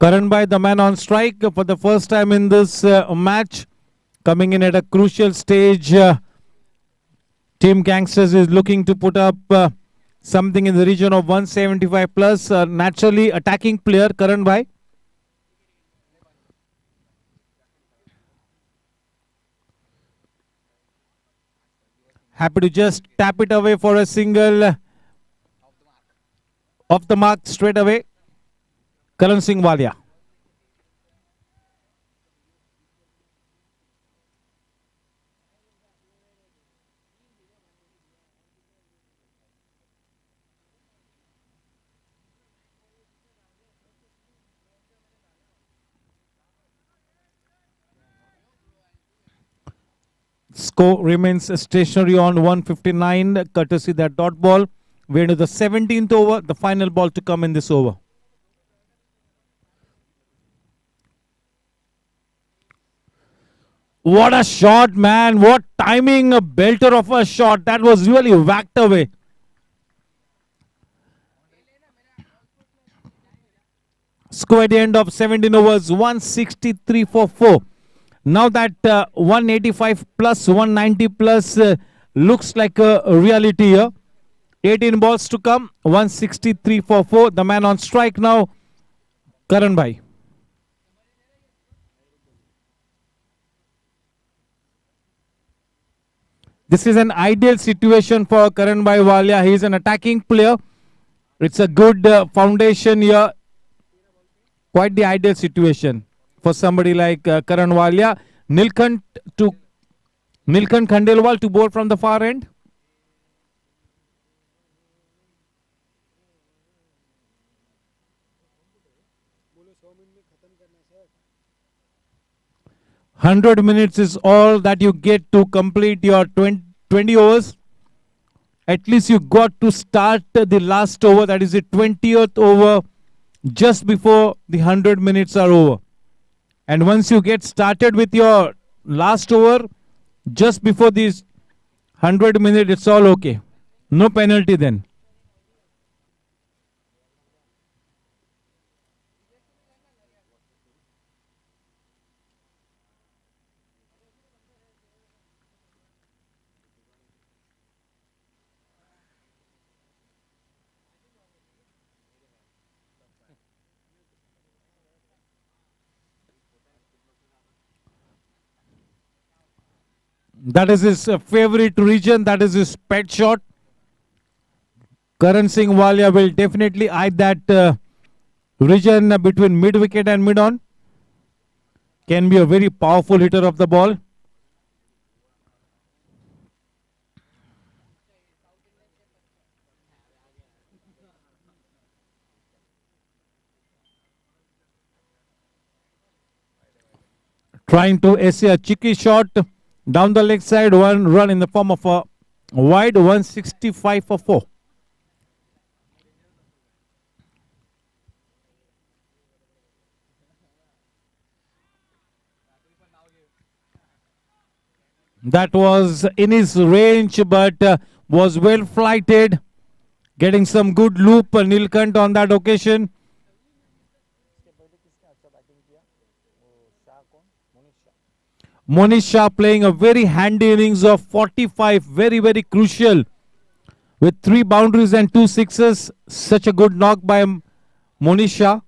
Karan Bhai, the man on strike for the first time in this match, coming in at a crucial stage. Team Gangsters is looking to put up something in the region of 175 plus. Naturally attacking player, Karan Bhai. Happy to just tap it away for a single. Off the mark straight away. Karan Singh Walia. Score remains stationary on 159, courtesy that dot ball. We're into the 17th over, the final ball to come in this over. What a shot, man. What timing, a belter of a shot. That was really whacked away. Score at the end of 17 overs, 163 for 4. Now that 185 plus, 190 plus looks like a reality here. 18 balls to come, 163 for 4. The man on strike now, Karan Bhai. This is an ideal situation for Karan Bhai Walia. He is an attacking player. It's a good foundation here. Quite the ideal situation for somebody like Karan Walia. Nilkant Khandelwal to bowl from the far end. $100 is all that you get to complete your 20 overs. At least you got to start the last over, that is the 20th over, just before the 100 minutes are over. And once you get started with your last over, just before these 100 minutes, it's all okay. No penalty then. That is his favorite region. That is his pet shot. Karan Singh Walia will definitely eye that region between mid-wicket and mid-on. Can be a very powerful hitter of the ball. Trying to essay a cheeky shot down the leg side. One run in the form of a wide, 165 for 4. That was in his range, but was well flighted. Getting some good loop, Nilkant on that occasion. Monish Shah playing a very handy innings of 45, very, very crucial. With 3 boundaries and 2 sixes, such a good knock by Monish Shah.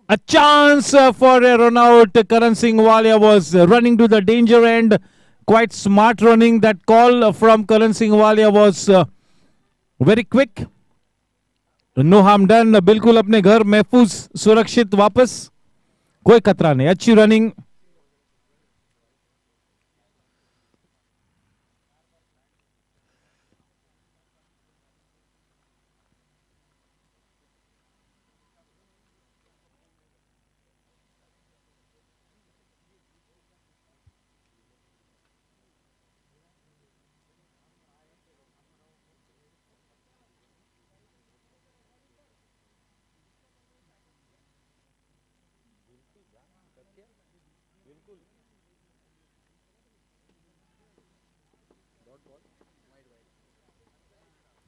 A chance for a run out. Karan Singh Walia was running to the danger end. Quite smart running. That call from Karan Singh Walia was very quick. No harm done. बिल्कुल अपने घर महफूज सुरक्षित वापस. कोई खतरा नहीं. अच्छी running.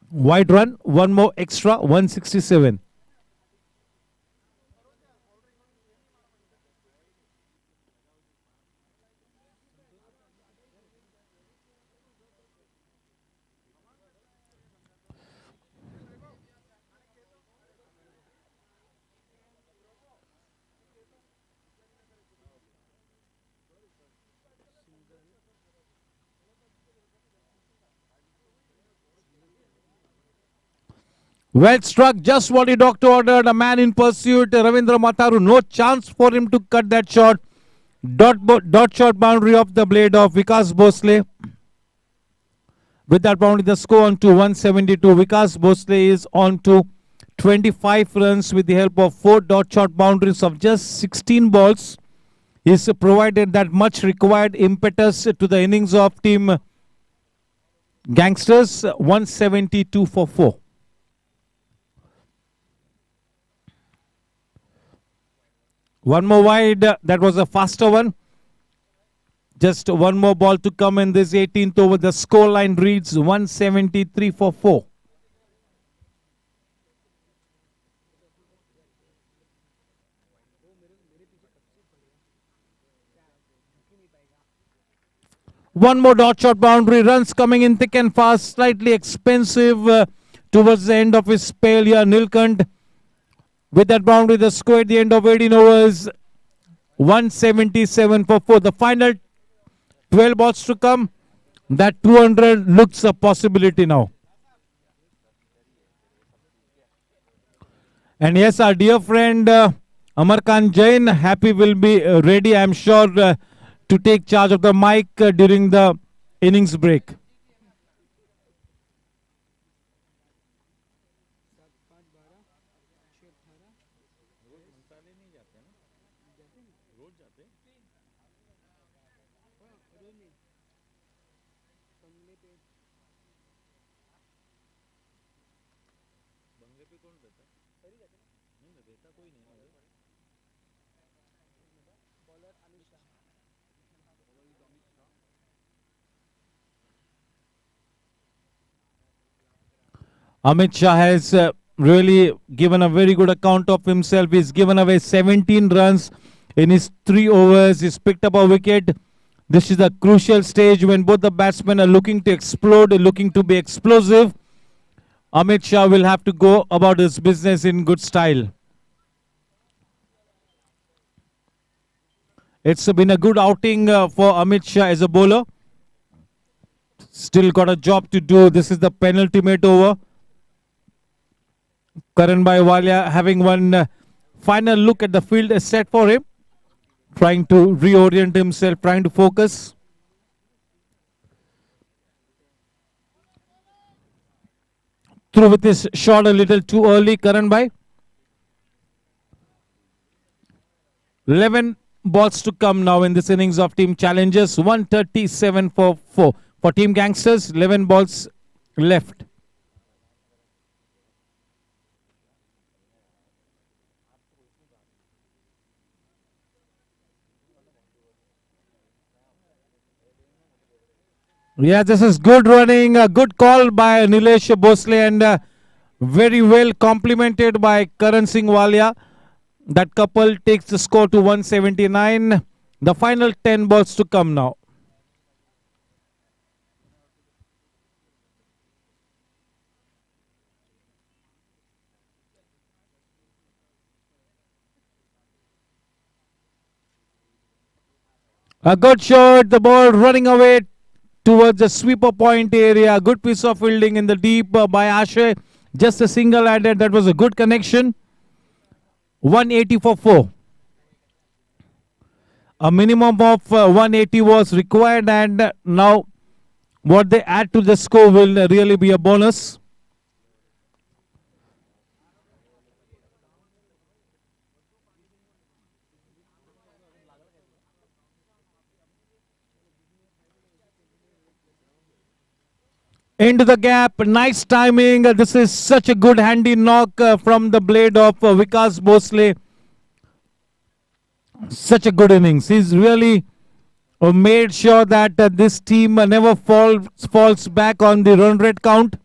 Wide run, one more extra, 167. Well struck, just what the doctor ordered. A man in pursuit, Ravindra Mataru. No chance for him to cut that shot. Dot shot boundary of the blade of Vikas Bhosle. With that boundary, the score on to 172. Vikas Bhosle is on to 25 runs with the help of 4 dot shot boundaries of just 16 balls. He's provided that much required impetus to the innings of team Gangsters. 172 for 4. One more wide, that was a faster one. Just one more ball to come in this 18th over. The scoreline reads 173 for 4. One more dot shot boundary. Runs coming in thick and fast. Slightly expensive towards the end of his spell here. Nilkant with that boundary, the score at the end of 18 overs, 177 for 4. The final 12 balls to come. That 200 looks a possibility now. And yes, our dear friend Amar Khan Jain, happy will be ready, I'm sure, to take charge of the mic during the innings break. Amit Shah has really given a very good account of himself. He's given away 17 runs in his 3 overs. He's picked up a wicket. This is a crucial stage when both the batsmen are looking to explode, looking to be explosive. Amit Shah will have to go about his business in good style. It's been a good outing for Amit Shah as a bowler. Still got a job to do. This is the penultimate over. Karan Walia having one final look at the field is set for him. Trying to reorient himself, trying to focus. Through with his shot a little too early, Karan Bhai. 11 balls to come now in this innings of Team Challengers. 137 for 4. For Team Gangsters, 11 balls left. Yeah, this is good running. A good call by Nilesh Bhosle and very well complimented by Karan Singh Walia. That couple takes the score to 179. The final 10 balls to come now. A good shot, the ball running away towards the sweeper point area. Good piece of fielding in the deep by Ashay. Just a single added. That was a good connection. 180 for 4. A minimum of 180 was required, and now what they add to the score will really be a bonus. Into the gap, nice timing. This is such a good handy knock from the blade of Vikas Bhosle. Such a good innings. He's really made sure that this team never falls back on the run rate count.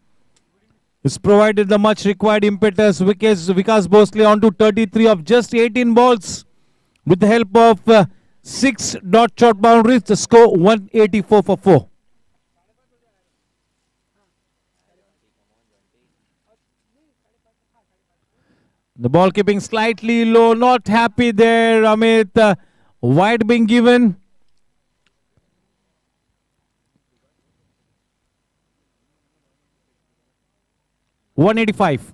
He's provided the much required impetus. Vikas Bhosle on to 33 of just 18 balls. With the help of 6 dot shot boundaries, the score 184 for 4. The ball keeping slightly low, not happy there, Amit. Wide being given. $185.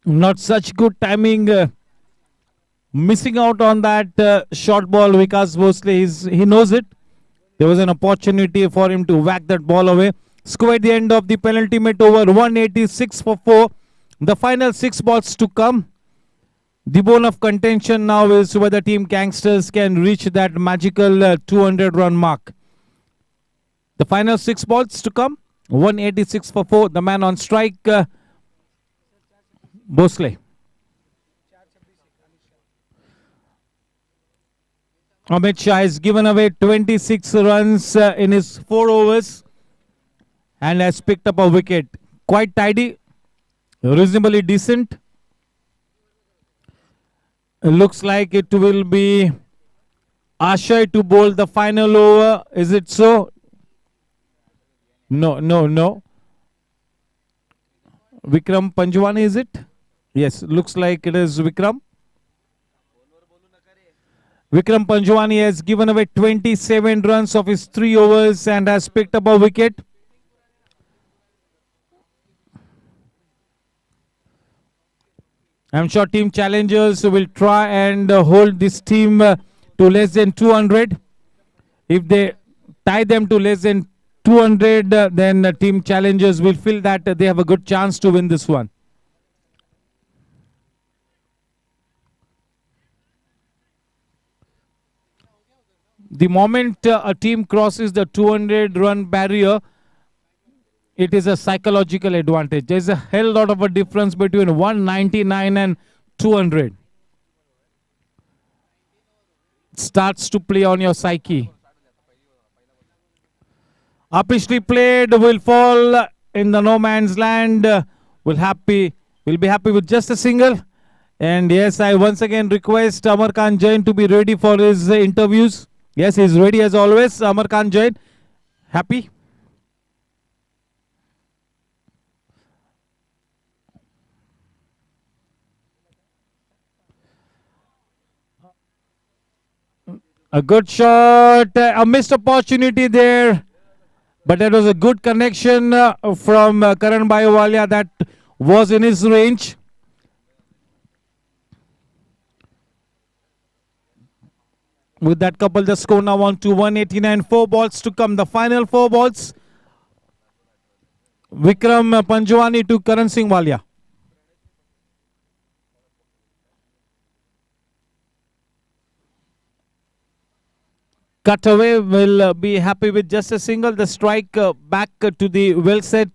Not such good timing. Missing out on that short ball. Vikas Bhosle, he knows it. There was an opportunity for him to whack that ball away. Score at the end of the penultimate over, 186 for 4. The final 6 balls to come. The bone of contention now is whether Team Gangsters can reach that magical 200 run mark. The final 6 balls to come. 186 for 4. The man on strike, Bhosle. Amit Shah has given away 26 runs in his 4 overs and has picked up a wicket. Quite tidy, reasonably decent. It looks like it will be Ashay to bowl the final over. Is it so? No. Vikram Panjwani, is it? Yes, looks like it is Vikram. Vikram Panjwani has given away 27 runs of his 3 overs and has picked up a wicket. I'm sure Team Challengers will try and hold this team to less than 200. If they tie them to less than 200, then Team Challengers will feel that they have a good chance to win this one. The moment a team crosses the 200 run barrier, it is a psychological advantage. There's a hell lot of a difference between 199 and 200. It starts to play on your psyche. Upishly played, will fall in the no man's land. We'll be happy with just a single. And yes, I once again request Amar Khan Jain to be ready for his interviews. Yes, he's ready as always. Amar Khan Jain, happy? A good shot, a missed opportunity there, but that was a good connection from Karan Bhai that was in his range. With that couple, the score now on to 189. 4 balls to come. The final 4 balls. Vikram Panjwani to Karan Singh Walia. Cut away will be happy with just a single. The strike back to the well set.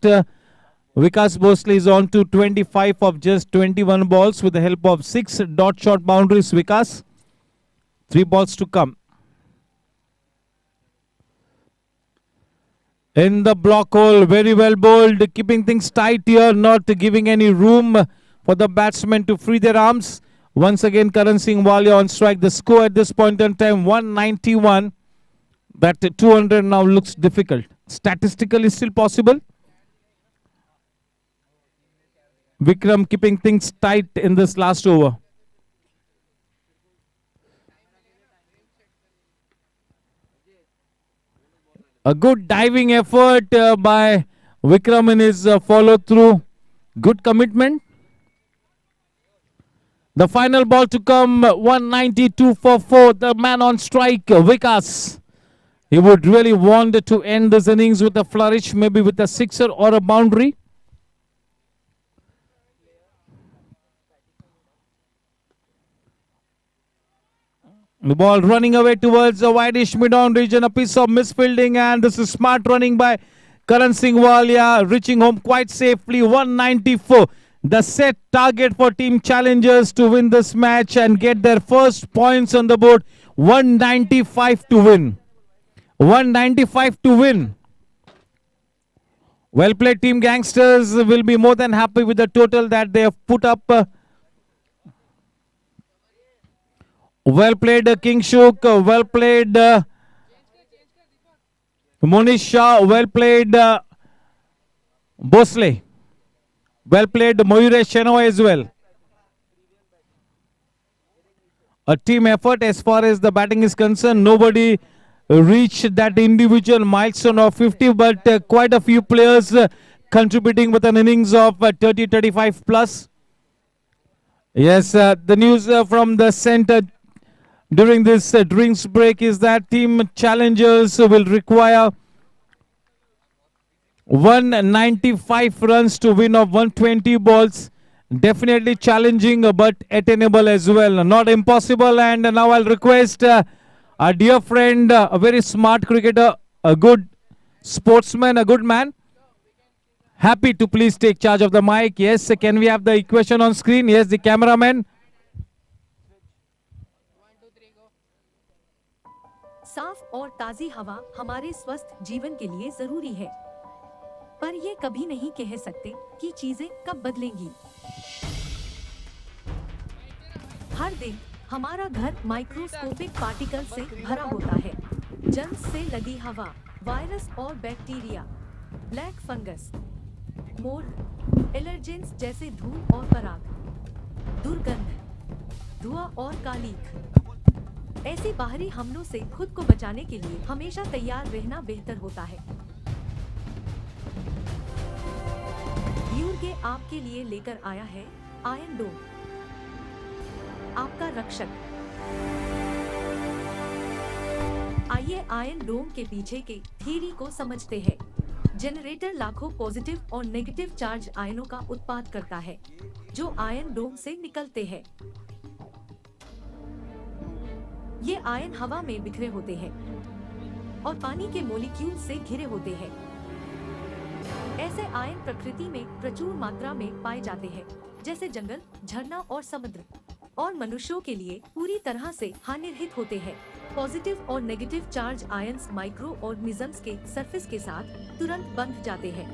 Vikas Bhosle is on to 25 of just 21 balls with the help of 6 dot shot boundaries. Vikas, 3 balls to come. In the block hole, very well bowled, keeping things tight here, not giving any room for the batsmen to free their arms. Once again, Karan Singh Walia on strike. The score at this point in time, 191. That 200 now looks difficult. Statistically still possible. Vikram keeping things tight in this last over. A good diving effort by Vikram in his follow through. Good commitment. The final ball to come, 192 for 4. The man on strike, Vikas. He would really want to end this innings with a flourish, maybe with a sixer or a boundary. The ball running away towards the wideish mid-on region, a piece of misfielding, and this is smart running by Karan Singh Walia, reaching home quite safely, 194. The set target for Team Challengers to win this match and get their first points on the board, 195 to win. 195 to win. Well played, Team Gangsters will be more than happy with the total that they have put up. Well played, King Shuk. Well played, Monish Shah. Well played, Bhosle. Well played, Mayuresh Shenoy as well. A team effort as far as the batting is concerned. Nobody reached that individual milestone of 50, but quite a few players contributing with an innings of 30-35 plus. Yes, the news from the center during this drinks break is that Team Challengers will require 195 runs to win of 120 balls. Definitely challenging, but attainable as well. Not impossible. And now I'll request our dear friend, a very smart cricketer, a good sportsman, a good man. Happy to please take charge of the mic. Yes, can we have the equation on screen? Yes, the cameraman. साफ और ताज़ी हवा हमारे स्वस्थ जीवन के लिए जरूरी है, पर ये कभी नहीं कह सकते कि चीजें कब बदलेंगी। हर दिन हमारा घर माइक्रोस्कोपिक पार्टिकल से भरा होता है। जर्म्स से लदी हवा, वायरस और bacteria, black fungus, mould, allergens जैसे धूल और पराग, दुर्गंध, धुआं और कालीख। ऐसे बाहरी हमलों से खुद को बचाने के लिए हमेशा तैयार रहना बेहतर होता है। यूरगे आपके लिए लेकर आया है आयरन डोम, आपका रक्षक। आइए आयरन डोम के पीछे के थ्योरी को समझते हैं। जनरेटर लाखों पॉजिटिव और नेगेटिव चार्ज आयनों का उत्पाद करता है, जो आयरन डोम से निकलते हैं। ये आयन हवा में बिखरे होते हैं और पानी के मॉलिक्यूल से घिरे होते हैं। ऐसे आयन प्रकृति में प्रचुर मात्रा में पाए जाते हैं, जैसे जंगल, झरना और समुद्र, और मनुष्यों के लिए पूरी तरह से हानिरहित होते हैं। पॉजिटिव और negative charge ions micro organisms के सरफेस के साथ तुरंत बंध जाते हैं,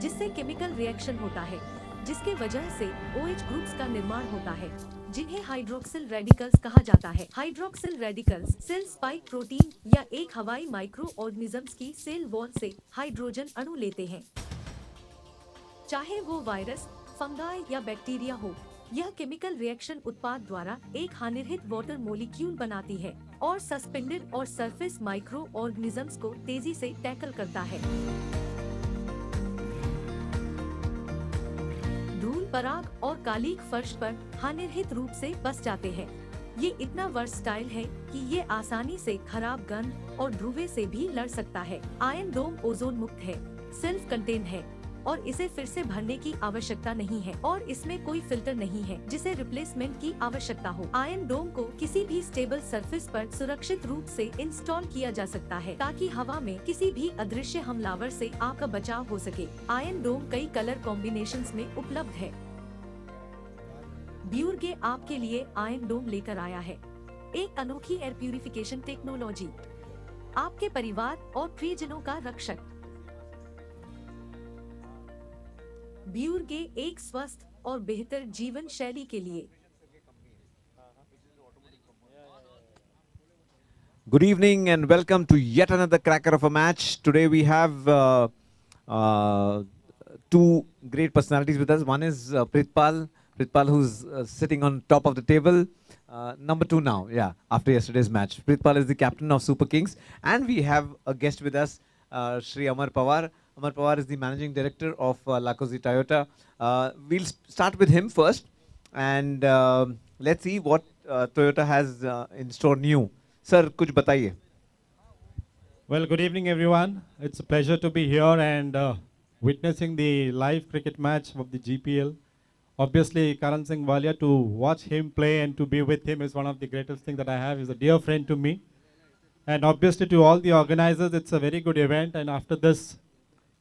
जिससे केमिकल रिएक्शन होता है, जिसके वजह से OH ग्रुप्स का निर्माण होता है, जिन्हें हाइड्रोक्सिल रेडिकल्स कहा जाता है। Hydroxyl radicals cell spike protein या एक हवाई माइक्रो ऑर्गेनिजम्स की सेल वॉल से हाइड्रोजन अणु लेते हैं। चाहे वो वायरस, फंगाई या बैक्टीरिया हो, यह केमिकल रिएक्शन उत्पाद द्वारा एक हानिरहित वाटर मॉलिक्यूल बनाती है। और सस्पेंडेड और सरफेस माइक्रो ऑर्गेनिजम्स को तेजी से टैकल करता है। धूल, पराग और कालीक फर्श पर हानिरहित रूप से बस जाते हैं। ये इतना वर्सटाइल है कि ये आसानी से खराब गंध और धुएं से भी लड़ सकता है। आयन डोम ओजोन मुक्त है, सेल्फ कंटेन है और इसे फिर से भरने की आवश्यकता नहीं है और इसमें कोई फिल्टर नहीं है जिसे रिप्लेसमेंट की आवश्यकता हो। आयन डोम को किसी भी स्टेबल सरफेस पर सुरक्षित रूप से इंस्टॉल किया जा सकता है ताकि हवा में किसी भी अदृश्य हमलावर से आपका बचाव हो सके। आयन डोम कई कलर कॉम्बिनेशंस में उपलब्ध है। ब्यूरगे आपके लिए आयन डोम लेकर आया है, एक अनोखी एयर प्यूरिफिकेशन टेक्नोलॉजी, आपके परिवार और प्रियजनों का रक्षक। ब्यूरगे एक स्वस्थ और बेहतर जीवन शैली के लिए। Good evening and welcome to yet another cracker of a match. Today we have two great personalities with us. One is Pritpal, who's sitting on top of the table. Number 2 now, yeah, after yesterday's match. Pritpal is the captain of Super Kings. And we have a guest with us, Shri Amar Pawar. Amar Pawar is the managing director of Lakosi Toyota. We'll start with him first. And let's see what Toyota has in store new. Sir, kuch bataiye. Well, good evening, everyone. It's a pleasure to be here and witnessing the live cricket match of the GPL. Obviously, Karan Singh Walia, to watch him play and to be with him is one of the greatest things that I have. He's a dear friend to me. And obviously, to all the organizers, it's a very good event. And after this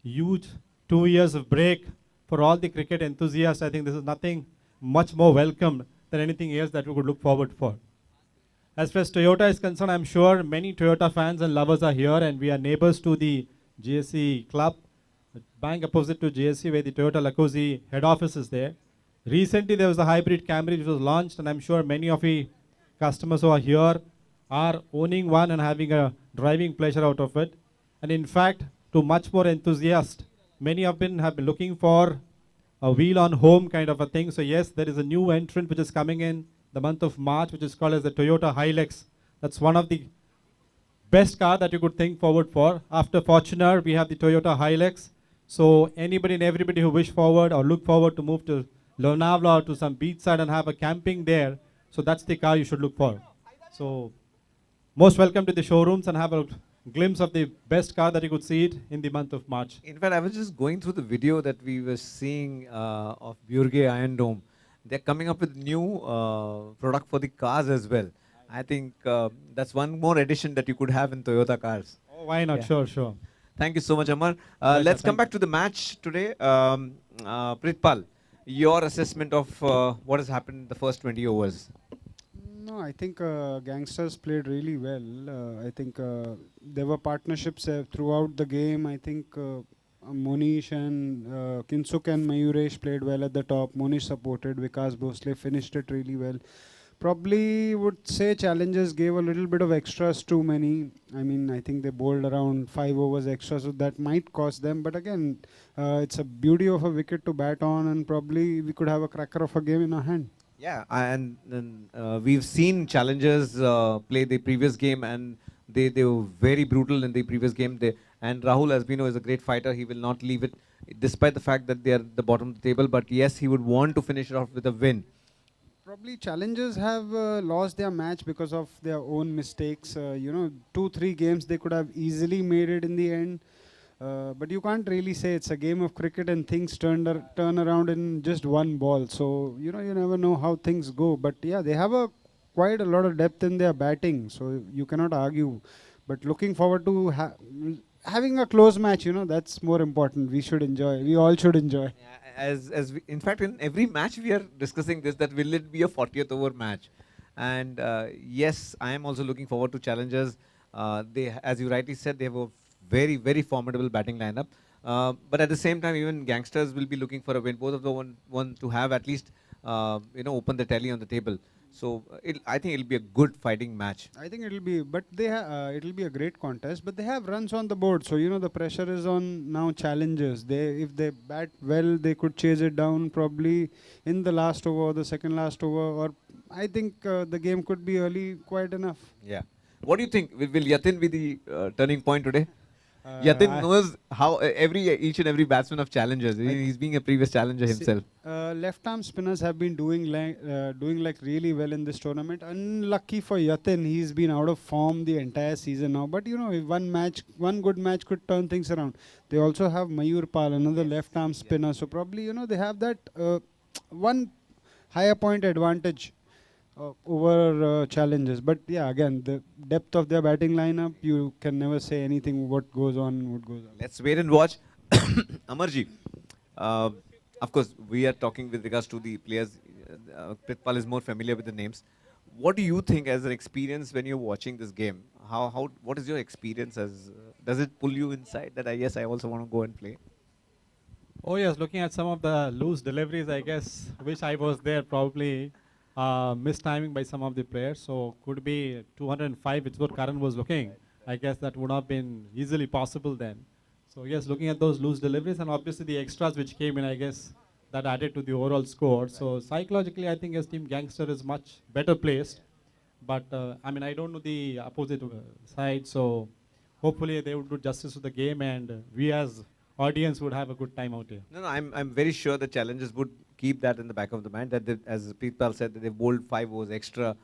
huge 2 years of break, for all the cricket enthusiasts, I think this is nothing much more welcome than anything else that we could look forward for. As far as Toyota is concerned, I'm sure many Toyota fans and lovers are here, and we are neighbors to the GSC club, the bank opposite to GSC, where the Toyota Lakosi head office is there. Recently, there was a hybrid Camry which was launched, and I'm sure many of the customers who are here are owning one and having a driving pleasure out of it. And in fact, to much more enthusiasts, many have been looking for a wheel on home kind of a thing. So yes, there is a new entrant which is coming in the month of March, which is called as the Toyota Hilux. That's one of the best car that you could think forward for. After Fortuner, we have the Toyota Hilux. So anybody and everybody who wish forward or look forward to move to Lonavala or to some beachside and have a camping there, so that's the car you should look for. So most welcome to the showrooms and have a glimpse of the best car that you could see it in the month of March. In fact, I was just going through the video that we were seeing of Björge Iron Dome. They're coming up with new product for the cars as well. I think that's one more addition that you could have in Toyota cars. Oh, why not? Yeah. Sure. Thank you so much, Amar. Let's come back to the match today. Pritpal, your assessment of what has happened in the first 20 overs. No, I think Gangsters played really well. I think there were partnerships throughout the game. I think Monish and Kinsuk and Mayuresh played well at the top. Monish supported. Vikas Bhosle finished it really well. Probably would say challenges gave a little bit of extras too many. I mean, I think they bowled around 5 overs extra, so that might cost them. But again, it's a beauty of a wicket to bat on, and probably we could have a cracker of a game in our hand. Yeah, and we've seen challengers play the previous game, and they were very brutal in the previous game. And Rahul, as we know, is a great fighter. He will not leave it, despite the fact that they are at the bottom of the table. But yes, he would want to finish it off with a win. Probably challengers have lost their match because of their own mistakes. 2-3 games they could have easily made it in the end. But you can't really say it's a game of cricket and things turn around in just one ball. So, you never know how things go. But yeah, they have quite a lot of depth in their batting. So you cannot argue. But looking forward to having a close match, that's more important. We should enjoy. We all should enjoy. Yeah, in fact, in every match we are discussing this, that will it be a 40th over match? And yes, I am also looking forward to challengers. As you rightly said, they have a very, very formidable batting lineup. But at the same time, even Gangsters will be looking for a win. Both of them want to have at least, open the tally on the table. So I think it'll be a good fighting match. I think it'll be, but it'll be a great contest. But they have runs on the board, so the pressure is on now challengers. If they bat well, they could chase it down probably in the last over or the second last over. Or I think the game could be early quite enough. Yeah. What do you think? Will Yatin be the turning point today? Yatin knows how each and every batsman of challengers. He's being a previous challenger himself. Left arm spinners have been doing like really well in this tournament. Unlucky for Yatin, he's been out of form the entire season now. But you know, if one good match could turn things around. They also have Mayur Pal, another left arm spinner. So probably they have that one higher point advantage over challenges. But yeah, again, the depth of their batting lineup, you can never say anything what goes on. Let's wait and watch. Amarji, of course, we are talking with regards to the players. Pritpal is more familiar with the names. What do you think as an experience when you're watching this game? What is your experience as? Does it pull you inside that yes, I also want to go and play? Oh yes, looking at some of the loose deliveries, I guess, wish I was there, probably missed timing by some of the players. So could be 205, which is what Karan was looking. I guess that would have been easily possible then. So yes, looking at those loose deliveries and obviously the extras which came in, I guess that added to the overall score. So psychologically, I think his team Gangster is much better placed. But I mean, I don't know the opposite side, so hopefully they would do justice to the game, and we as audience would have a good time out here. No, I'm very sure the challengers would keep that in the back of the mind. That they, as Pritpal said, that they bowled 5 overs extra,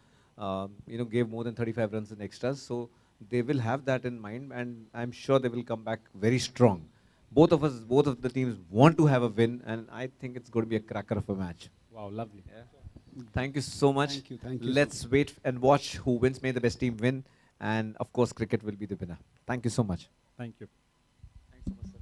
gave more than 35 runs in extras. So they will have that in mind, and I'm sure they will come back very strong. Both of the teams want to have a win, and I think it's going to be a cracker of a match. Wow, lovely. Yeah. Thank you so much. Thank you. Thank you. Let's wait and watch who wins. May the best team win, and of course, cricket will be the winner. Thank you so much. Thank you. Thanks so much, sir.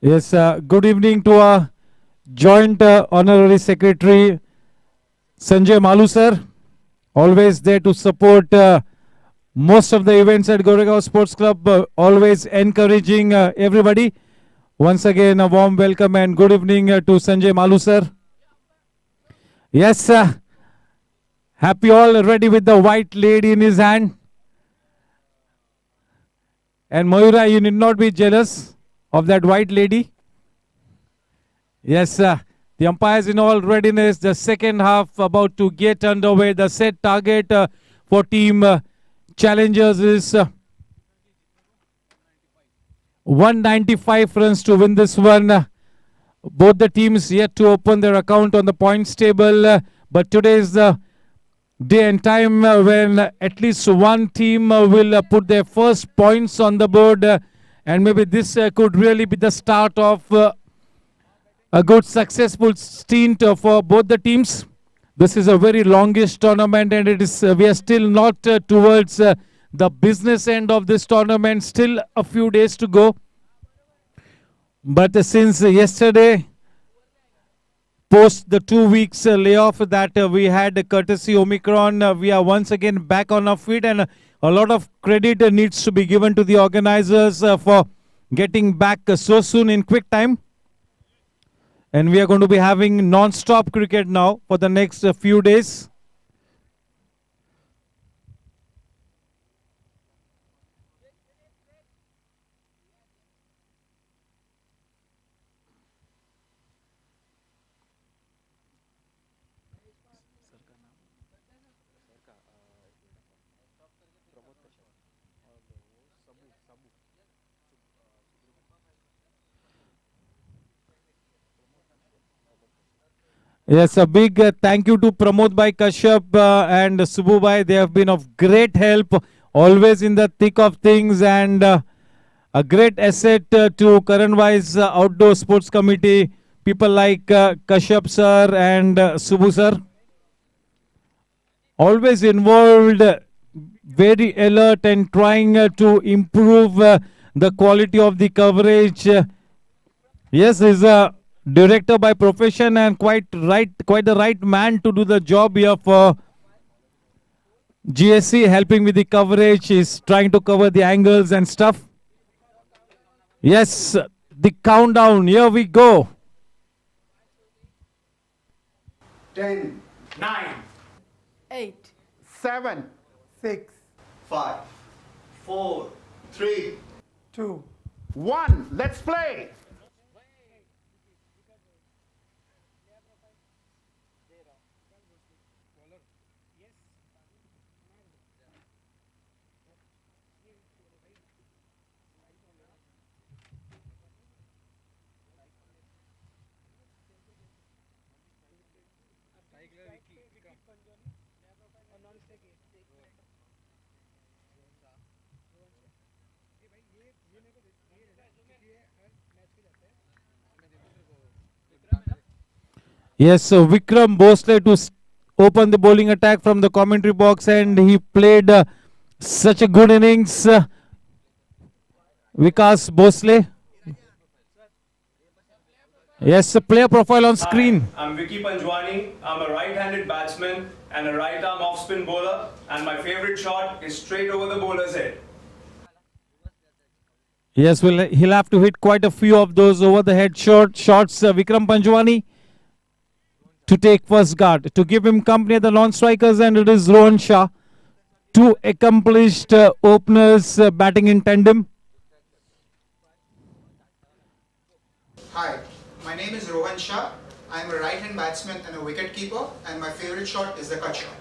Yes, good evening to our Joint Honorary Secretary Sanjay Malu sir, always there to support most of the events at Goregaon Sports Club, always encouraging everybody. Once again, a warm welcome and good evening to Sanjay Malu sir. Yes, happy all ready with the white lady in his hand. And Mayura, you need not be jealous of that white lady. Yes, the umpires in all readiness. The second half about to get underway. The set target for team challengers is 195 runs to win this one. Both the teams yet to open their account on the points table. But today is the day and time when at least one team will put their first points on the board. And maybe this could really be the start of a good successful stint for both the teams. This is a very longish tournament and it is we are still not towards the business end of this tournament. Still a few days to go. But since yesterday, post the 2 weeks layoff that we had courtesy Omicron, we are once again back on our feet, and a lot of credit needs to be given to the organizers for getting back so soon in quick time. And we are going to be having non-stop cricket now for the next few days. Yes, a big thank you to Pramod Bhai Kashyap and Subbu Bhai. They have been of great help, always in the thick of things, and a great asset to Karan Bhai's outdoor sports committee. People like Kashyap sir and Subbu sir. Always involved, very alert and trying to improve the quality of the coverage. Yes, he's a director by profession and quite the right man to do the job here for GSC, helping with the coverage. He's trying to cover the angles and stuff. Yes, the countdown, here we go. 10, 9, 8, 7, 6, 5, 4, 3, 2, 1. Let's play. Yes, so Vikram Bhosle to open the bowling attack from the commentary box, and he played such a good innings. Vikas Bhosle. Yes, player profile on screen. Hi, I'm Vicky Panjwani. I'm a right-handed batsman and a right-arm off-spin bowler, and my favorite shot is straight over the bowler's head. Yes, well, he'll have to hit quite a few of those over the head shots. Vikram Panjwani to take first guard, to give him company at the non-strikers, and it is Rohan Shah. Two accomplished openers batting in tandem. Hi, my name is Rohan Shah. I am a right-hand batsman and a wicket-keeper, and my favorite shot is the cut shot.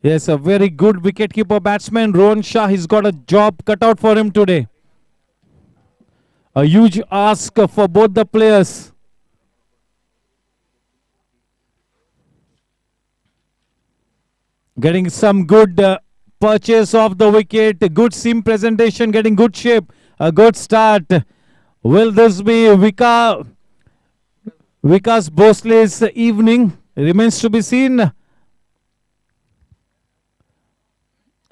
Yes, a very good wicket-keeper batsman, Rohan Shah. He's got a job cut out for him today. A huge ask for both the players. Getting some good purchase off the wicket, good seam presentation, getting good shape, a good start. Will this be Vikas Bhosle's evening? Remains to be seen.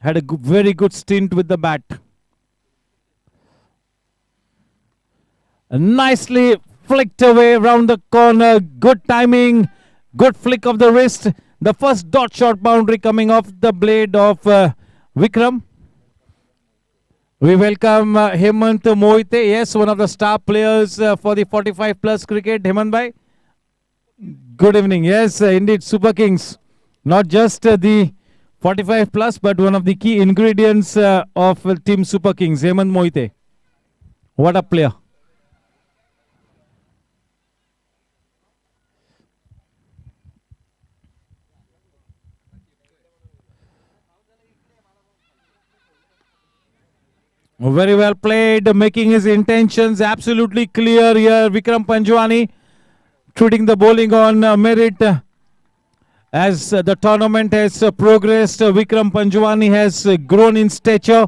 Had a very good stint with the bat. Nicely flicked away around the corner. Good timing. Good flick of the wrist. The first dot shot boundary coming off the blade of Vikram. We welcome Hemant Mohite. Yes, one of the star players for the 45 plus cricket. Hemant bhai. Good evening. Yes, indeed, Super Kings. Not just the 45 plus, but one of the key ingredients of Team Super Kings, Hemant Mohite. What a player. Very well played, making his intentions absolutely clear here. Vikram Panjwani treating the bowling on merit. As the tournament has progressed, Vikram Panjwani has grown in stature,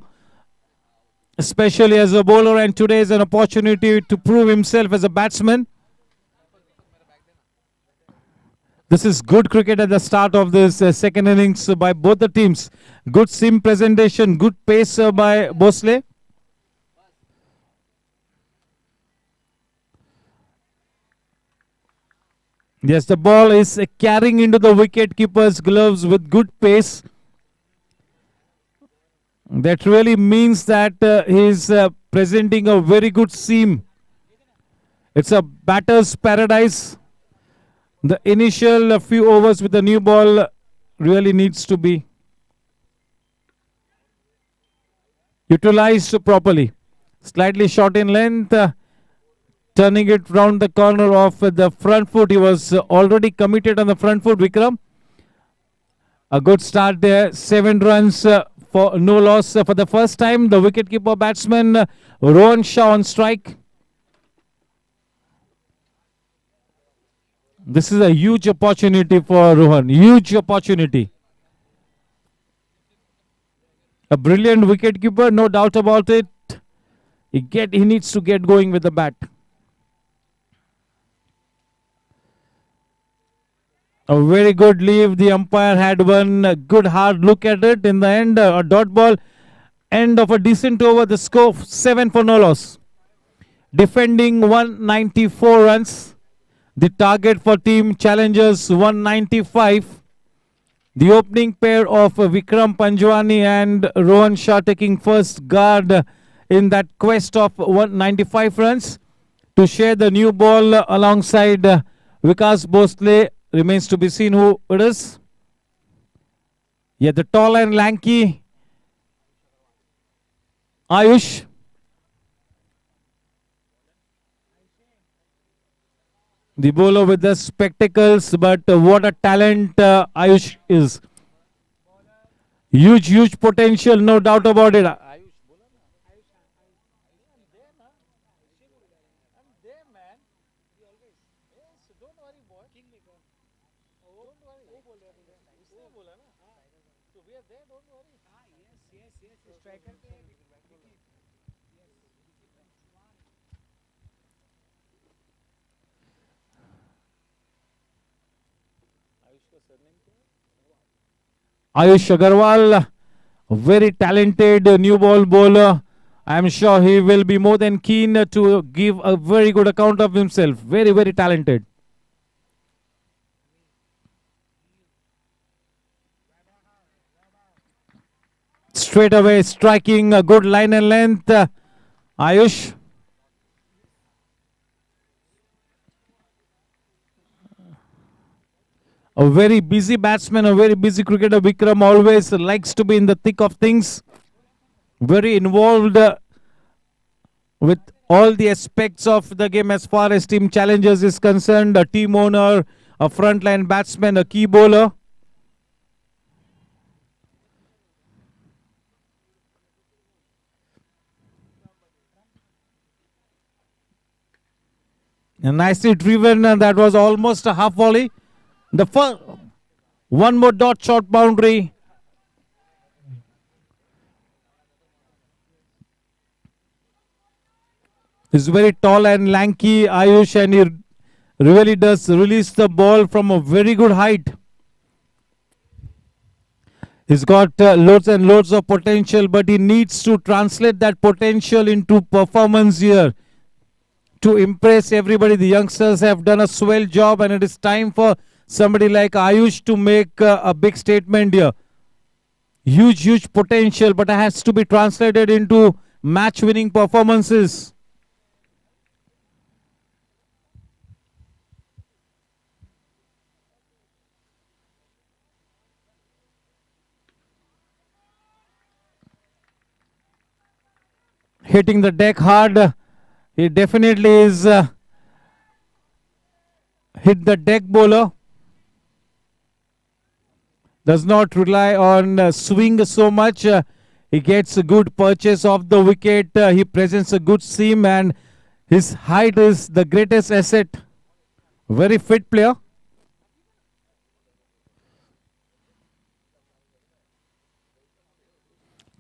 especially as a bowler, and today is an opportunity to prove himself as a batsman. This is good cricket at the start of this second innings by both the teams. Good seam presentation, good pace by Bhosle. Yes, the ball is carrying into the wicket keeper's gloves with good pace. That really means that he is presenting a very good seam. It's a batter's paradise. The initial few overs with the new ball really needs to be utilized properly. Slightly short in length. Turning it round the corner of the front foot. He was already committed on the front foot, Vikram. A good start there. 7 runs for no loss for the first time. The wicketkeeper batsman Rohan Shah on strike. This is a huge opportunity for Rohan. Huge opportunity. A brilliant wicketkeeper, no doubt about it. He needs to get going with the bat. A very good leave. The umpire had one good hard look at it. In the end, a dot ball. End of a decent over. The score 7 for no loss. Defending 194 runs. The target for team challengers 195. The opening pair of Vikram Panjwani and Rohan Shah taking first guard in that quest of 195 runs. To share the new ball alongside Vikas Bhosle. Remains to be seen who it is. Yeah, the tall and lanky Ayush. The bowler with the spectacles, but what a talent Ayush is. Huge, huge potential, no doubt about it. Ayush Agarwal, a very talented new ball bowler. I am sure he will be more than keen to give a very good account of himself. Very, very talented. Straight away striking a good line and length. Ayush. A very busy batsman, a very busy cricketer. Vikram always likes to be in the thick of things. Very involved with all the aspects of the game as far as team challenges is concerned. A team owner, a frontline batsman, a key bowler. And nicely driven, and that was almost a half volley. The first, one more dot shot boundary. He's very tall and lanky, Ayush, and he really does release the ball from a very good height. He's got loads and loads of potential, but he needs to translate that potential into performance here to impress everybody. The youngsters have done a swell job, and it is time for somebody like Ayush to make a big statement here. Huge potential, but it has to be translated into match-winning performances. Hitting the deck hard. He definitely is hit the deck bowler. Does not rely on swing so much. He gets a good purchase of the wicket. He presents a good seam, and his height is the greatest asset. Very fit player.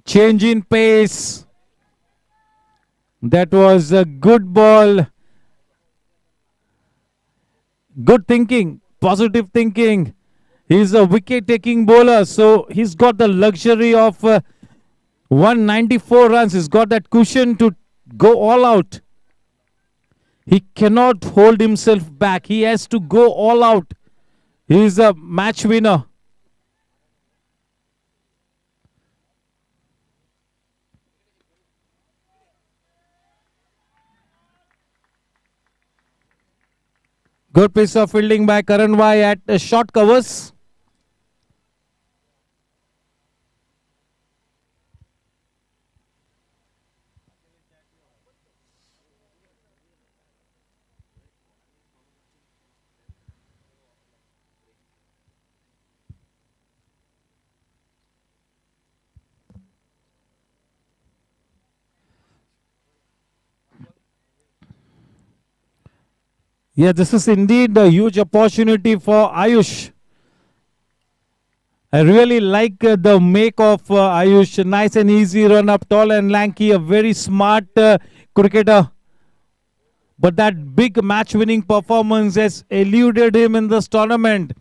Change in pace. That was a good ball. Good thinking, positive thinking. He's a wicket-taking bowler, so he's got the luxury of 194 runs. He's got that cushion to go all out. He cannot hold himself back. He has to go all out. He's a match winner. Good piece of fielding by Karan Bhai at short covers. Yeah, this is indeed a huge opportunity for Ayush. I really like the make of Ayush. Nice and easy run up, tall and lanky. A very smart cricketer. But that big match-winning performance has eluded him in this tournament.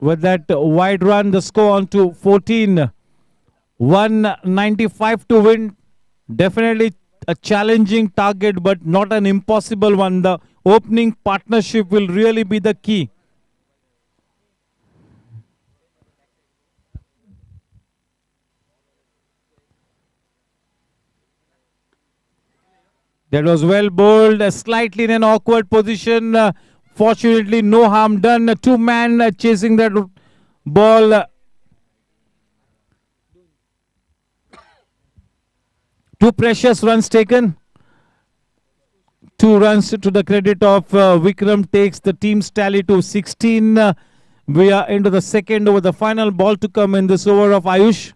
With that wide run, the score on to 14. 195 to win. Definitely a challenging target, but not an impossible one. The opening partnership will really be the key. That was well bowled, slightly in an awkward position. Fortunately, no harm done. Two-man chasing that ball. Two precious runs taken. 2 runs to the credit of Vikram takes the team's tally to 16. We are into the second over. The final ball to come in this over of Ayush.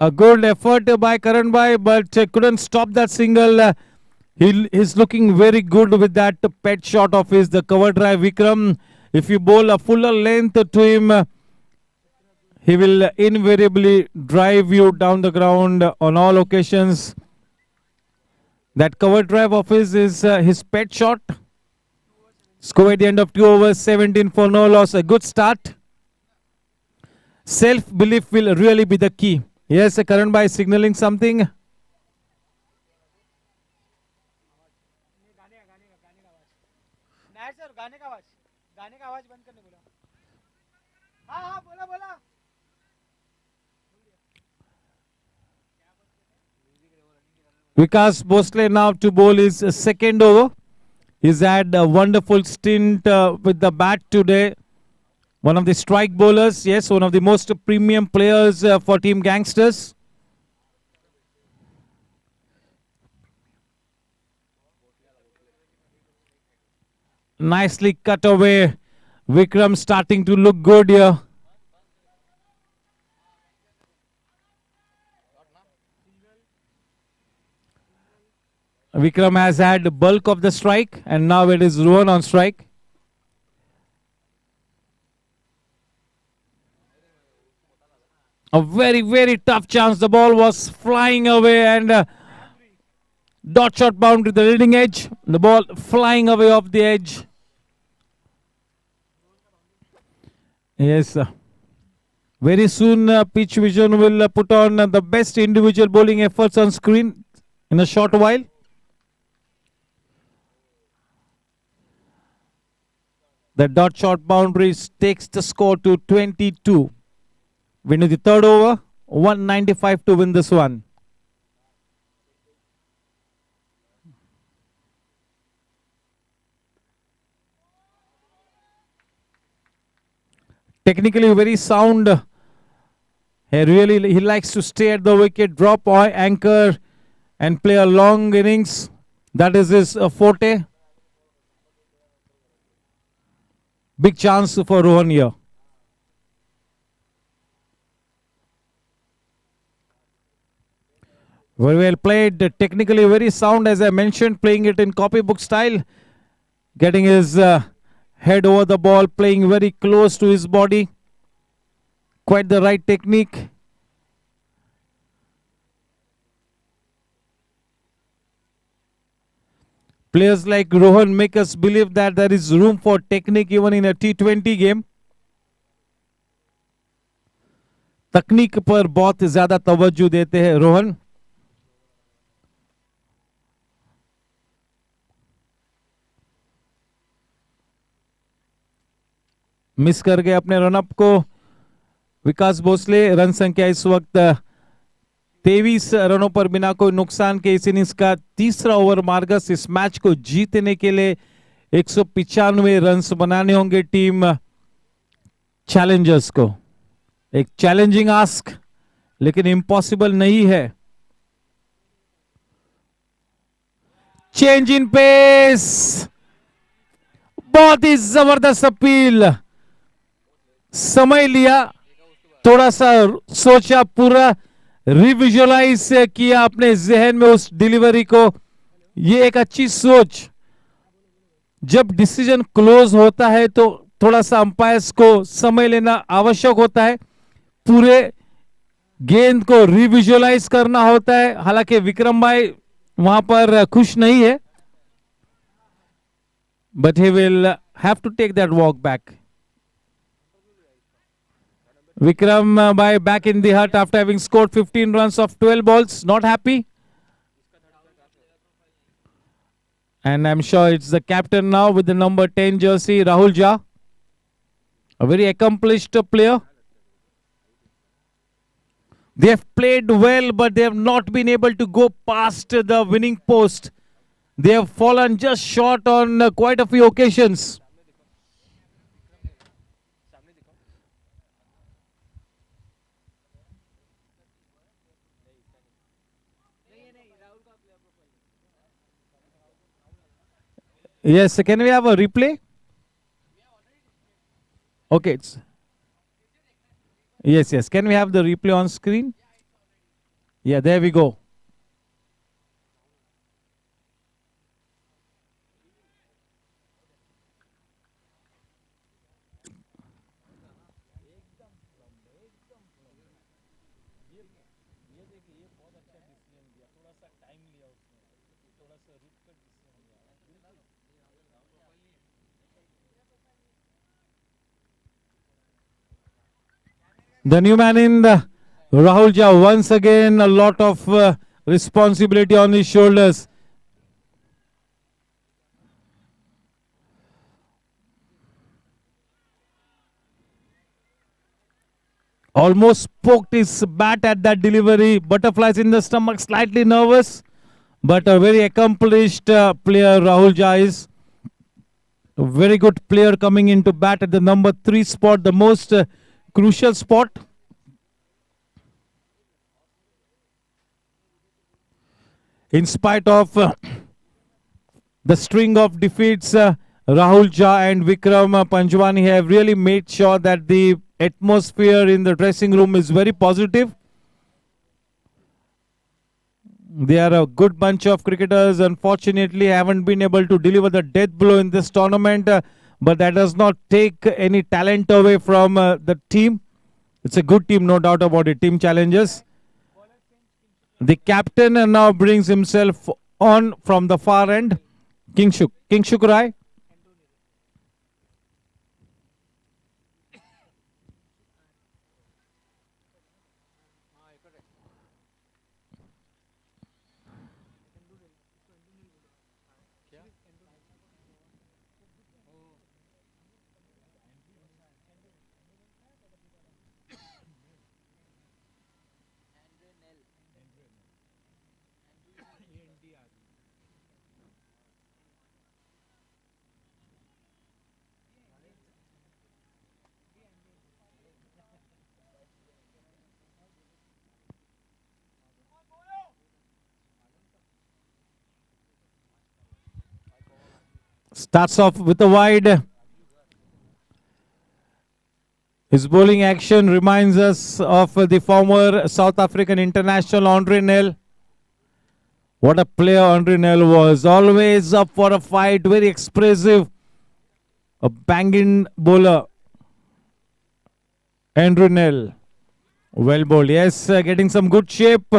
A good effort by Karan Bhai, but couldn't stop that single. He's looking very good with that pet shot of his, the cover drive. Vikram, if you bowl a fuller length to him, he will invariably drive you down the ground on all occasions. That cover drive of his is his pet shot. Score at the end of 2 overs, 17 for no loss. A good start. Self-belief will really be the key. Yes, Karan Bhai signaling something. Vikas Bhosle now to bowl his second over. He's had a wonderful stint with the bat today. One of the strike bowlers, yes, one of the most premium players for Team Gangsters. nicely cut away. Vikram starting to look good here. Vikram has had the bulk of the strike, and now it is Rohan on strike. A very, very tough chance. The ball was flying away, and dot shot boundary, the leading edge. The ball flying away off the edge. Yes. Very soon, Pitch Vision will put on the best individual bowling efforts on screen in a short while. The dot shot boundary takes the score to 22. Winning the third over, 195 to win this one. Technically very sound. He likes to stay at the wicket, drop or anchor and play a long innings. That is his forte. Big chance for Rohan here. Very well played. Technically very sound, as I mentioned, playing it in copybook style. Getting his head over the ball, playing very close to his body. Quite the right technique. Players like Rohan make us believe that there is room for technique even in a T20 game. तकनीक पर बहुत ज्यादा तवज्जो देते हैं Rohan. Miss कर गए अपने रनअप को विकास भोसले. रन संख्या इस वक्त 23 रनों पर बिना कोई नुकसान के इस इनिंग्स का तीसरा ओवर मार्गस. इस मैच को जीतने के लिए 195 रन्स बनाने होंगे टीम चैलेंजर्स को. एक चैलेंजिंग आस्क, लेकिन इम्पॉसिबल नहीं है. चेंज इन पेस, बहुत ही जबरदस्त अपील. समय लिया, थोड़ा सा सोचा, पूरा रिविजुअलाइज किया अपने जहन में उस डिलीवरी को. ये एक अच्छी सोच. जब डिसीजन क्लोज होता है तो थोड़ा सा अंपायर्स को समय लेना आवश्यक होता है. पूरे गेंद को रिविजुअलाइज करना होता है. हालांकि विक्रम भाई वहां पर खुश नहीं है, but he will have to take that walk back. Vikram Bhai back in the hut after having scored 15 runs of 12 balls. Not happy. And I'm sure it's the captain now with the number 10 jersey, Rahul Jha. A very accomplished player. They have played well, but they have not been able to go past the winning post. They have fallen just short on quite a few occasions. Yes, can we have a replay? Okay. Yes. Can we have the replay on screen? Yeah, there we go. The new man in the Rahul Jha, once again a lot of responsibility on his shoulders. Almost poked his bat at that delivery. Butterflies in the stomach, slightly nervous, but a very accomplished player Rahul Jha is. A very good player coming into bat at the number 3 spot, the most crucial spot. In spite of the string of defeats, Rahul Jha and Vikram Panjwani have really made sure that the atmosphere in the dressing room is very positive. They are a good bunch of cricketers. Unfortunately, haven't been able to deliver the death blow in this tournament, but that does not take any talent away from the team. It's a good team, no doubt about it. Team challenges. The captain now brings himself on from the far end. Kingshuk Rai. Starts off with a wide. His bowling action reminds us of the former South African international Andre Nel. What a player Andre Nel was. Always up for a fight, very expressive. A banging bowler. Andre Nel. Well bowled. Yes, getting some good shape.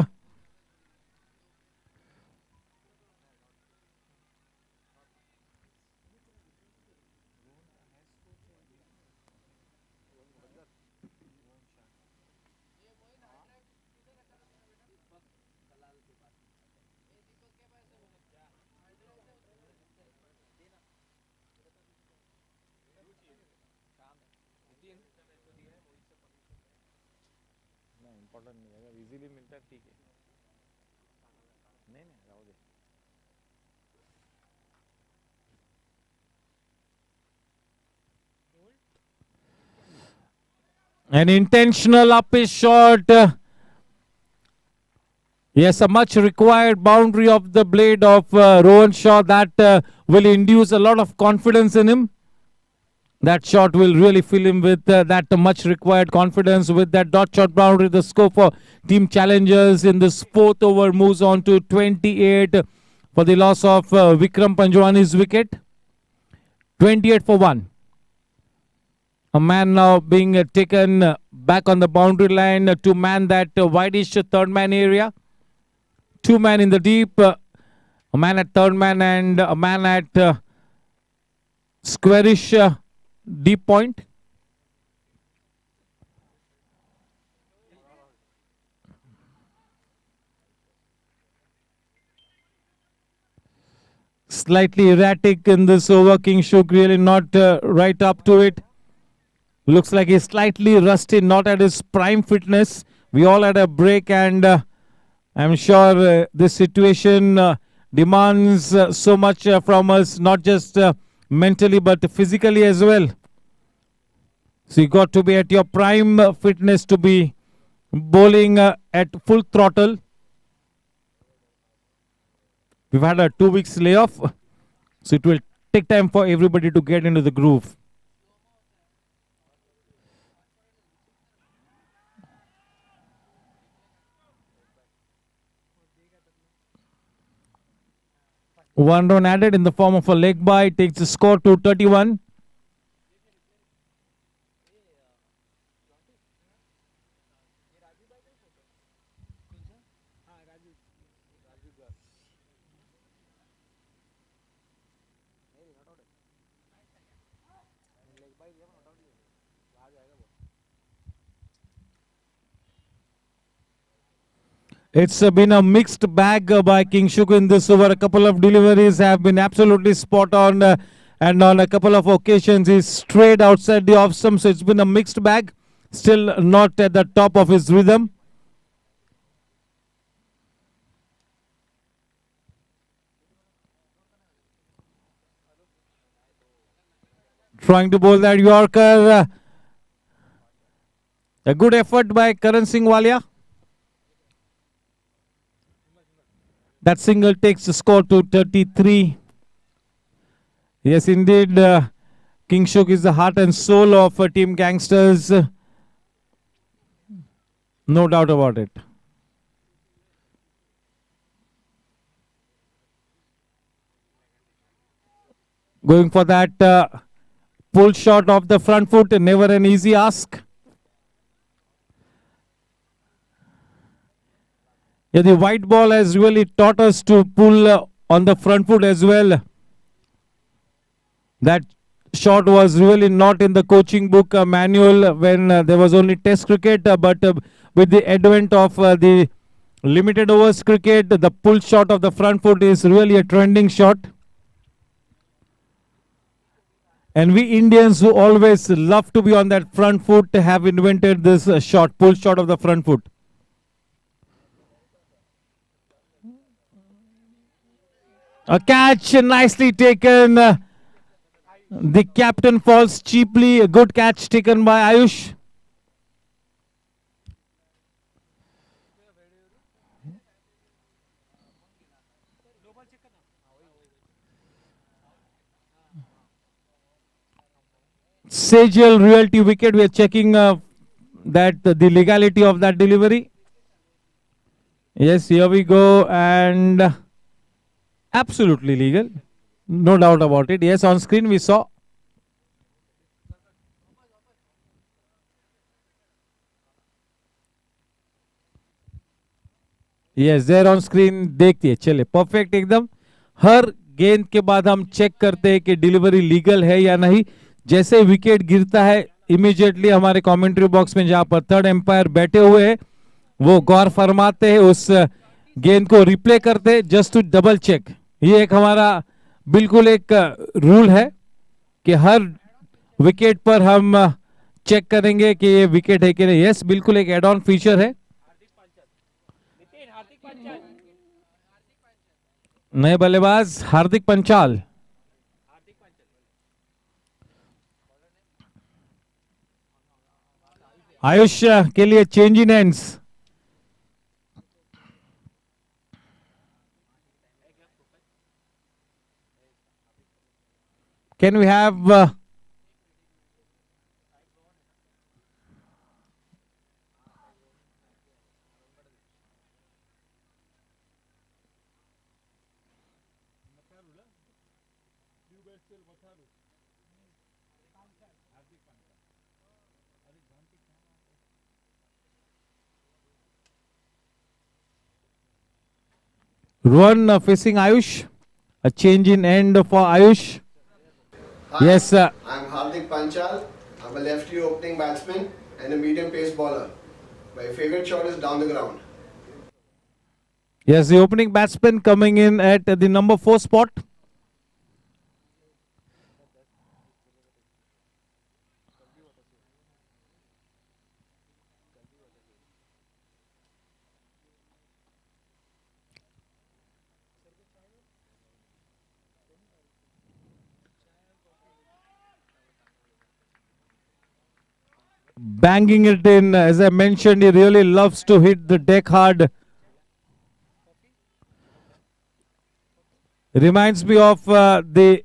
An intentional up his shot. Yes, a much required boundary of the blade of Rohan Shaw that will induce a lot of confidence in him. That shot will really fill him with that much required confidence. With that dot shot boundary, the score for team challengers in this fourth over moves on to 28 for the loss of Vikram Panjwani's wicket. 28 for 1. A man now being taken back on the boundary line to man that wideish third man area. 2 men in the deep, a man at third man and a man at squarish deep point. Slightly erratic in this over. Kingshuk really not right up to it. Looks like he's slightly rusty, not at his prime fitness. We all had a break and I'm sure this situation demands so much from us, not just mentally but physically as well. So you got to be at your prime fitness to be bowling at full throttle. We've had a 2 weeks layoff, so it will take time for everybody to get into the groove. One run added in the form of a leg bye takes the score to 31. It's been a mixed bag by Kingshuk in this over. A couple of deliveries have been absolutely spot on and on a couple of occasions he's strayed outside the off stump. So it's been a mixed bag. Still not at the top of his rhythm. Trying to bowl that Yorker. A good effort by Karan Singh Walia. That single takes the score to 33. Yes, indeed, Kingshuk is the heart and soul of Team Gangsters. No doubt about it. Going for that pull shot of the front foot, never an easy ask. Yeah, the white ball has really taught us to pull on the front foot as well. That shot was really not in the coaching book manual when there was only test cricket, but with the advent of the limited overs cricket, the pull shot of the front foot is really a trending shot. And we Indians who always love to be on that front foot have invented this shot, pull shot of the front foot. A catch nicely taken. The captain falls cheaply. A good catch taken by Ayush. Sejal Realty wicket. We are checking that the legality of that delivery. Yes, here we go, and absolutely legal. No doubt about it. Yes, on screen we saw. Yes, there on screen देखिए चले perfect एकदम. हर गेंद के बाद हम check करते हैं कि डिलीवरी लीगल है या नहीं. जैसे विकेट गिरता है इमीडिएटली हमारे कमेंट्री बॉक्स में जहां पर थर्ड एम्पायर बैठे हुए हैं वो गौर फरमाते हैं, उस गेंद को रिप्ले करते हैं जस्ट टू डबल चेक. ये एक हमारा बिल्कुल एक रूल है कि हर विकेट पर हम चेक करेंगे कि ये विकेट है कि नहीं. यस, बिल्कुल एक एड ऑन फीचर है. नए बल्लेबाज हार्दिक पंचाल. आयुष के लिए change in ends. Can we have Rohan facing Ayush? A change in end for Ayush. Hi, Yes, sir. I'm Hardik Panchal. I'm a lefty opening batsman and a medium pace bowler. My favorite shot is down the ground. Yes, the opening batsman coming in at the number 4 spot. Banging it in, as I mentioned, he really loves to hit the deck hard. Reminds me of the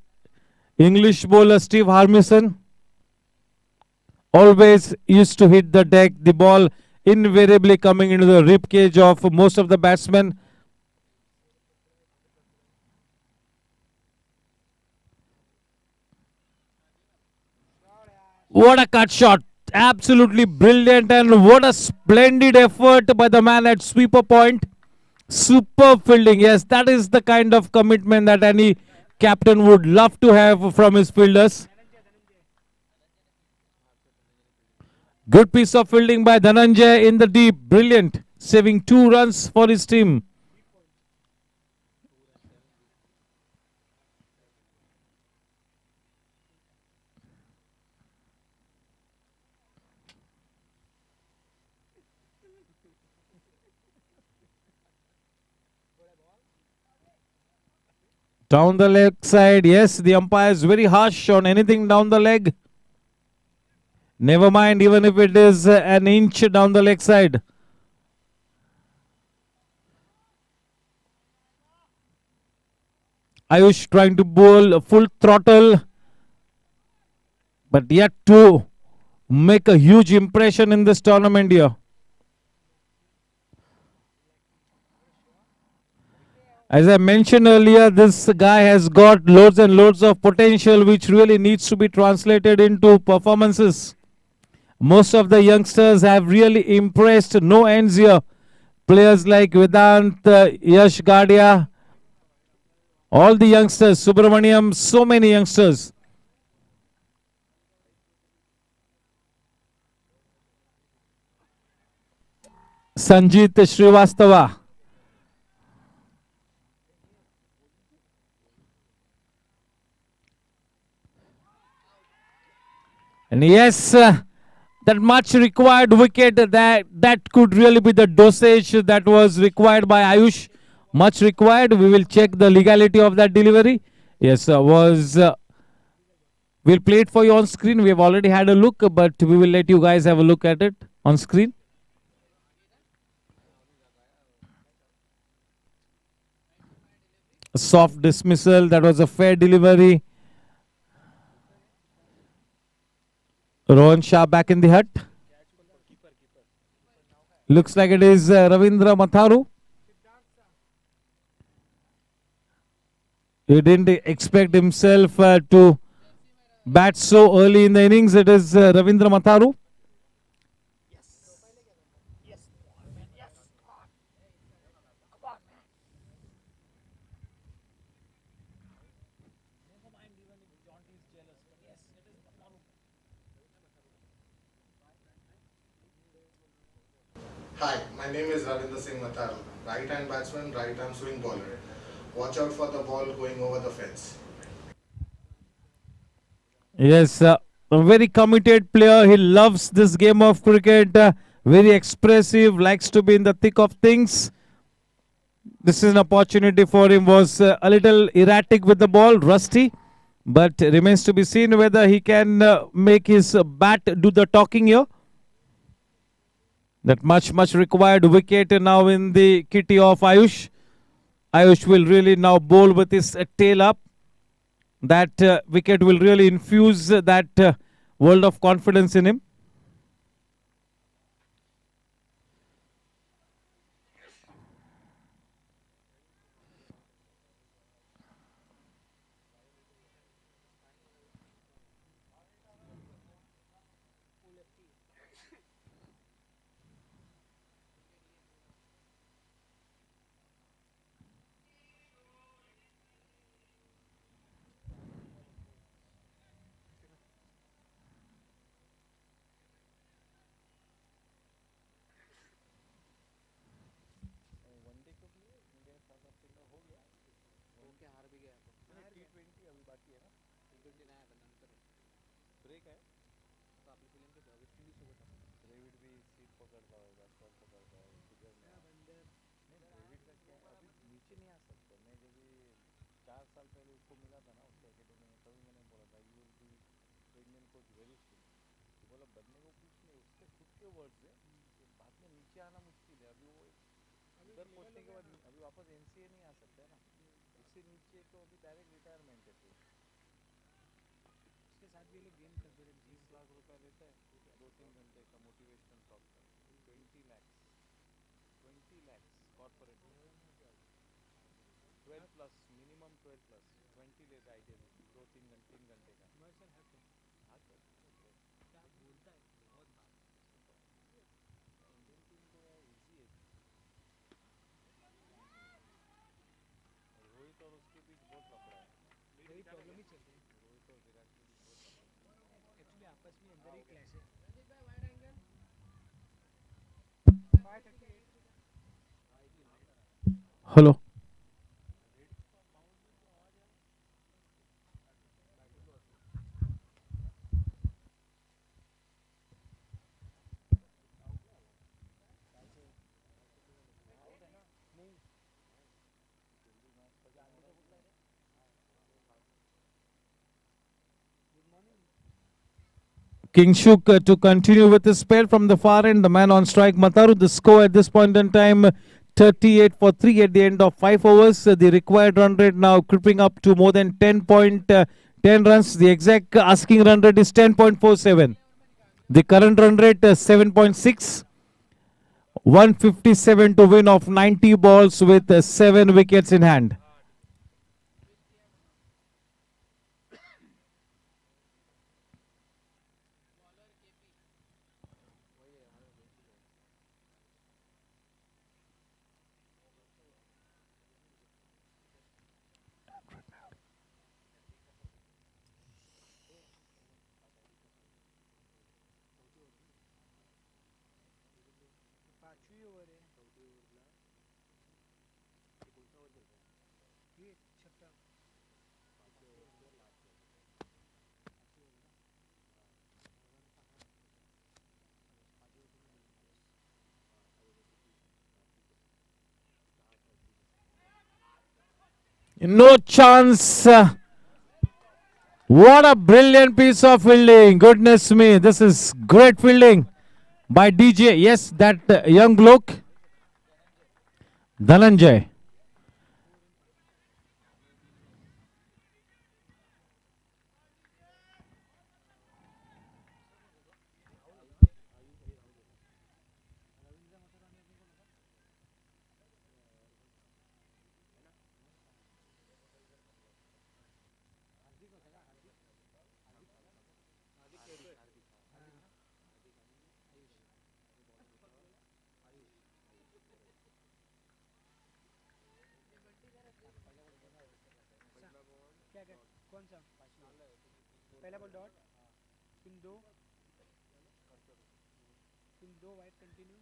English bowler Steve Harmison. Always used to hit the deck, the ball invariably coming into the rib cage of most of the batsmen. What a cut shot. Absolutely brilliant, and what a splendid effort by the man at sweeper point. Superb fielding. Yes, that is the kind of commitment that any captain would love to have from his fielders. Good piece of fielding by Dhananjay in the deep. Brilliant. Saving 2 runs for his team. Down the leg side, yes, the umpire is very harsh on anything down the leg. Never mind, even if it is an inch down the leg side. Ayush trying to bowl full throttle, but yet to make a huge impression in this tournament here. As I mentioned earlier, this guy has got loads and loads of potential which really needs to be translated into performances. Most of the youngsters have really impressed, no ends here. Players like Vedant, Yash Gadia, all the youngsters, Subramaniam, so many youngsters. Sanjit Srivastava. And yes, that much required wicket, that could really be the dosage that was required by Ayush. Much required. We will check the legality of that delivery. Yes, we'll play it for you on screen. We have already had a look, but we will let you guys have a look at it on screen. A soft dismissal. That was a fair delivery. Rohan Shah back in the hut. Looks like it is Ravindra Matharu. He didn't expect himself to bat so early in the innings. It is Ravindra Matharu. Hi, my name is Ravinder Singh Matharu, right-hand batsman, right-arm swing bowler. Watch out for the ball going over the fence. Yes, a very committed player. He loves this game of cricket. Very expressive, likes to be in the thick of things. This is an opportunity for him. Was a little erratic with the ball, rusty. But remains to be seen whether he can make his bat do the talking here. That much required wicket now in the kitty of Ayush. Ayush will really now bowl with his tail up. That wicket will really infuse that world of confidence in him. Hello. Kingshuk to continue with his spell from the far end. The man on strike, Matharu. The score at this point in time, 38 for 3 at the end of 5 overs. The required run rate now creeping up to more than 10 runs. The exact asking run rate is 10.47. The current run rate is 7.6. 157 to win of 90 balls with 7 wickets in hand. No chance. What a brilliant piece of fielding. Goodness me. This is great fielding by DJ. Yes, that young bloke. Dhananjay. पहला ball dot spin दो wide continue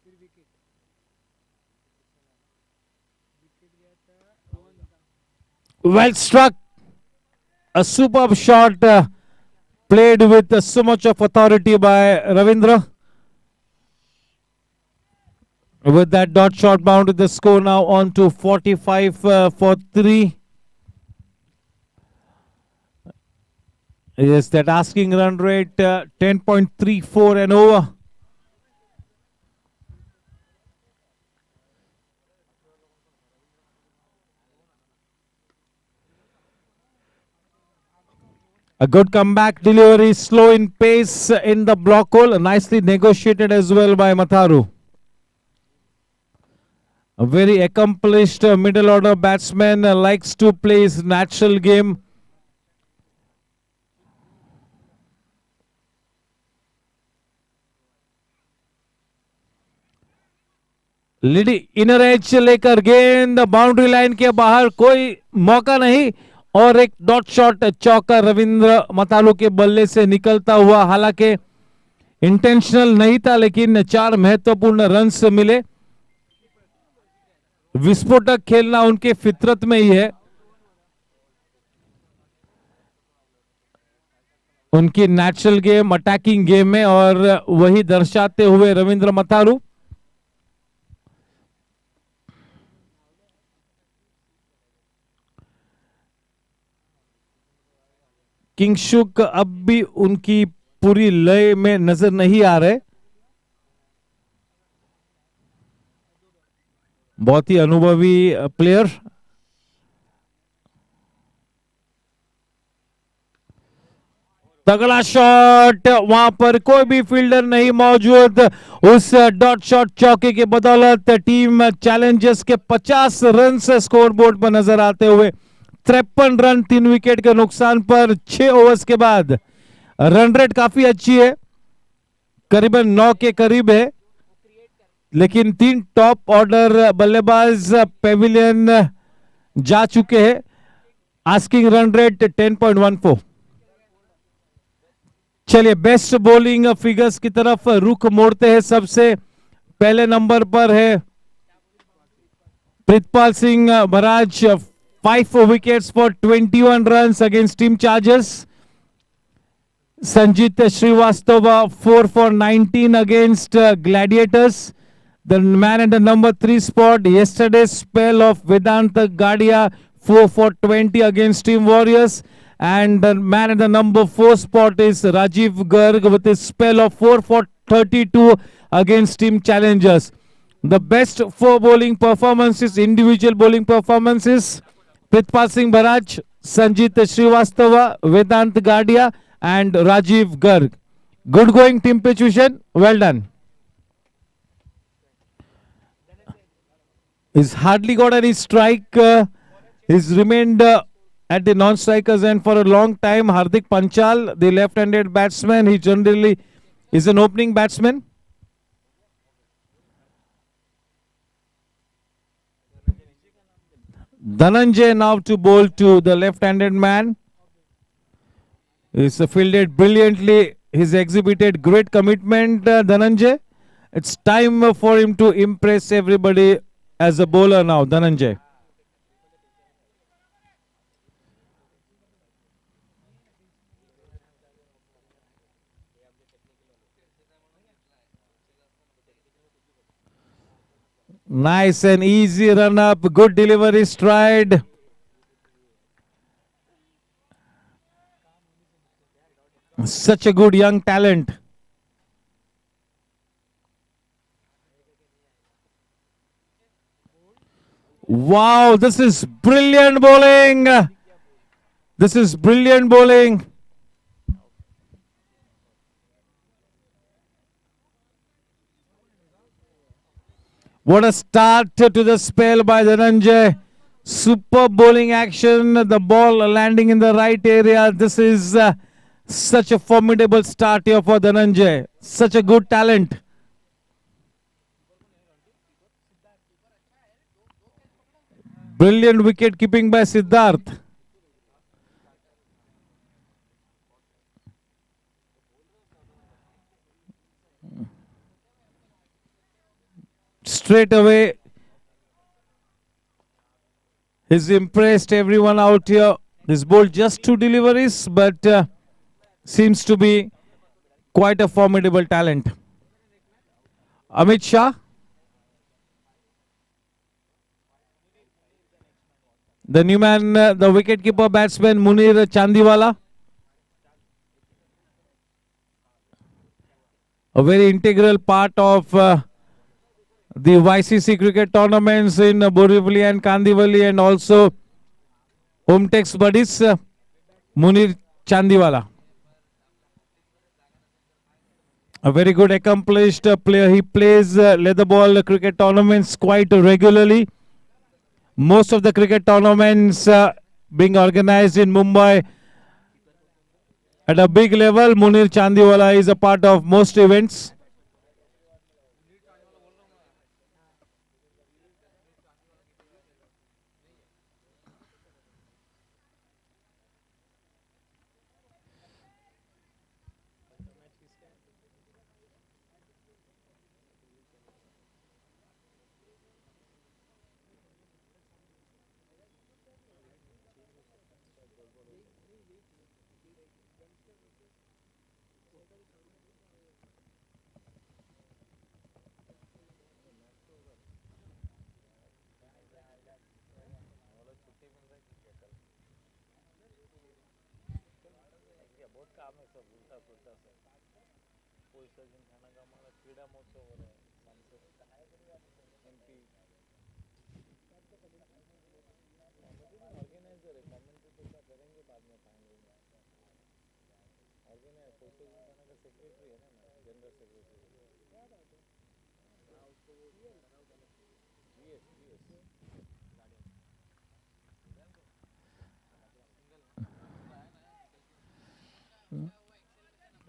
फिर wicket गया था Well struck. A superb shot played with so much of authority by Ravindra. With that dot shot bound with the score now on to 45 for 3. Yes, that asking run rate 10.34 and over. A good comeback delivery, slow in pace in the block hole, nicely negotiated as well by Matharu. A very accomplished middle order batsman, likes to play his natural game. लिडी inner edge लेकर गेंद boundary line के बाहर, कोई मौका नहीं और एक डॉट शॉट चौका रविंद्र मतालू के बल्ले से निकलता हुआ। हालांकि इंटेंशनल नहीं था लेकिन 4 महत्वपूर्ण रन्स मिले। विस्फोटक खेलना उनके फितरत में ही है, उनकी नेचुरल गेम अटैकिंग गेम में, और वही दर्शाते हुए रविंद्र मतारू। किंगशुक अब भी उनकी पूरी लय में नजर नहीं आ रहे। बहुत ही अनुभवी प्लेयर। तगड़ा शॉट, वहां पर कोई भी फील्डर नहीं मौजूद। उस डॉट शॉट चौके के बदौलत टीम चैलेंजर्स के 50 रन से स्कोर बोर्ड पर नजर आते हुए 53 रन 3 विकेट के नुकसान पर 6 ओवर्स के बाद। रन रेट काफी अच्छी है, करीबन 9 के करीब है, लेकिन 3 टॉप ऑर्डर बल्लेबाज पेविलियन जा चुके हैं। Asking run rate 10.14। चलिए बेस्ट बॉलिंग फिगर्स की तरफ रुख मोड़ते हैं। सबसे पहले नंबर पर है Pritpal Singh barrage, 5 wickets for 21 runs against Team Chargers. Sanjit Srivastava 4 for 19 against Gladiators. The man at the number 3 spot, yesterday's spell of Vedanta Gadia 4 for 20 against Team Warriors. And the man at the number 4 spot is Rajiv Garg with his spell of 4 for 32 against Team Challengers. The best 4 bowling performances, individual bowling performances, Pritpal Singh Baraj, Sanjit Srivastava, Vedant Gadia and Rajiv Garg. Good going, Team Pitch Vision. Well done. He's hardly got any strike. He's remained at the non-strikers end for a long time. Hardik Panchal, the left-handed batsman, he generally is an opening batsman. Dhananjay now to bowl to the left-handed man. He's fielded brilliantly. He's exhibited great commitment, Dhananjay. It's time for him to impress everybody as a bowler now, Dhananjay. Nice and easy run up, good delivery stride. Such a good young talent. Wow, this is brilliant bowling. This is brilliant bowling. What a start to the spell by Dhananjay. Superb bowling action. The ball landing in the right area. This is such a formidable start here for Dhananjay. Such a good talent. Brilliant wicket keeping by Siddharth. Straight away, he's impressed everyone out here. He's bowled just 2 deliveries, but seems to be quite a formidable talent. Amit Shah. The new man, the wicketkeeper batsman Munir Chandiwala. A very integral part of the YCC cricket tournaments in Borivali and Kandivali and also Hometex buddies, Munir Chandiwala. A very good accomplished player. He plays leather ball cricket tournaments quite regularly. Most of the cricket tournaments being organized in Mumbai at a big level. Munir Chandiwala is a part of most events.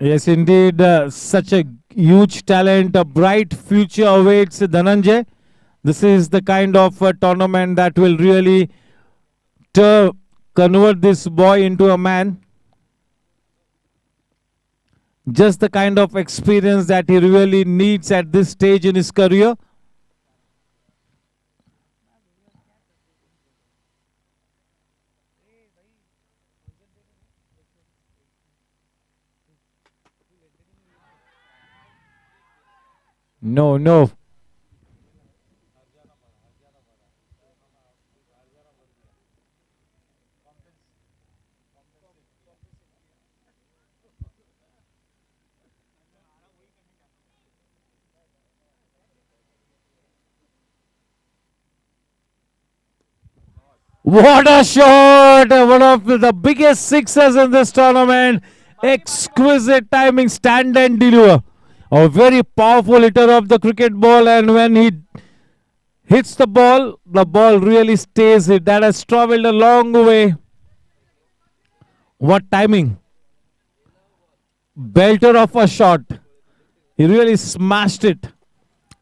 Yes, indeed, such a huge talent, a bright future awaits Dhananjay. This is the kind of tournament that will really convert this boy into a man. Just the kind of experience that he really needs at this stage in his career. No, no. What a shot! One of the biggest sixes in this tournament. Exquisite timing, stand and deliver. A very powerful hitter of the cricket ball, and when he hits the ball really stays it. That has traveled a long way. What timing! Belter of a shot. He really smashed it.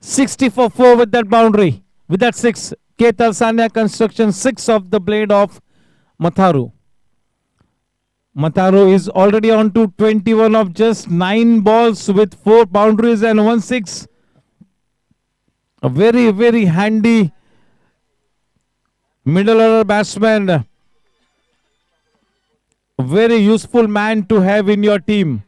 60 for 4 with that boundary. With that 6. Ketal Sanya construction 6 of the blade of Matharu. Matharu is already on to 21 of just 9 balls with 4 boundaries and 1 6. A very, very handy middle order batsman. A very useful man to have in your team.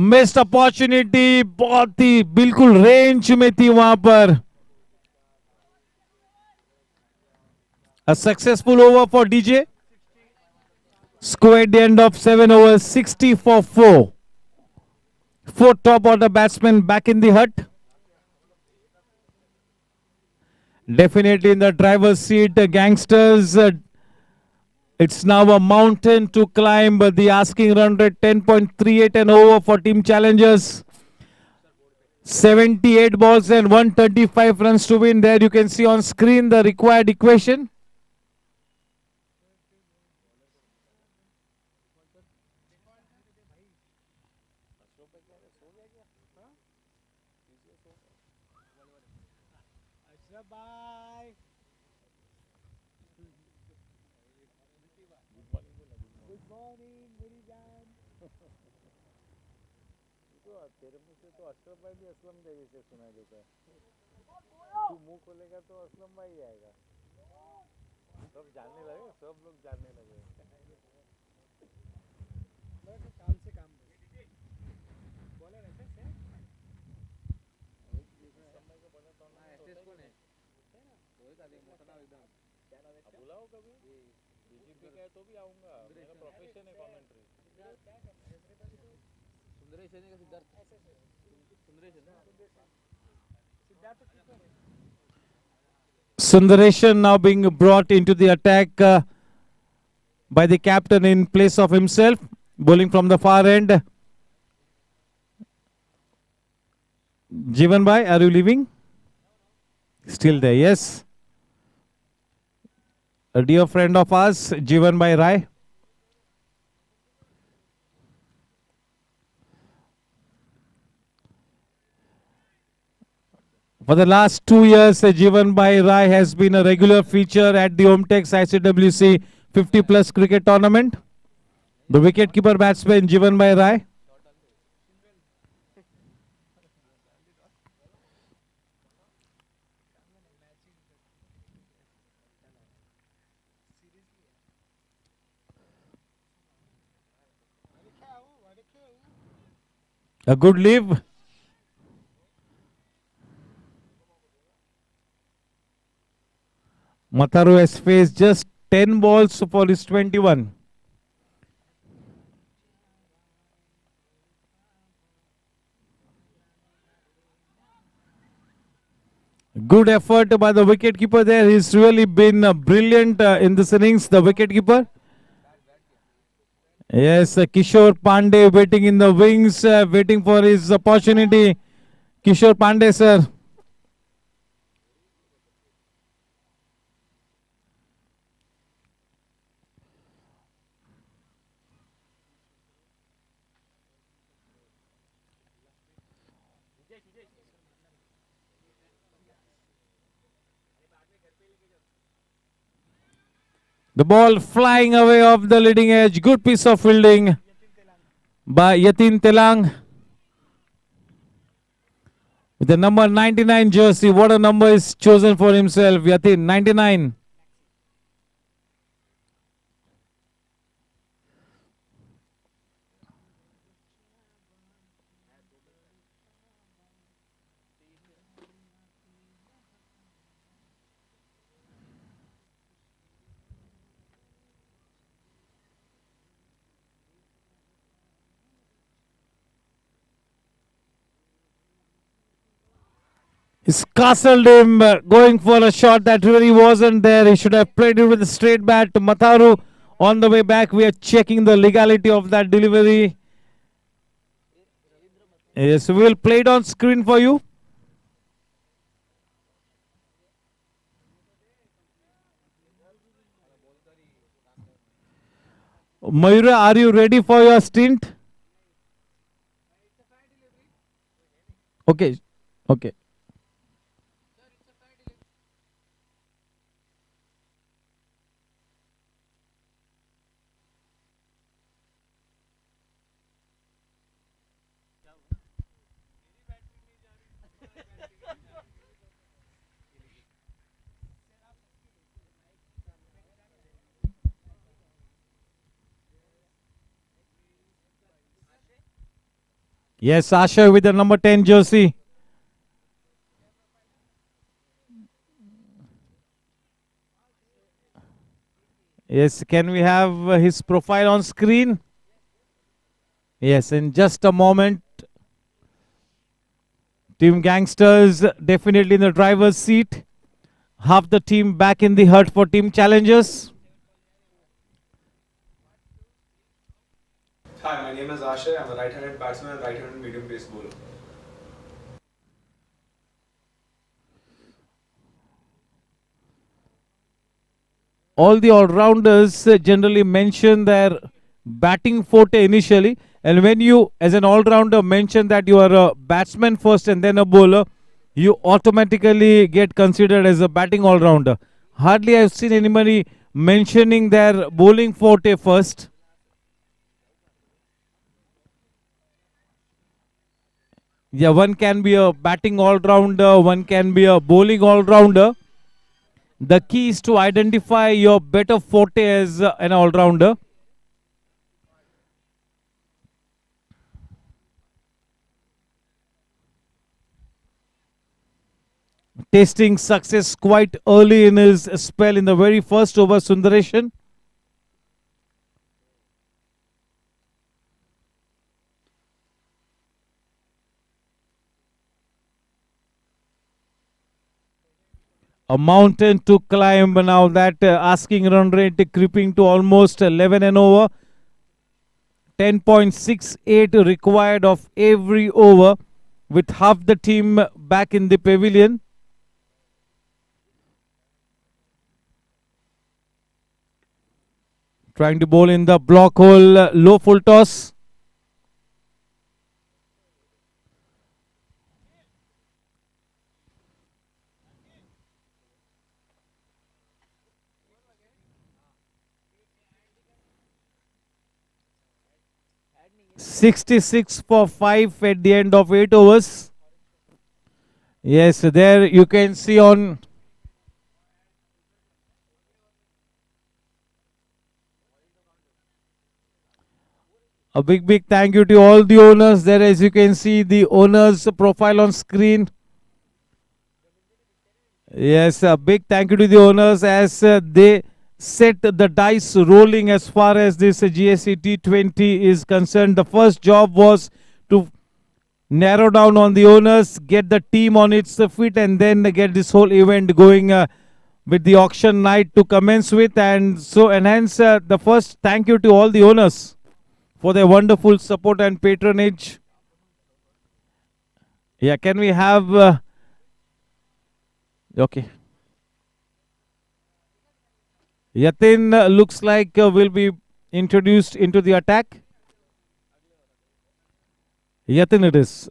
Missed opportunity बहुत ही बिल्कुल range में थी वहां पर. A successful over for DJ. Score at the end of 7 overs, 60 for 4. 4 top order batsmen back in the hut. Definitely in the driver's seat, gangsters. It's now a mountain to climb. The asking run rate 10.38 and over for team challengers. 78 balls and 135 runs to win. There you can see on screen the required equation. तेरे मुंह से तो अशरफ भाई भी असलम देवी से सुनाई देता है. तू मुंह खोलेगा तो असलम भाई आएगा. सब जानने लगे, सब लोग जानने लगे. काम से काम बोले रहते से बुलाओ कभी बीजेपी का है तो भी आऊंगा. मेरा प्रोफेशन है commentary. Sundaresan now being brought into the attack by the captain in place of himself. Bowling from the far end. Jivan bhai, are you leaving? Still there, yes. A dear friend of ours, Jivan bhai Rai. For the last 2 years, Jivan Bhai Rai has been a regular feature at the Omtex ICWC 50 plus cricket tournament. The wicketkeeper batsman Jivan Bhai Rai. A good leave. Matharu has faced just 10 balls for his 21. Good effort by the wicketkeeper there. He's really been brilliant in this innings, the wicketkeeper. Yes, Kishore Pandey waiting in the wings, waiting for his opportunity. Kishore Pandey, sir. The ball flying away off the leading edge. Good piece of fielding by Yatin Telang. With the number 99 jersey. What a number is chosen for himself. Yatin, 99. He's castled him, going for a shot that really wasn't there. He should have played it with a straight bat. Mataru on the way back. We are checking the legality of that delivery. Yes, we will play it on screen for you. Mayura, are you ready for your stint? Okay, okay. Yes, Asha with the number 10 jersey. Yes, can we have his profile on screen? Yes, in just a moment. Team Gangsters definitely in the driver's seat. Half the team back in the hut for Team Challengers. Hi, my name is Ashay. I'm a right-handed batsman and right-handed medium pace bowler. All the all-rounders generally mention their batting forte initially, and when you as an all-rounder mention that you are a batsman first and then a bowler, you automatically get considered as a batting all-rounder. Hardly I've seen anybody mentioning their bowling forte first. Yeah, one can be a batting all-rounder, one can be a bowling all-rounder. The key is to identify your better forte as an all-rounder. Tasting success quite early in his spell in the very first over, Sundareshan. A mountain to climb now, that asking run rate creeping to almost 11 and over. 10.68 required of every over with half the team back in the pavilion. Trying to bowl in the block hole, low full toss. .66 for 5 at the end of 8 overs. Yes, there you can see on a big thank you to all the owners there. As you can see the owners profile on screen. Yes, a big thank you to the owners as they set the dice rolling as far as this GSC T20 is concerned. The first job was to narrow down on the owners, get the team on its feet, and then get this whole event going with the auction night to commence with. And so enhance the first thank you to all the owners for their wonderful support and patronage. Yeah, can we have... okay. Yatin looks like will be introduced into the attack. Yatin it is.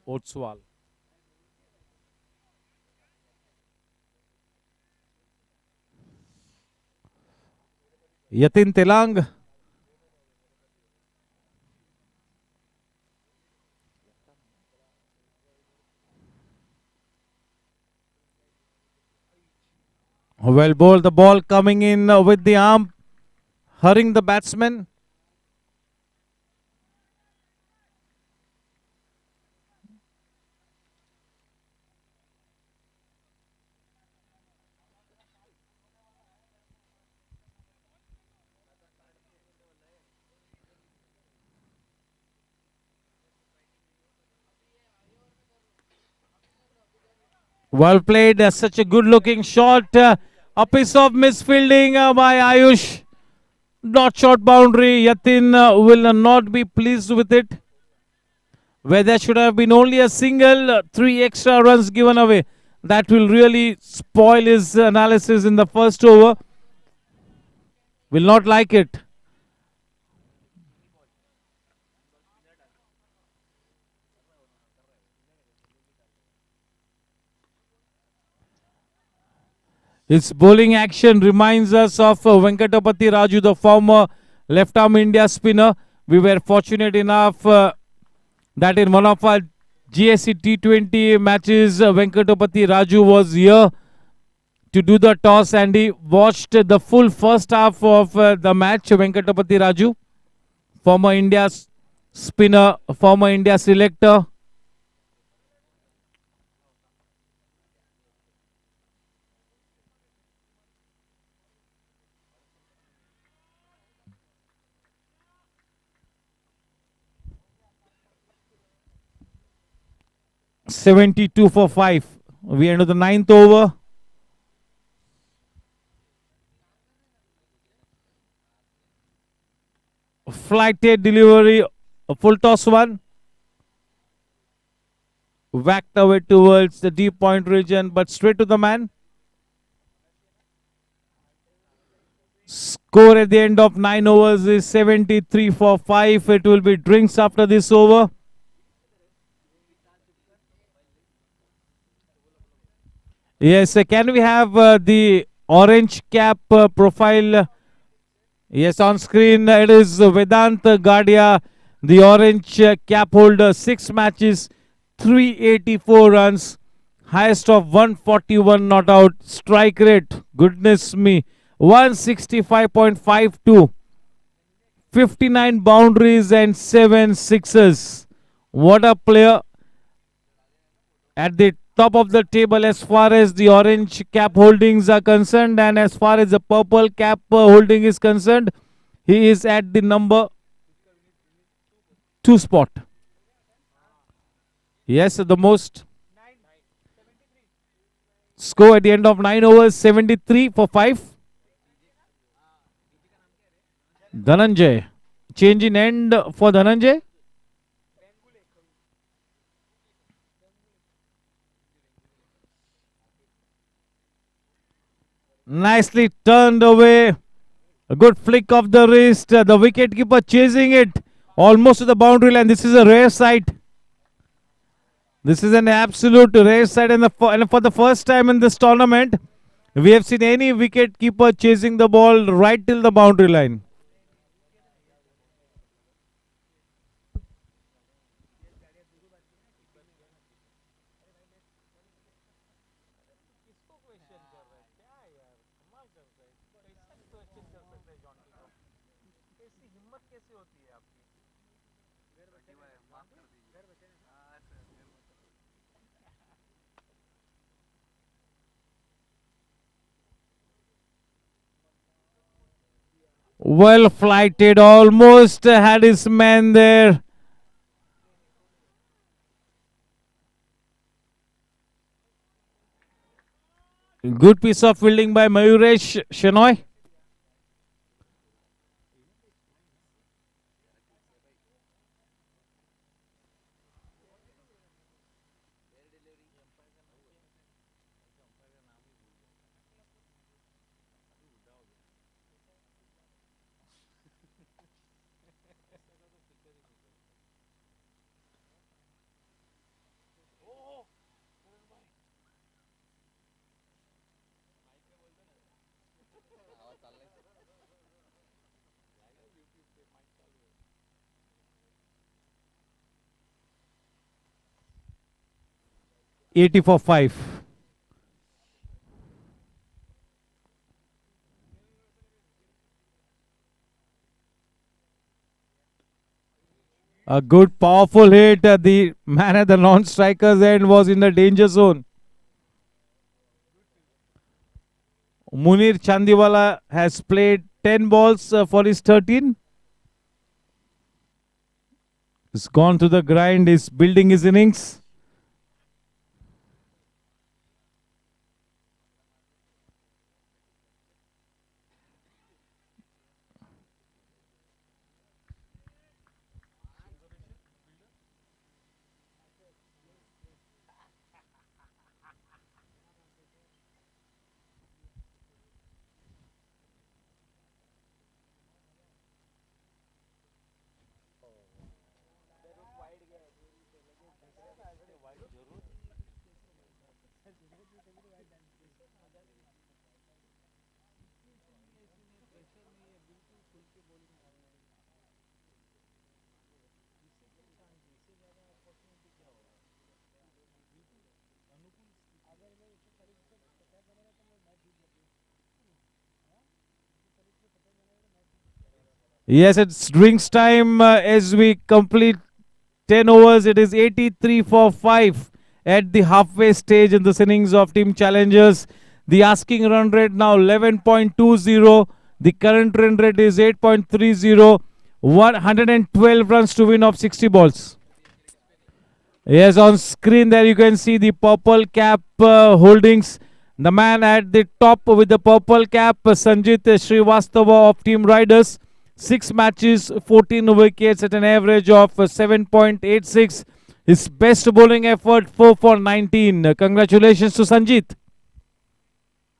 Otswal. Yatin Telang. Well bowled, the ball coming in with the arm, hurrying the batsman. Well played, such a good looking shot. A piece of misfielding by Ayush. Not short boundary. Yatin will not be pleased with it. Where there should have been only a single, 3 extra runs given away. That will really spoil his analysis in the first over. Will not like it. His bowling action reminds us of Venkatapati Raju, the former left-arm India spinner. We were fortunate enough that in one of our GSC T20 matches, Venkatapati Raju was here to do the toss and he watched the full first half of the match. Venkatapati Raju, former India spinner, former India selector. .72 for 5. We enter the 9th over. Flighted delivery, a full toss one. Whacked away towards the deep point region, but straight to the man. Score at the end of 9 overs is 73 for 5. It will be drinks after this over. Yes, can we have the orange cap profile? Yes, on screen it is Vedant Gadia, the orange cap holder. 6 matches, 384 runs, highest of 141 not out. Strike rate, goodness me, 165.52. 59 boundaries and 7 sixes. What a player. At the top of the table as far as the orange cap holdings are concerned, and as far as the purple cap holding is concerned, he is at the number 2 spot. Yes, the most. Score at the end of 9 overs, 73 for 5. Dhananjay. Change in end for Dhananjay. Nicely turned away. A good flick of the wrist. The wicketkeeper chasing it almost to the boundary line. This is a rare sight. This is an absolute rare sight. And for the first time in this tournament, we have seen any wicketkeeper chasing the ball right till the boundary line. Well flighted, almost had his man there. Good piece of fielding by Mayuresh Shenoy. 80 for 5. A good powerful hit. The man at the non-striker's end was in the danger zone. Munir Chandiwala has played 10 balls for his 13. He's gone to the grind. He's building his innings. Yes, it's drinks time as we complete 10 overs. It is 83 for 5 at the halfway stage in this innings of Team Challengers. The asking run rate now 11.20. The current run rate is 8.30. 112 runs to win of 60 balls. Yes, on screen there you can see the purple cap holdings. The man at the top with the purple cap, Sanjit Srivastava of Team Riders. 6 matches, 14 wickets at an average of 7.86. His best bowling effort, 4 for 19. Congratulations to Sanjit.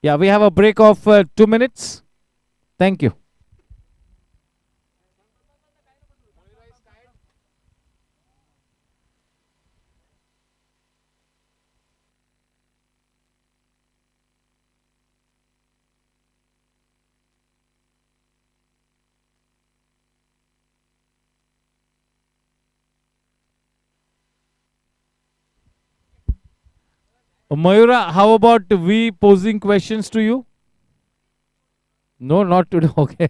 Yeah, we have a break of 2 minutes. Thank you. Mayura, how about we posing questions to you? No, not today. Okay.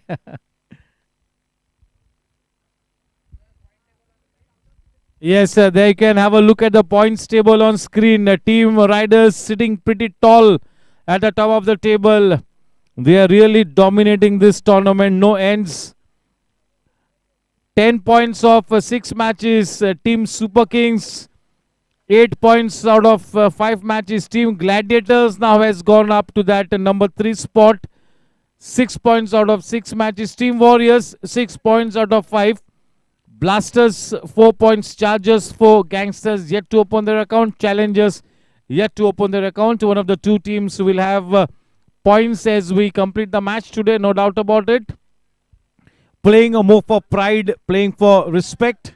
Yes, there you can have a look at the points table on screen. Team Riders sitting pretty tall at the top of the table. They are really dominating this tournament. No ends. 10 points of 6 matches. Team Super Kings 8 points out of 5 matches. Team Gladiators now has gone up to that number 3 spot. 6 points out of 6 matches. Team Warriors 6 points out of 5. Blasters 4 points. Chargers 4. Gangsters yet to open their account. Challengers yet to open their account. One of the two teams will have points as we complete the match today, no doubt about it. Playing more for pride, playing for respect.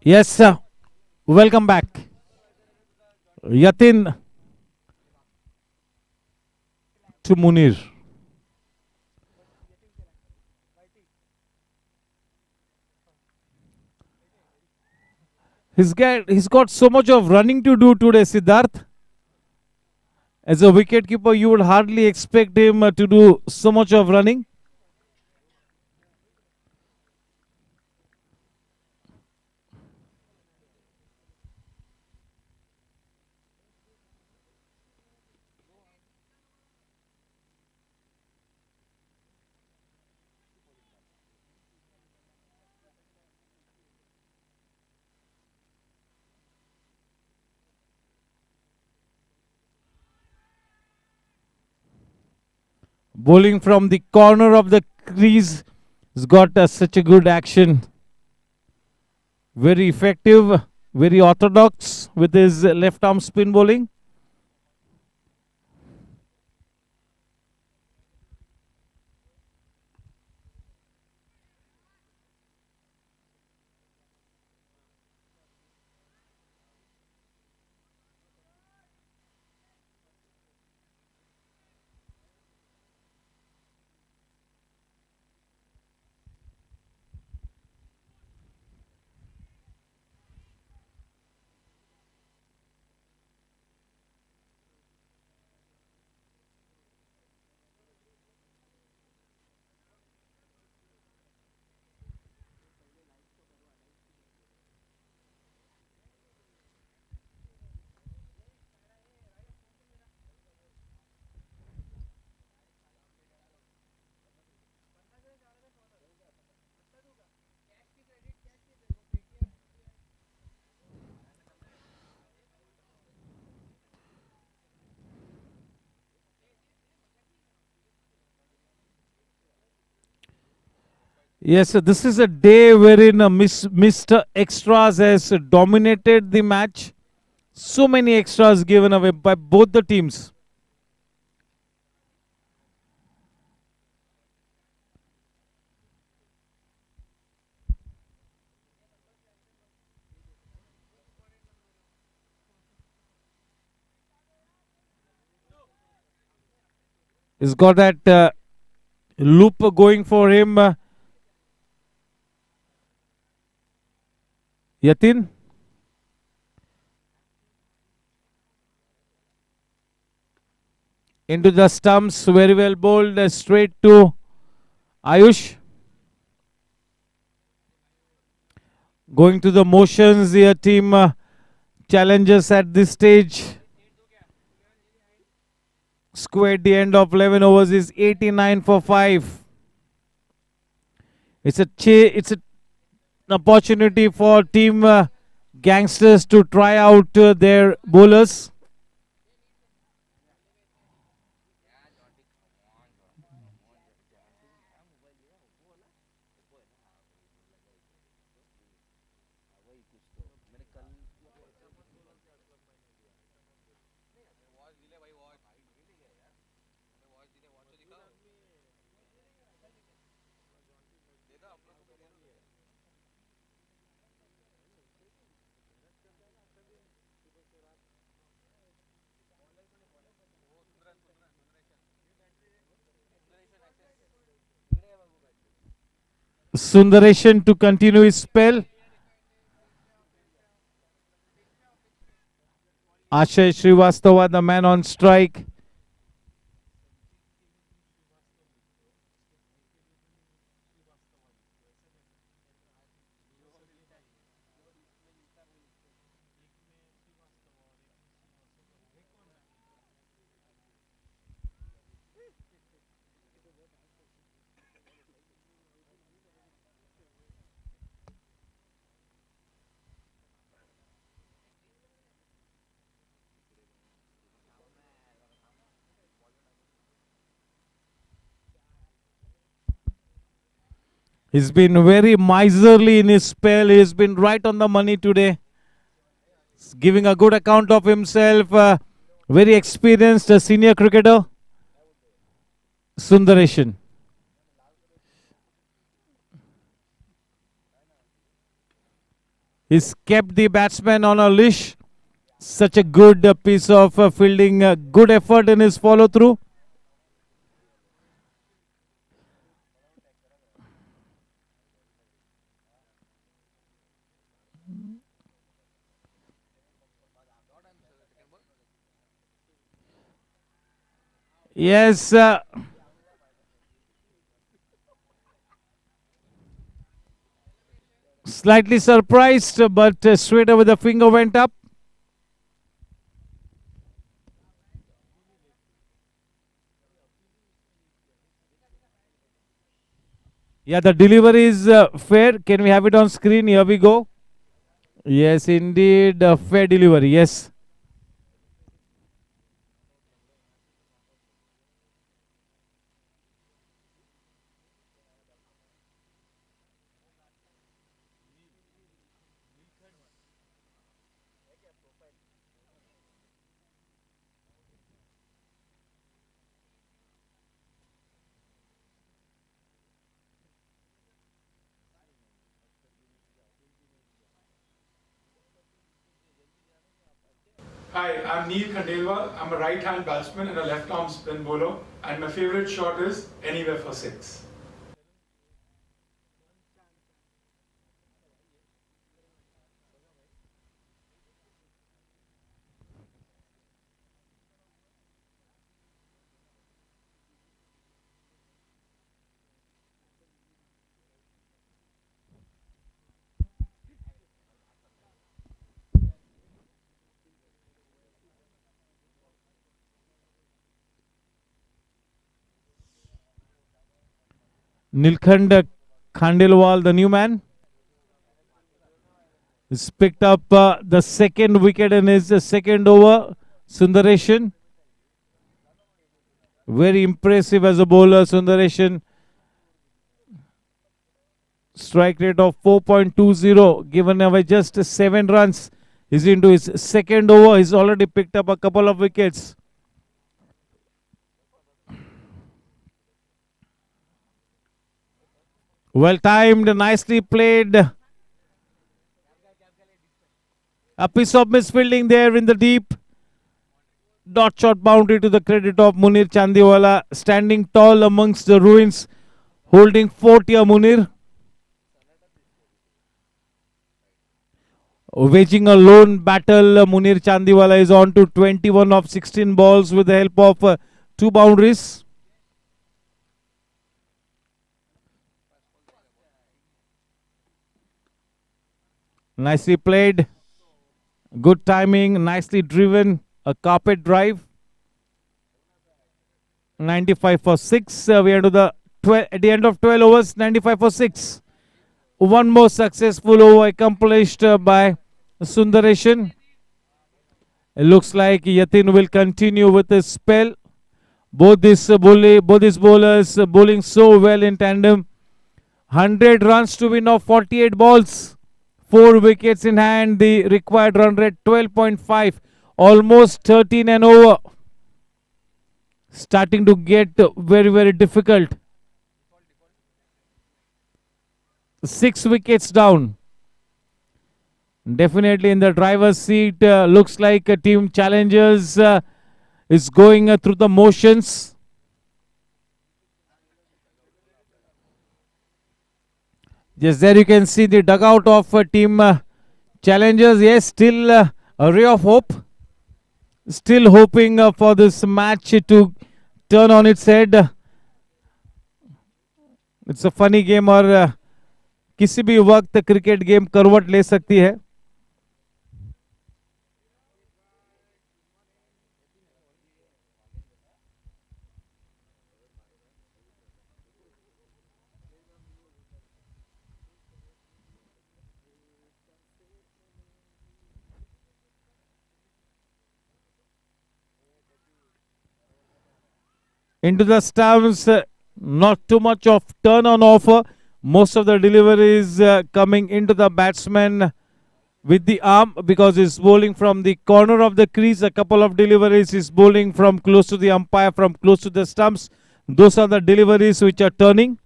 Yes, sir. Welcome back. Yatin to Munir. He's got so much of running to do today, Siddharth. As a wicketkeeper, you would hardly expect him to do so much of running. Bowling from the corner of the crease. He's got such a good action. Very effective, very orthodox with his left arm spin bowling. Yes, this is a day wherein Mr. Extras has dominated the match. So many extras given away by both the teams. He's got that loop going for him. Yatin. Into the stumps, very well bowled, straight to Ayush. Going to the motions, the team challenges at this stage. Score at the end of 11 overs is 89 for 5. It's an opportunity for team Gangsters to try out their bowlers. Sundareshan to continue his spell. Ashay Srivastava, the man on strike. He's been very miserly in his spell. He's been right on the money today. He's giving a good account of himself. Very experienced senior cricketer. Sundareshan. He's kept the batsman on a leash. Such a good piece of fielding. Good effort in his follow through. Yes. Slightly surprised, but straight away the finger went up. Yeah, the delivery is fair. Can we have it on screen? Here we go. Yes, indeed, fair delivery. Yes. Hi, I'm Neil Khandelwal. I'm a right-hand batsman and a left-arm spin bowler, and my favorite shot is anywhere for six. Nilkhand Khandelwal, the new man, has picked up the second wicket in his second over. Sundareshan, very impressive as a bowler. Sundareshan, strike rate of 4.20, given away just 7 runs. He's into his second over. He's already picked up a couple of wickets. Well timed, nicely played. A piece of misfielding there in the deep. Dot shot boundary to the credit of Munir Chandiwala, standing tall amongst the ruins, holding fort here. Munir waging a lone battle. Munir Chandiwala is on to 21 of 16 balls with the help of 2 boundaries. Nicely played. Good timing, nicely driven. A carpet drive. 95 for 6. We are to the at the end of 12 overs. 95 for 6. One more successful over accomplished by Sundareshan. It looks like Yatin will continue with his spell. Both these bowlers bowling so well in tandem. 100 runs to win of 48 balls. 4 wickets in hand. The required run rate 12.5. Almost 13 and over. Starting to get very, very difficult. 6 wickets down. Definitely in the driver's seat. Looks like a team challengers is going through the motions. Yes, there you can see the dugout of team challengers. Yes, still a ray of hope. Still hoping for this match to turn on its head. It's a funny game और किसी भी वक्त cricket game करवट ले सकती है. Into the stumps, not too much of turn on offer. Most of the deliveries coming into the batsman with the arm because he's bowling from the corner of the crease. A couple of deliveries is bowling from close to the umpire, from close to the stumps. Those are the deliveries which are turning.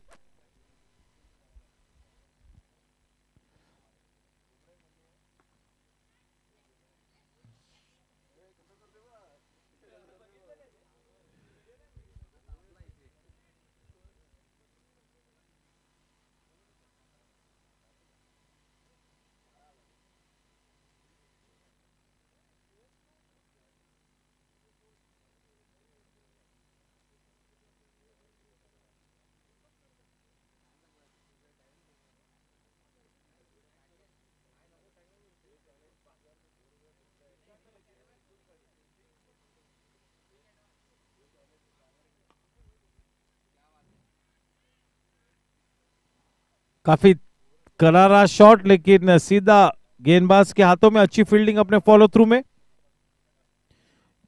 काफी करारा shot, लेकिन सीधा गेंदबाज के हाथों में। अच्छी fielding अपने फॉलो थ्रू में।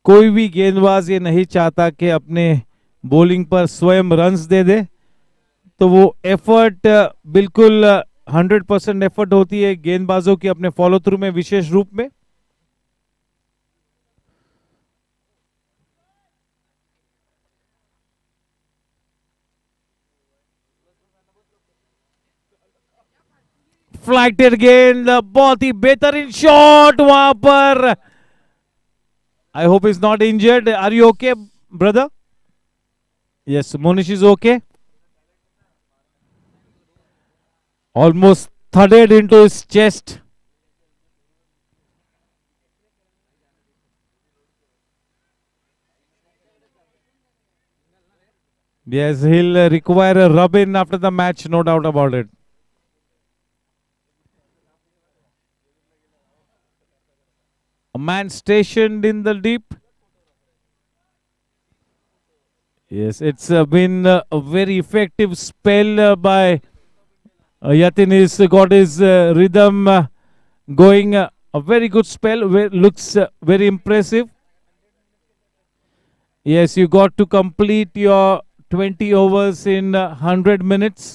कोई भी गेंदबाज ये नहीं चाहता कि अपने बॉलिंग पर स्वयं रन्स दे दे, तो वो एफर्ट बिल्कुल 100% एफर्ट होती है गेंदबाजों की अपने फॉलो थ्रू में, विशेष रूप में। फ्लाइटेड गेंद, बहुत ही बेहतरीन शॉट वहां पर। I hope is not injured. Are you okay brother? Yes, Monish is okay. Almost thudded into his chest. Yes, he'll require a rub-in after the match, no doubt about it. A man stationed in the deep. Yes, it's been a very effective spell by Yatin. Has got his rhythm going. A very good spell. Looks very impressive. Yes, you got to complete your 20 overs in 100 minutes.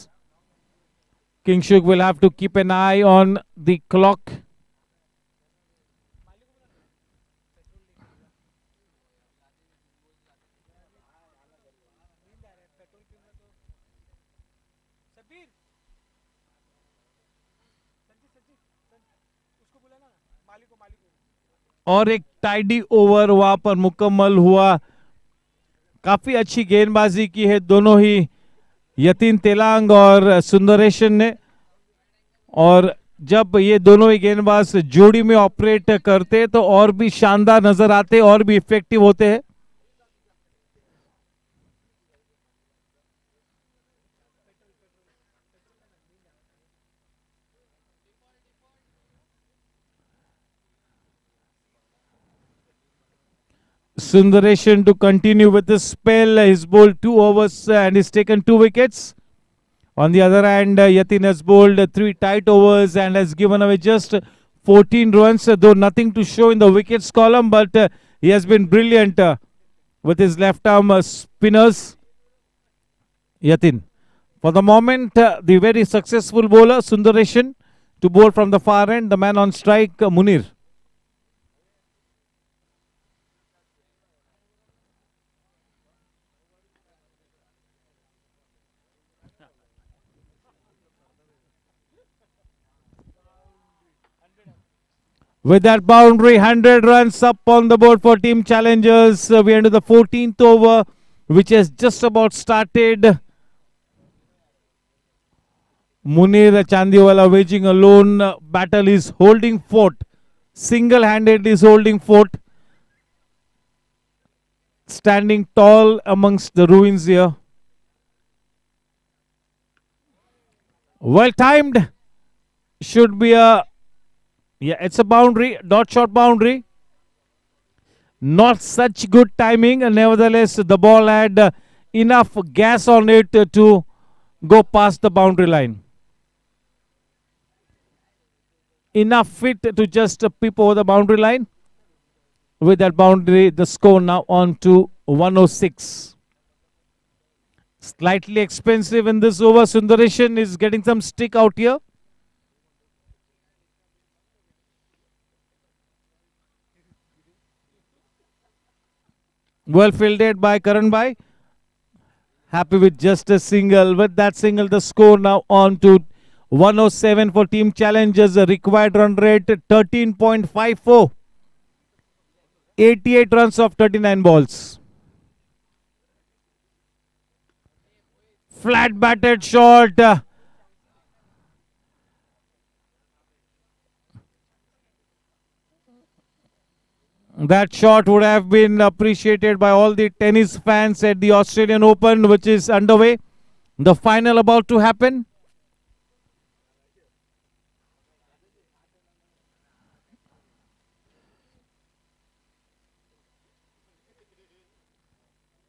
Kingshuk will have to keep an eye on the clock. और एक tidy over वहां पर मुकम्मल हुआ। काफी अच्छी गेंदबाजी की है दोनों ही यतीन तेलांग और सुंदरेशन ने। और जब ये दोनों ही गेंदबाज जोड़ी में ऑपरेट करते तो और भी शानदार नजर आते, और भी इफेक्टिव होते हैं। Sundaresan to continue with the spell. He's bowled 2 overs and he's taken 2 wickets. On the other hand, Yatin has bowled 3 tight overs and has given away just 14 runs, though nothing to show in the wickets column, but he has been brilliant with his left arm spinners. Yatin. For the moment, the very successful bowler, Sundaresan, to bowl from the far end, the man on strike, Munir. With that boundary, 100 runs up on the board for Team Challengers. We enter the 14th over, which has just about started. Munir Chandiwala waging a lone battle, is holding fort. Single-handed is holding fort. Standing tall amongst the ruins here. Well timed. Should be a... Yeah, it's a boundary, dot shot boundary. Not such good timing. Nevertheless, the ball had enough gas on it to go past the boundary line. Enough fit to just peep over the boundary line. With that boundary, the score now on to 106. Slightly expensive in this over. Sundaresan is getting some stick out here. Well fielded by Karan Bhai. Happy with just a single. With that single, the score now on to 107 for Team Challengers. A required run rate 13.54. 88 runs of 39 balls. Flat batted shot. That shot would have been appreciated by all the tennis fans at the Australian Open, which is underway. The final about to happen.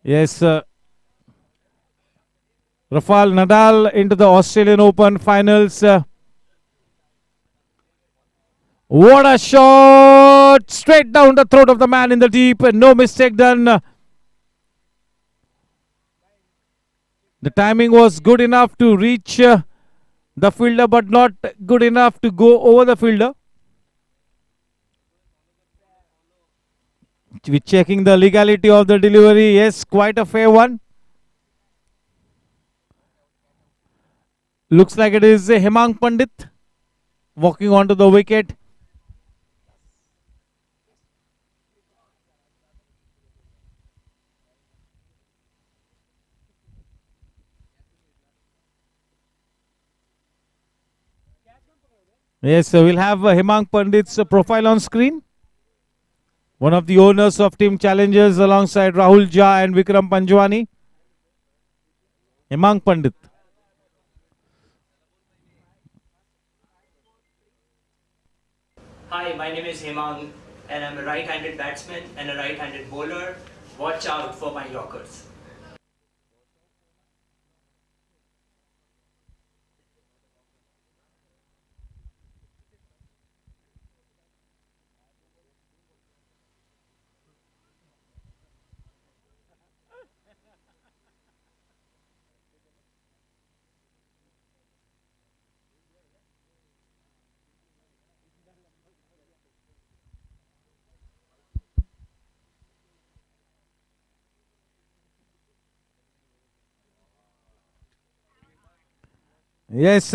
Yes, Rafael Nadal into the Australian Open finals. What a shot! Straight down the throat of the man in the deep. No mistake done. The timing was good enough to reach the fielder, but not good enough to go over the fielder. We're checking the legality of the delivery. Yes, quite a fair one. Looks like it is Hemang Pandit walking onto the wicket. Yes, so we'll have Hemang Pandit's profile on screen. One of the owners of Team Challengers alongside Rahul Jha and Vikram Panjwani. Hemang Pandit. Hi, my name is Hemang and I'm a right-handed batsman and a right-handed bowler. Watch out for my Yorkers. Yes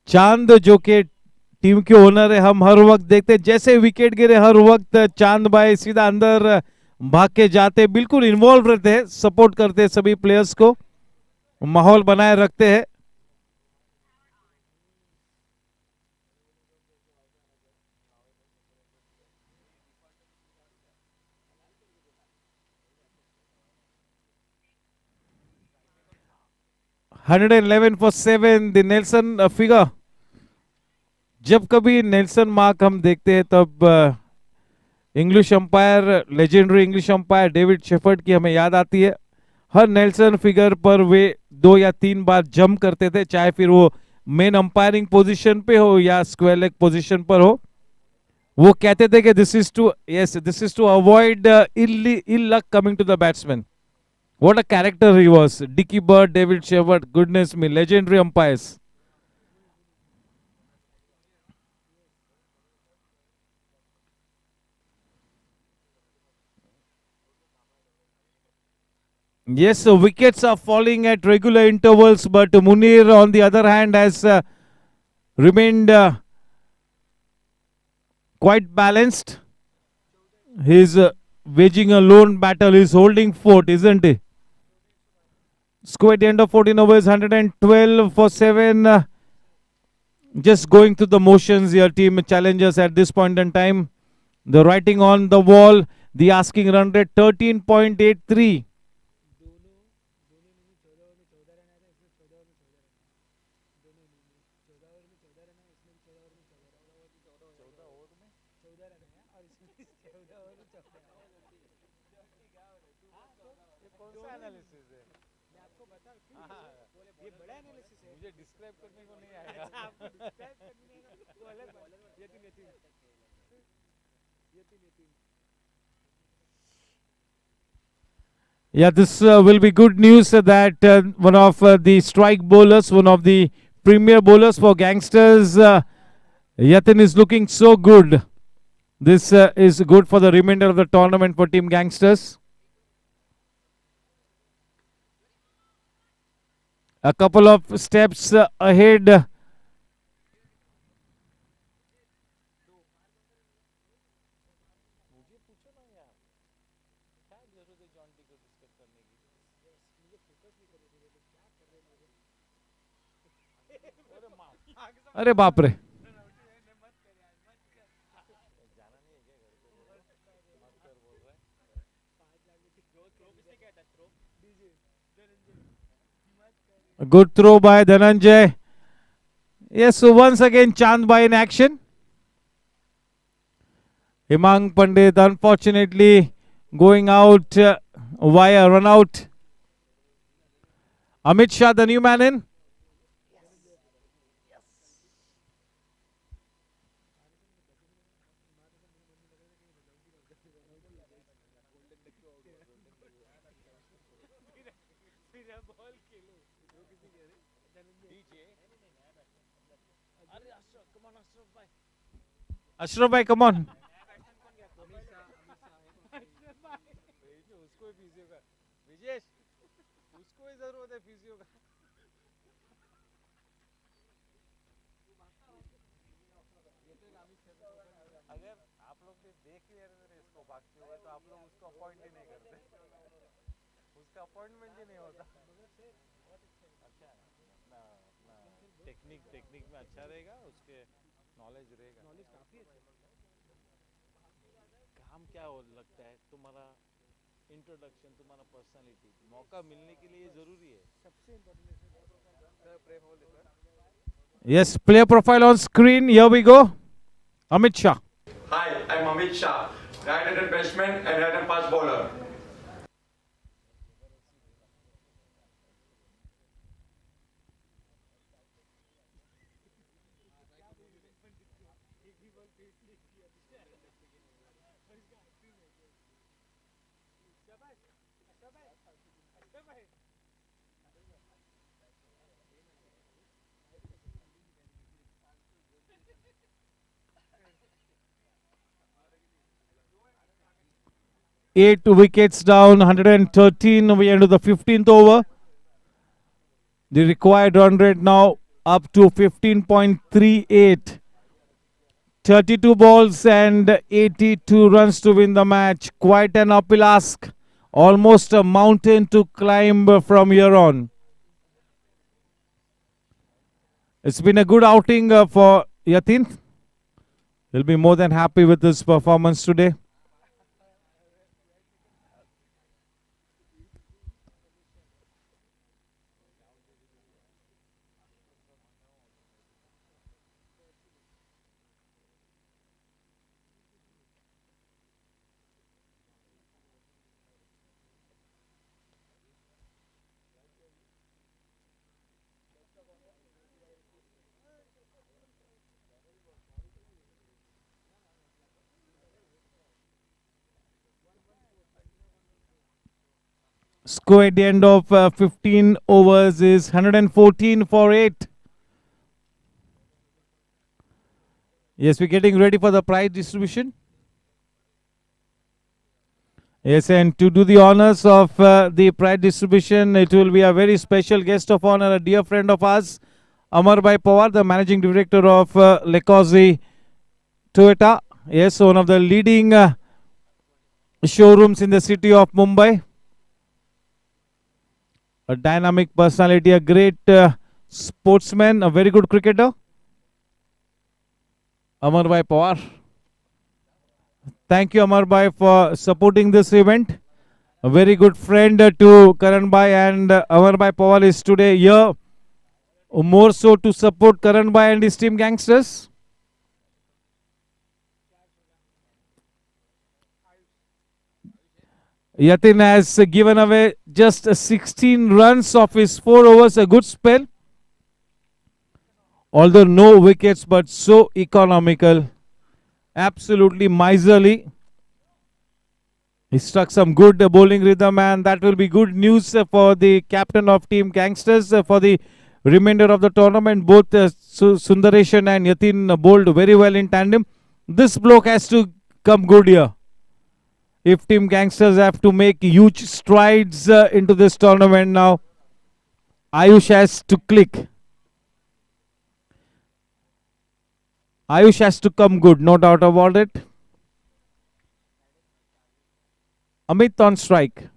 चांद जो के team के owner है, हम हर वक्त देखते हैं जैसे विकेट गिरे हर वक्त चांद भाई सीधा अंदर भाग के जाते, बिल्कुल इन्वॉल्व रहते हैं, सपोर्ट करते हैं सभी प्लेयर्स को, माहौल बनाए रखते हैं. $111 for 7 द नेल्सन फिगर. जब कभी नेल्सन मार्क हम देखते हैं तब English umpire, legendary English umpire David shepherd की हमें याद आती है. हर नेल्सन फिगर पर वे 2 या 3 बार जंप करते थे, चाहे फिर वो मेन अंपायरिंग पोजीशन पे हो या स्क्वायर लेग पोजीशन पर हो. वो कहते थे कि this is to avoid ill luck coming to the batsman. What a character he was. Dickie Bird, David Shepard, goodness me, legendary umpires. Yes, so wickets are falling at regular intervals, but Munir on the other hand has remained quite balanced. He's waging a lone battle, he's holding fort, isn't he? Score at the end of 14 overs, 112 for 7. Just going through the motions here, Team Challengers at this point in time. The writing on the wall, the asking run rate 13.83. Yeah, this will be good news that one of the strike bowlers, one of the premier bowlers for Gangsters, Yatin is looking so good. This is good for the remainder of the tournament for Team Gangsters. A couple of steps ahead. अरे बाप रे. A good throw by Dhananjay. Yes, so once again Chandbai in action. Hemang Pandit unfortunately going out via run out. Amit Shah, the new man in. Ashraf bhai, come on. Technique में अच्छा रहेगा, उसके knowledge रहेगा। Knowledge काफी है। काम क्या लगता है तुम्हारा? इंट्रोडक्शन, तुम्हारा पर्सनालिटी, मौका मिलने के लिए जरूरी है। सबसे important. Yes, player profile on screen. Here we go. Amit Shah. Hi, I'm Amit Shah, right-handed batsman and right-hand fast bowler. 8 wickets down, 113. We enter the 15th over. The required run rate now up to 15.38. 32 balls and 82 runs to win the match. Quite an uphill ask. Almost a mountain to climb from here on. It's been a good outing for Yatin. He'll be more than happy with his performance today. Score at the end of 15 overs is 114 for 8. Yes, we're getting ready for the prize distribution. Yes, and to do the honors of the prize distribution, it will be a very special guest of honor, a dear friend of ours, Amar Bhai Pawar, the managing director of Lekosi Toyota. Yes, one of the leading showrooms in the city of Mumbai. A dynamic personality, a great sportsman, a very good cricketer. Amar Bhai Pawar. Thank you, Amar Bhai, for supporting this event. A very good friend to Karan Bhai, and Amar Bhai Pawar is today here more so to support Karan Bhai and his team Gangsters. Yatin has given away just 16 runs of his 4 overs, a good spell. Although no wickets, but so economical. Absolutely miserly. He struck some good bowling rhythm, and that will be good news for the captain of team Gangsters for the remainder of the tournament. Both Sundareshan and Yatin bowled very well in tandem. This bloke has to come good here. If team Gangsters have to make huge strides into this tournament now, Ayush has to click. Ayush has to come good, no doubt about it. Amit on strike.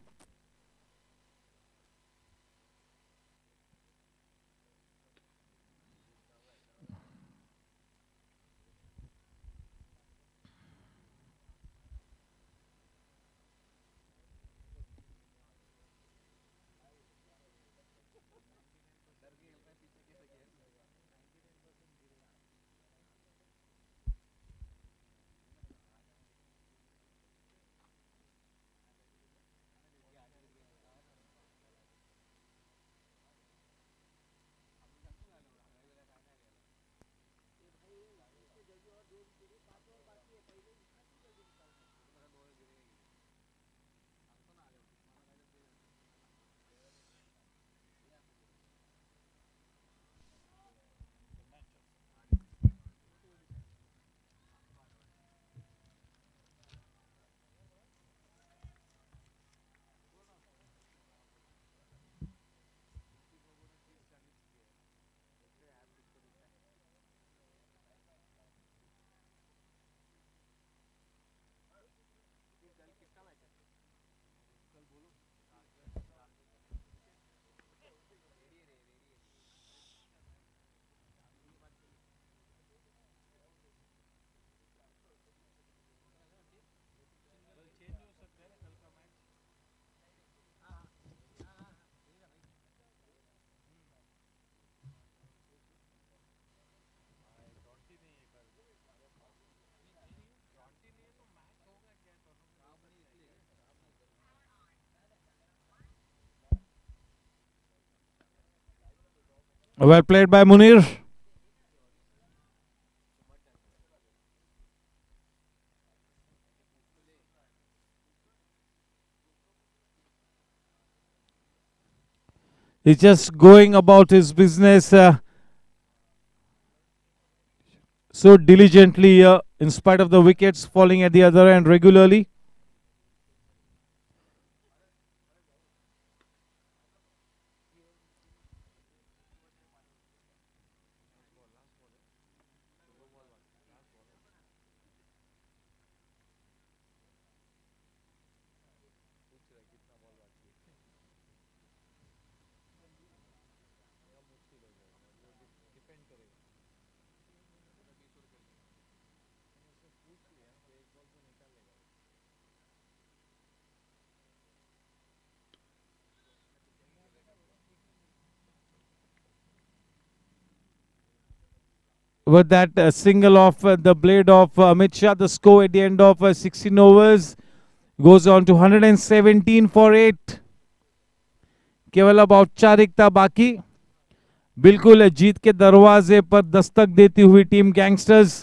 Well played by Munir. He's just going about his business so diligently in spite of the wickets falling at the other end regularly. With that single off the blade of Amit Shah, the score at the end of 16 overs goes on to 117 for 8. केवल अब औपचारिकता बाकी. बिल्कुल जीत के दरवाजे पर दस्तक देती हुई टीम गैंगस्टर्स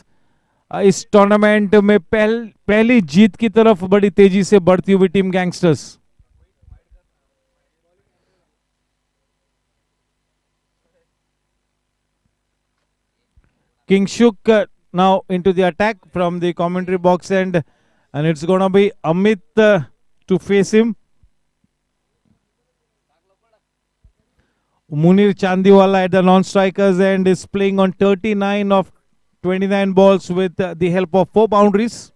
इस टूर्नामेंट में पहली जीत की तरफ बड़ी तेजी से बढ़ती हुई team gangsters. Kingshuk now into the attack from the commentary box end, and it's going to be Amit to face him. Munir Chandiwala at the non-strikers end is playing on 39 of 29 balls with the help of 4 boundaries.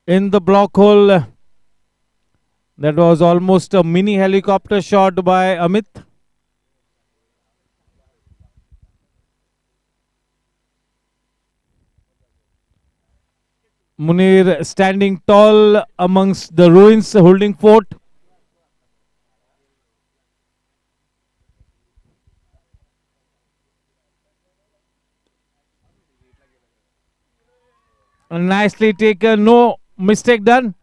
In the block hole, that was almost a mini helicopter shot by Amit. Munir standing tall amongst the ruins, holding fort. Nicely taken, no mistake done.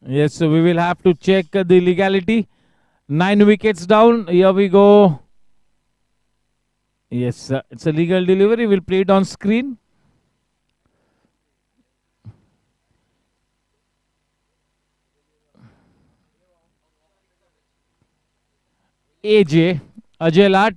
Yes, so we will have to check the legality. 9 wickets down. Here we go. Yes, it's a legal delivery. We'll play it on screen. Ajay Lat.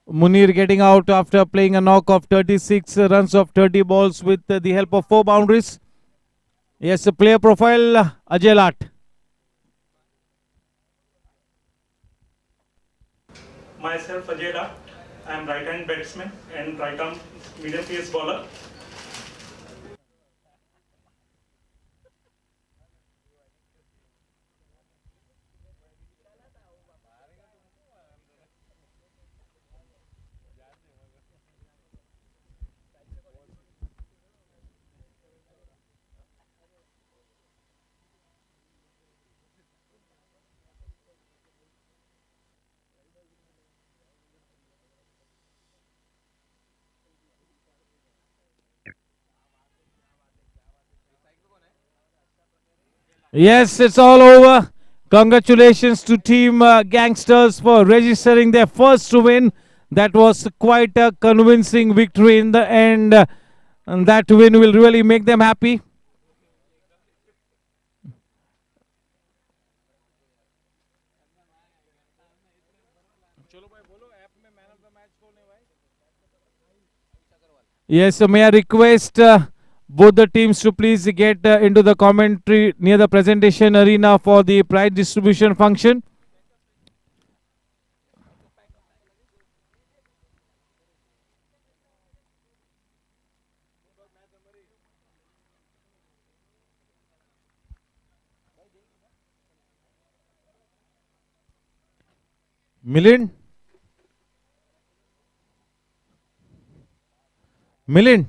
Munir getting out after playing a knock of 36 runs of 30 balls with the help of 4 boundaries. Yes, player profile Ajay Lat. Myself Ajay Lat. I am right-hand batsman and right-arm medium pace bowler. Yes, it's all over. Congratulations to Team Gangsters for registering their first win. That was quite a convincing victory in the end. And that win will really make them happy. Yes, so may I request both the teams to please get into the commentary near the presentation arena for the prize distribution function. Milind? Milind?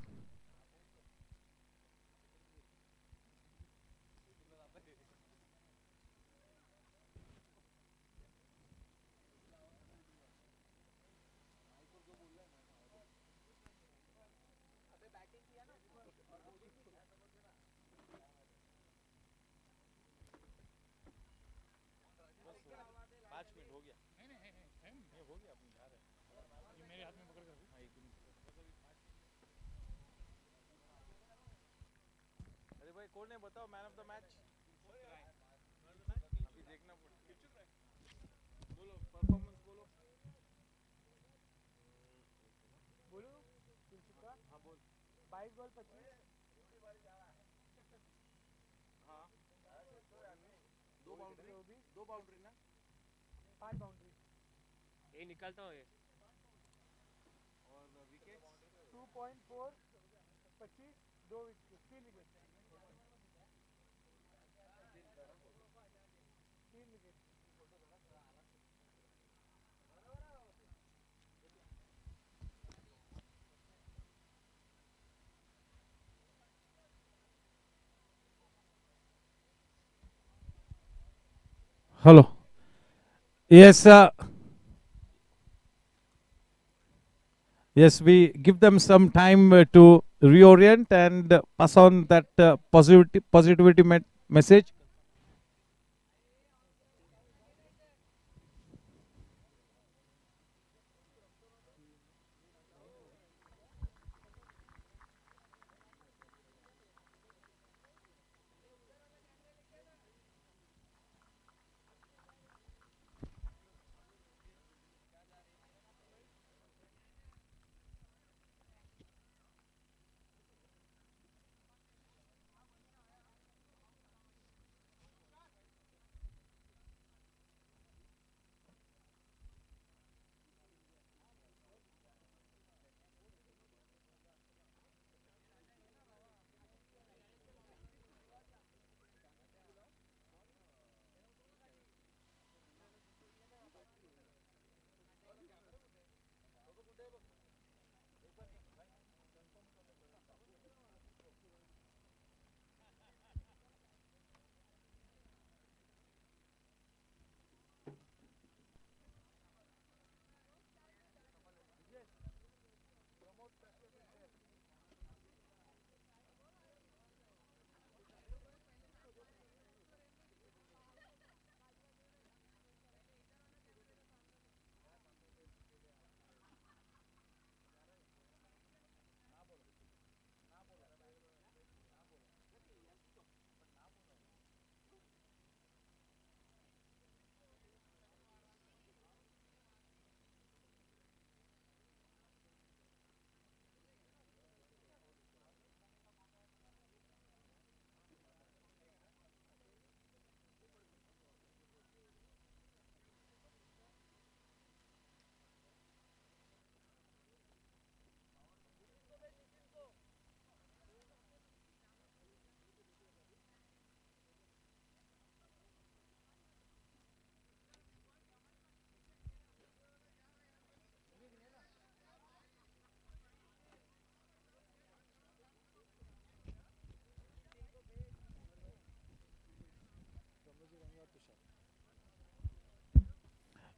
निकलता हो ये और wicket 2.4 25 2 wicket 3 wicket 3 wicket Hello. Yes, yes, we give them some time to reorient and pass on that positivity message.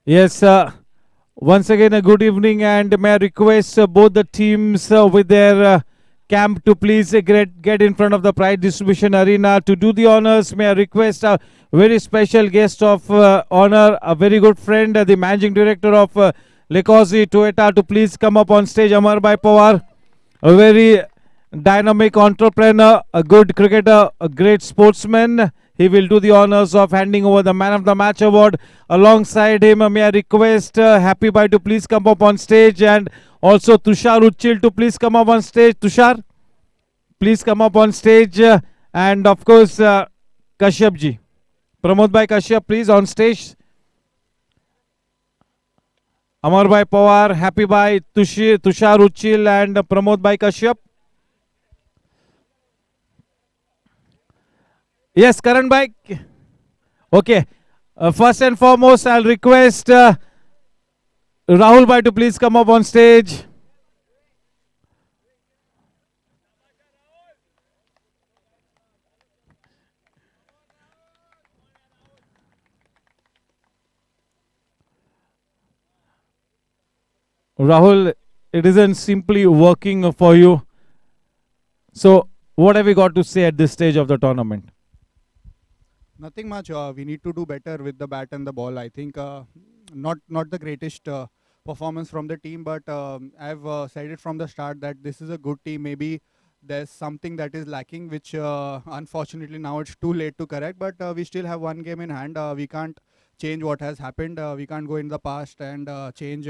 Yes, once again a good evening, and may I request both the teams with their camp to please get in front of the prize distribution arena. To do the honors, may I request a very special guest of honor, a very good friend, the managing director of Lekosi Toyota, to please come up on stage. Amar Bhai Pawar, a very dynamic entrepreneur, a good cricketer, a great sportsman. He will do the honors of handing over the Man of the Match award. Alongside him, may I request Happy Bhai to please come up on stage, and also Tushar Uchil to please come up on stage. Tushar, please come up on stage. And of course, Kashyap ji. Pramod Bhai Kashyap, please on stage. Amar Bhai Pawar, Happy Bhai, Tushar Uchil and Pramod Bhai Kashyap. Yes, Karan Bhai. Okay. First and foremost, I'll request Rahul Bhai to please come up on stage. Rahul, it isn't simply working for you. So, what have you got to say at this stage of the tournament? Nothing much. We need to do better with the bat and the ball. I think not the greatest performance from the team, but I've said it from the start that this is a good team. Maybe there's something that is lacking, which unfortunately now it's too late to correct. But we still have one game in hand. We can't change what has happened. We can't go in the past and change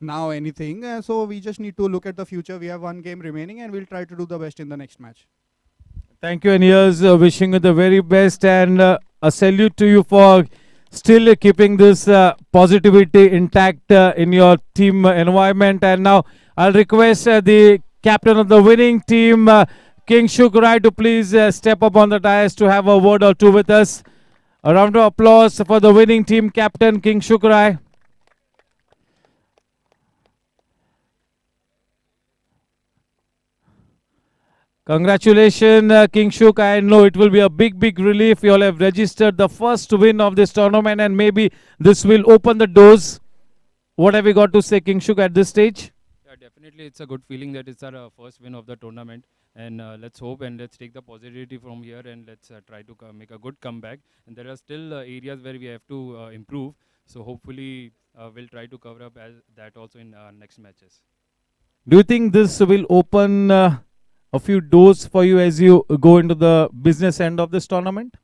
now anything. So we just need to look at the future. We have one game remaining, and we'll try to do the best in the next match. Thank you, and here's wishing you the very best, and a salute to you for still keeping this positivity intact in your team environment. And now I'll request the captain of the winning team, King Shukrai, to please step up on the dais to have a word or two with us. A round of applause for the winning team captain, King Shukrai. Congratulations, King Shuk. I know it will be a big relief. You all have registered the first win of this tournament, and maybe this will open the doors. What have you got to say, King Shuk, at this stage? Yeah, definitely it's a good feeling that it's our first win of the tournament. And let's hope and let's take the positivity from here, and let's try to make a good comeback. And there are still areas where we have to improve. So hopefully we'll try to cover up that also in next matches. Do you think this will open a few doors for you as you go into the business end of this tournament?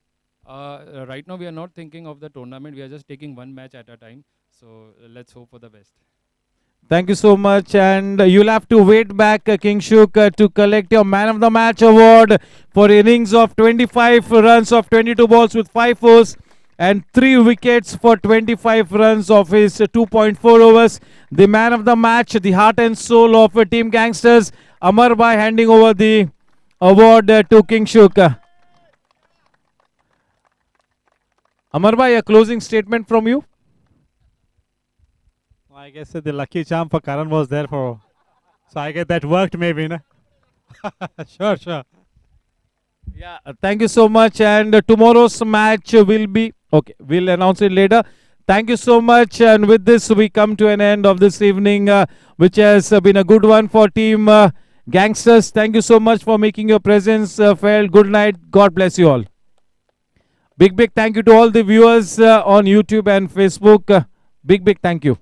Right now we are not thinking of the tournament. We are just taking one match at a time. So let's hope for the best. Thank you so much, and you'll have to wait back, King Shuk, to collect your Man of the Match award for innings of 25 runs of 22 balls with 5 fours and 3 wickets for 25 runs of his 2.4 overs. The Man of the Match, the heart and soul of Team Gangsters, Amar Bhai, handing over the award to King Shuk. Amar Bhai, a closing statement from you? I guess the lucky charm for Karan was there for, so I guess that worked maybe, no? Sure. Yeah, thank you so much, and tomorrow's match will be, okay, we'll announce it later. Thank you so much, and with this we come to an end of this evening, which has been a good one for Team Gangsters. Thank you so much for making your presence felt. Good night. God bless you all. Big thank you to all the viewers on YouTube and Facebook. Big thank you.